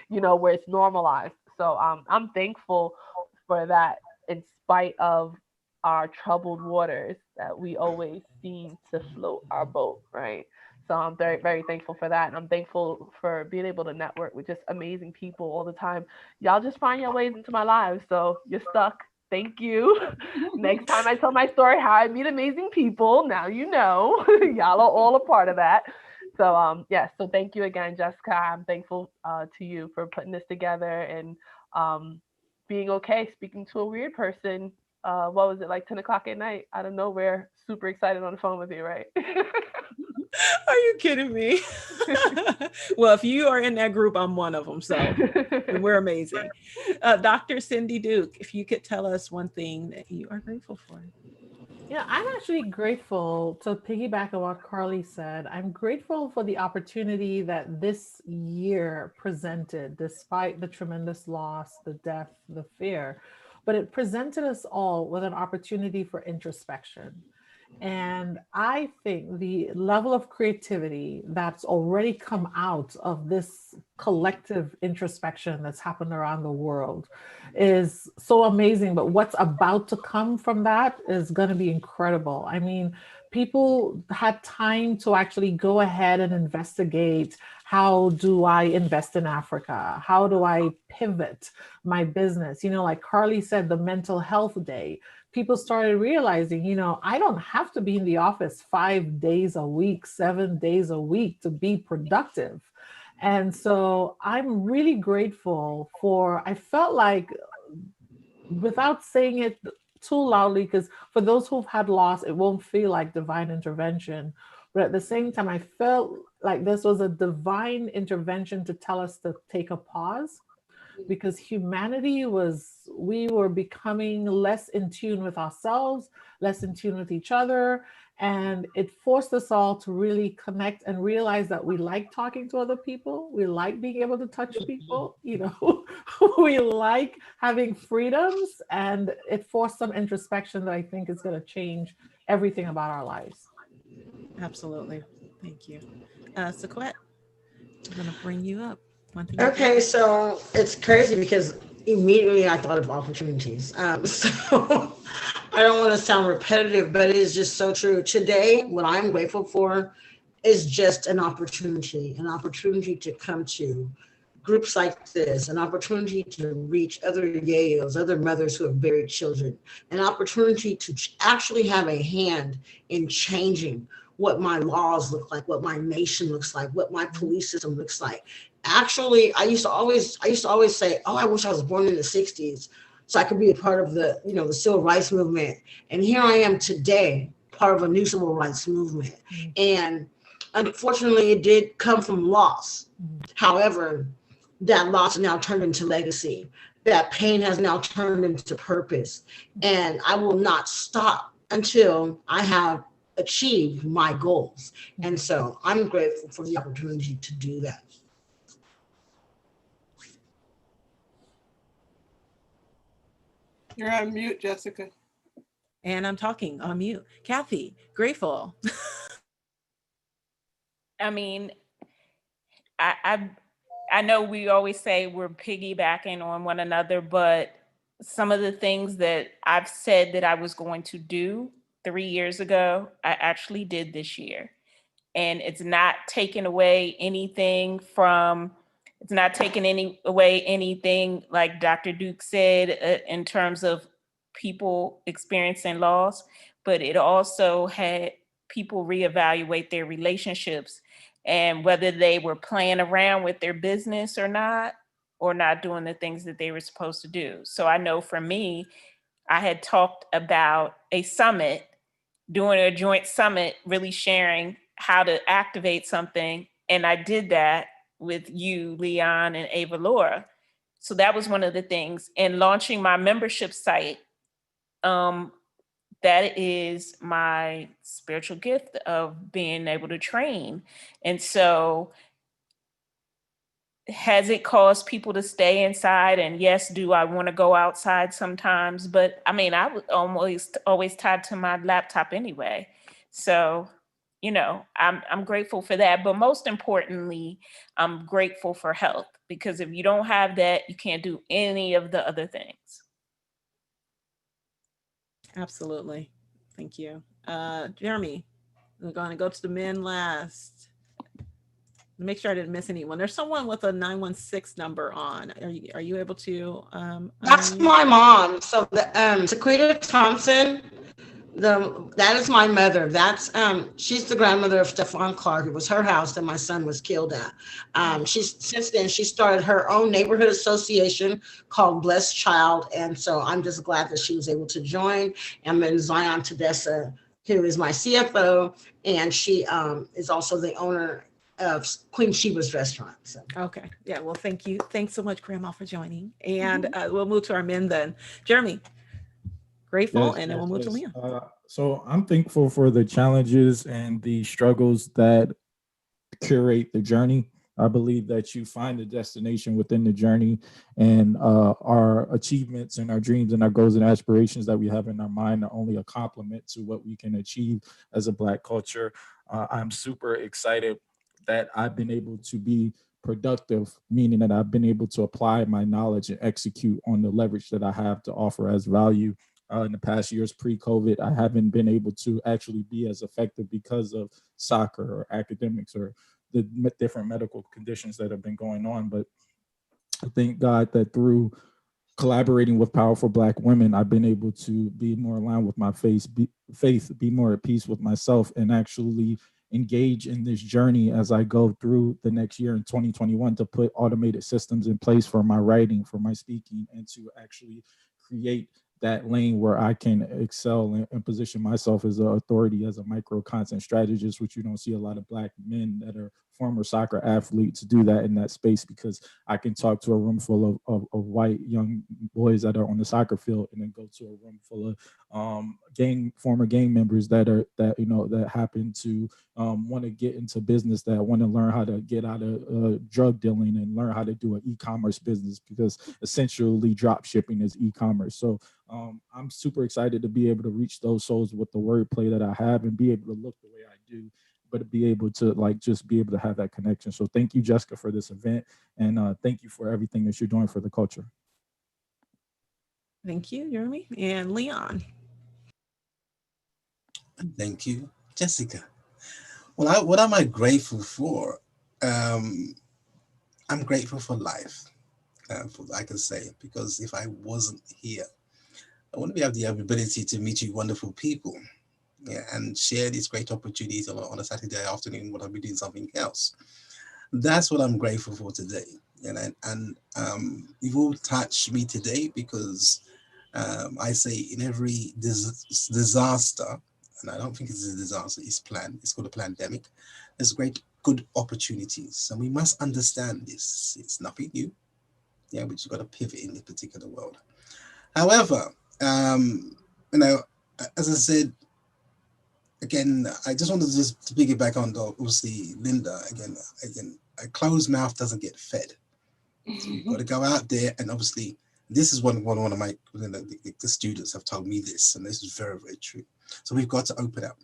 You know, where it's normalized. So I'm thankful for that, in spite of our troubled waters, that we always seem to float our boat, right? So I'm very, very thankful for that. And I'm thankful for being able to network with just amazing people all the time. Y'all just find your ways into my lives. So you're stuck. Thank you. Next time I tell my story, how I meet amazing people, now you know. Y'all are all a part of that. So yes, so thank you again, Jessica. I'm thankful to you for putting this together and being okay speaking to a weird person. What was it, like 10 o'clock at night out of nowhere, super excited on the phone with you, right? Are you kidding me? Well, if you are in that group, I'm one of them. So we're amazing. Dr. Cindy Duke, if you could tell us one thing that you are grateful for. Yeah, I'm actually grateful to piggyback on what Carly said. I'm grateful for the opportunity that this year presented, despite the tremendous loss, the death, the fear, but it presented us all with an opportunity for introspection. And I think the level of creativity that's already come out of this collective introspection that's happened around the world is so amazing. But what's about to come from that is going to be incredible. I mean, people had time to actually go ahead and investigate, how do I invest in Africa? How do I pivot my business? You know, like Carly said, the mental health day, people started realizing, you know, I don't have to be in the office 5 days a week, 7 days a week to be productive. And so I'm really grateful for, I felt like, without saying it too loudly, because for those who've had loss, it won't feel like divine intervention. But at the same time, I felt like this was a divine intervention to tell us to take a pause, because humanity we were becoming less in tune with ourselves, less in tune with each other. And it forced us all to really connect and realize that we like talking to other people. We like being able to touch people, you know, we like having freedoms, and it forced some introspection that I think is going to change everything about our lives. Absolutely. Thank you. Sequette, I'm going to bring you up. Okay, so it's crazy because immediately I thought of opportunities. So I don't want to sound repetitive, but it is just so true. Today, what I'm grateful for is just an opportunity to come to groups like this, an opportunity to reach other yayos, other mothers who have buried children, an opportunity to actually have a hand in changing what my laws look like, what my nation looks like, what my police system looks like. Actually, I used to always say, oh, I wish I was born in the 60s so I could be a part of the, you know, the civil rights movement. And here I am today, part of a new civil rights movement. And unfortunately, it did come from loss. However, that loss now turned into legacy. That pain has now turned into purpose. And I will not stop until I have achieved my goals. And so I'm grateful for the opportunity to do that. You're on mute, Jessica. And I'm talking on mute. Kathy, grateful. I mean, I I know we always say we're piggybacking on one another, but some of the things that I've said that I was going to do 3 years ago, I actually did this year. And it's not taking away anything from, it's not taking away anything like Dr. Duke said in terms of people experiencing loss, but it also had people reevaluate their relationships and whether they were playing around with their business or not doing the things that they were supposed to do. So I know for me, I had talked about a summit, doing a joint summit, really sharing how to activate something. And I did that with you, Leon, and Ava Laura. So that was one of the things. And launching my membership site, that is my spiritual gift of being able to train. And so has it caused people to stay inside? And yes, do I want to go outside sometimes? But I mean, I was always tied to my laptop anyway. So, I'm grateful for that. But most importantly, I'm grateful for health, because if you don't have that, you can't do any of the other things. Absolutely. Thank you. Jeremy, we're going to go to the men last. Make sure I didn't miss anyone. There's someone with a 916 number on. Are you able to? That's my mom. So the Sequita Thompson, that is my mother. That's she's the grandmother of Stephon Clark. It was her house that my son was killed at. Since then she started her own neighborhood association called Blessed Child, and so I'm just glad that she was able to join. And then Zion Tedessa, who is my CFO, and she is also the owner of Queen Sheba's restaurant. So. Okay. Yeah. Well, thank you. Thanks so much, Grandma, for joining. And we'll move to our men then. Jeremy, grateful, and then we'll move to Leon. So I'm thankful for the challenges and the struggles that curate the journey. I believe that you find a destination within the journey, and our achievements and our dreams and our goals and aspirations that we have in our mind are only a complement to what we can achieve as a Black culture. I'm super excited that I've been able to be productive, meaning that I've been able to apply my knowledge and execute on the leverage that I have to offer as value. In the past years pre-COVID, I haven't been able to actually be as effective because of soccer or academics or the different medical conditions that have been going on. But I thank God that through collaborating with powerful Black women, I've been able to be more aligned with my faith, be more at peace with myself, and actually engage in this journey as I go through the next year in 2021 to put automated systems in place for my writing, for my speaking, and to actually create that lane where I can excel and position myself as an authority, as a micro content strategist, which you don't see a lot of Black men that are former soccer athletes do that in that space, because I can talk to a room full of white young boys that are on the soccer field, and then go to a room full of former gang members that happen to want to get into business, that want to learn how to get out of drug dealing and learn how to do an e-commerce business, because essentially drop shipping is e-commerce. So I'm super excited to be able to reach those souls with the wordplay that I have, and be able to look the way I do, but to be able to just be able to have that connection. So thank you, Jessica, for this event, and thank you for everything that you're doing for the culture. Thank you, Jeremy. And Leon. Thank you, Jessica. Well, what am I grateful for? I'm grateful for life, I can say, because if I wasn't here, I wouldn't have the ability to meet you wonderful people, and share these great opportunities on a Saturday afternoon when I'll be doing something else. That's what I'm grateful for today. And you've all touched me today, because I say in every disaster, and I don't think it's a disaster, it's planned, it's called a pandemic, there's good opportunities. And we must understand this. It's nothing new. Yeah, we just got to pivot in this particular world. However, as I said, again, I just wanted to piggyback on obviously Linda again. A closed mouth doesn't get fed. So you've got to go out there, and obviously this is one of my the students have told me this, and this is very, very true. So we've got to open up.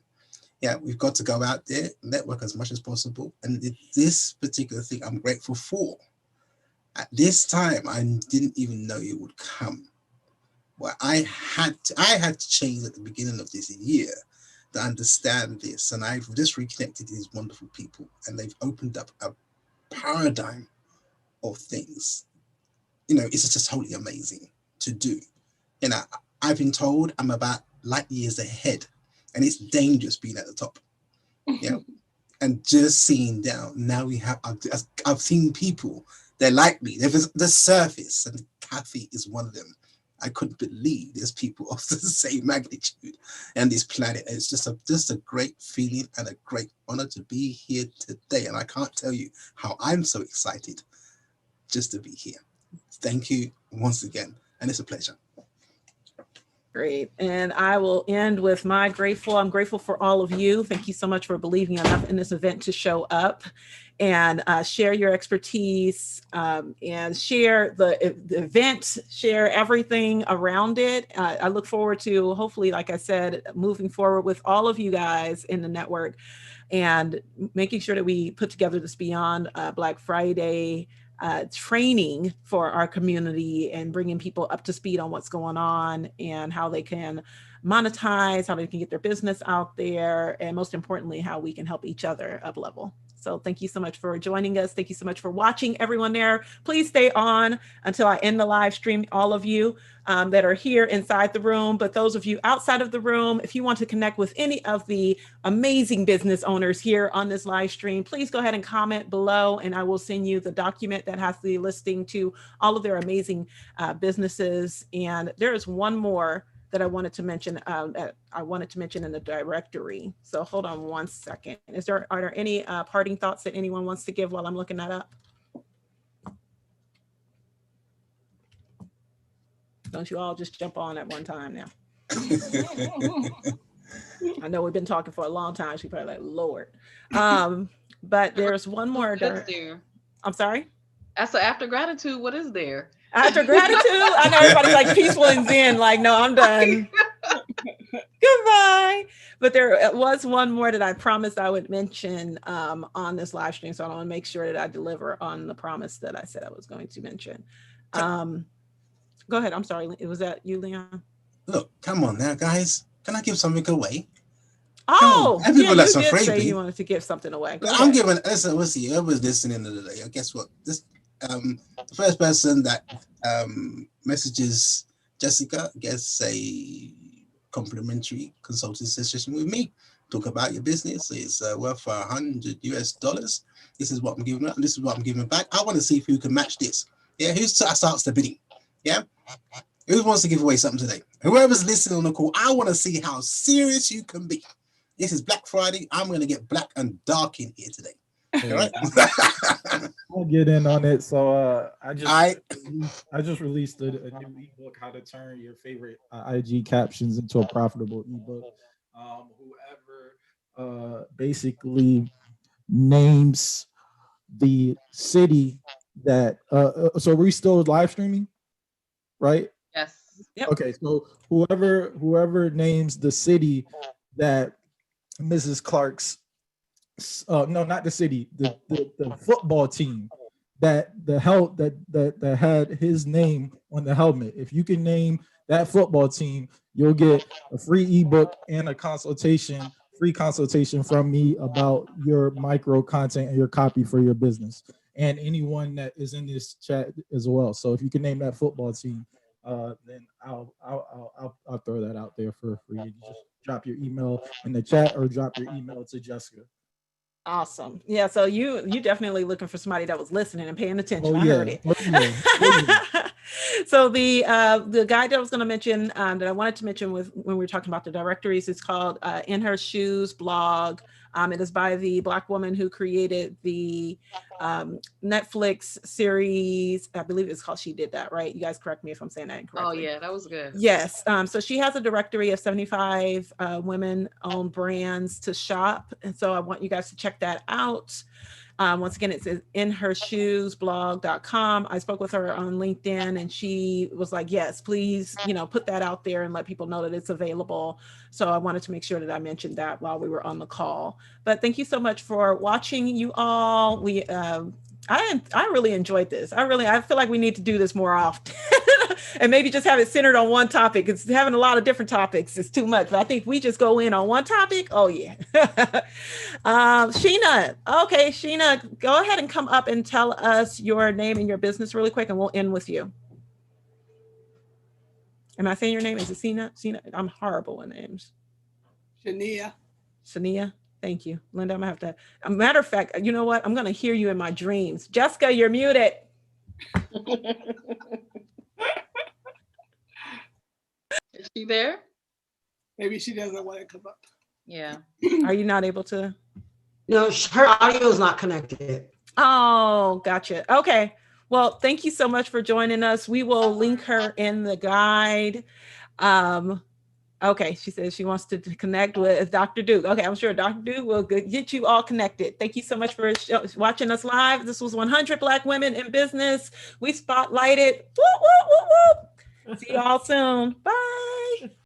Yeah, we've got to go out there, network as much as possible. And this particular thing I'm grateful for, At this time, I didn't even know it would come. Well, I had to change at the beginning of this year to understand this, and I've just reconnected these wonderful people, and they've opened up a paradigm of things. It's just totally amazing to do. I've been told I'm about light years ahead, and it's dangerous being at the top. And just seeing down, now I've seen people, they're like me. There's the surface, and Kathy is one of them. I couldn't believe there's people of the same magnitude and this planet. It's just a great feeling and a great honor to be here today. And I can't tell you how I'm so excited just to be here. Thank you once again. And it's a pleasure. Great. And I will end with I'm grateful for all of you. Thank you so much for believing enough in this event to show up and share your expertise and share the event, share everything around it. I look forward to, hopefully, like I said, moving forward with all of you guys in the network and making sure that we put together this Beyond Black Friday training for our community and bringing people up to speed on what's going on and how they can monetize, how they can get their business out there, and most importantly, how we can help each other up level. So thank you so much for joining us. Thank you so much for watching, everyone there. Please stay on until I end the live stream, all of you that are here inside the room. But those of you outside of the room, if you want to connect with any of the amazing business owners here on this live stream, please go ahead and comment below, and I will send you the document that has the listing to all of their amazing businesses. And there is one more that I wanted to mention in the directory. So hold on one second. Are there any parting thoughts that anyone wants to give while I'm looking that up? Don't you all just jump on at one time now. I know we've been talking for a long time. She's probably like, Lord. But there's one more. I'm sorry? So after gratitude, what is there? After gratitude, I know everybody's like peaceful and zen, like, no, I'm done. Goodbye. But there was one more that I promised I would mention on this live stream. So I want to make sure that I deliver on the promise that I said I was going to mention. Go ahead. I'm sorry. Was that you, Leon? Look, come on now, guys. Can I give something away? Oh, yeah, you did say you wanted to give something away. I'm giving, listen, let's see, whoever's listening today, guess what? This the first person that messages Jessica gets a complimentary consulting session with me. Talk about your business. It's worth $100 US. This is what I'm giving up. This is what I'm giving back. I want to see who can match this. Yeah, who starts the bidding? Yeah, who wants to give away something today? Whoever's listening on the call, I want to see how serious you can be. This is Black Friday. I'm going to get black and dark in here today. All right. I'll get in on it. So I just released a new ebook, How to Turn Your Favorite IG Captions into a Profitable Ebook. Whoever basically names the city that so we still live streaming, right? Yes. Yep. Okay, so whoever names the city that Mrs. Clark's no, not the city, the football team that had his name on the helmet. If you can name that football team, you'll get a free ebook and a free consultation from me about your micro content and your copy for your business, and anyone that is in this chat as well. So if you can name that football team, then I'll throw that out there for you. Just drop your email in the chat or drop your email to Jessica. Awesome. Yeah, so you definitely looking for somebody that was listening and paying attention. Oh, I yeah. heard it. Oh, yeah. So the guy that I was going to mention that I wanted to mention when we were talking about the directories, it's called In Her Shoes blog. It is by the Black woman who created the Netflix series. I believe it's called She Did That, right? You guys correct me if I'm saying that incorrectly. Oh yeah, that was good. Yes. So she has a directory of 75 women-owned brands to shop. And so I want you guys to check that out. Once again, it's inhershoesblog.com. I spoke with her on LinkedIn and she was like, yes, please, put that out there and let people know that it's available. So I wanted to make sure that I mentioned that while we were on the call. But thank you so much for watching, you all. I really enjoyed this. I feel like we need to do this more often and maybe just have it centered on one topic. It's having a lot of different topics. It's too much, but I think we just go in on one topic. Oh yeah. Sheena. Okay. Sheena, go ahead and come up and tell us your name and your business really quick and we'll end with you. Am I saying your name? Is it Sheena? Sheena? I'm horrible with names. Shania. Shania. Thank you. Linda, I'm gonna have to, a matter of fact, you know what? I'm gonna hear you in my dreams. Jessica, you're muted. Is she there? Maybe she doesn't want to come up. Yeah. Are you not able to? No, her audio is not connected. Oh, gotcha. Okay. Well, thank you so much for joining us. We will link her in the guide. Okay, she says she wants to connect with Dr. Duke. Okay, I'm sure Dr. Duke will get you all connected. Thank you so much for watching us live. This was 100 Black Women in Business. We spotlighted. Whoop, whoop, whoop, whoop. See y'all soon. Bye.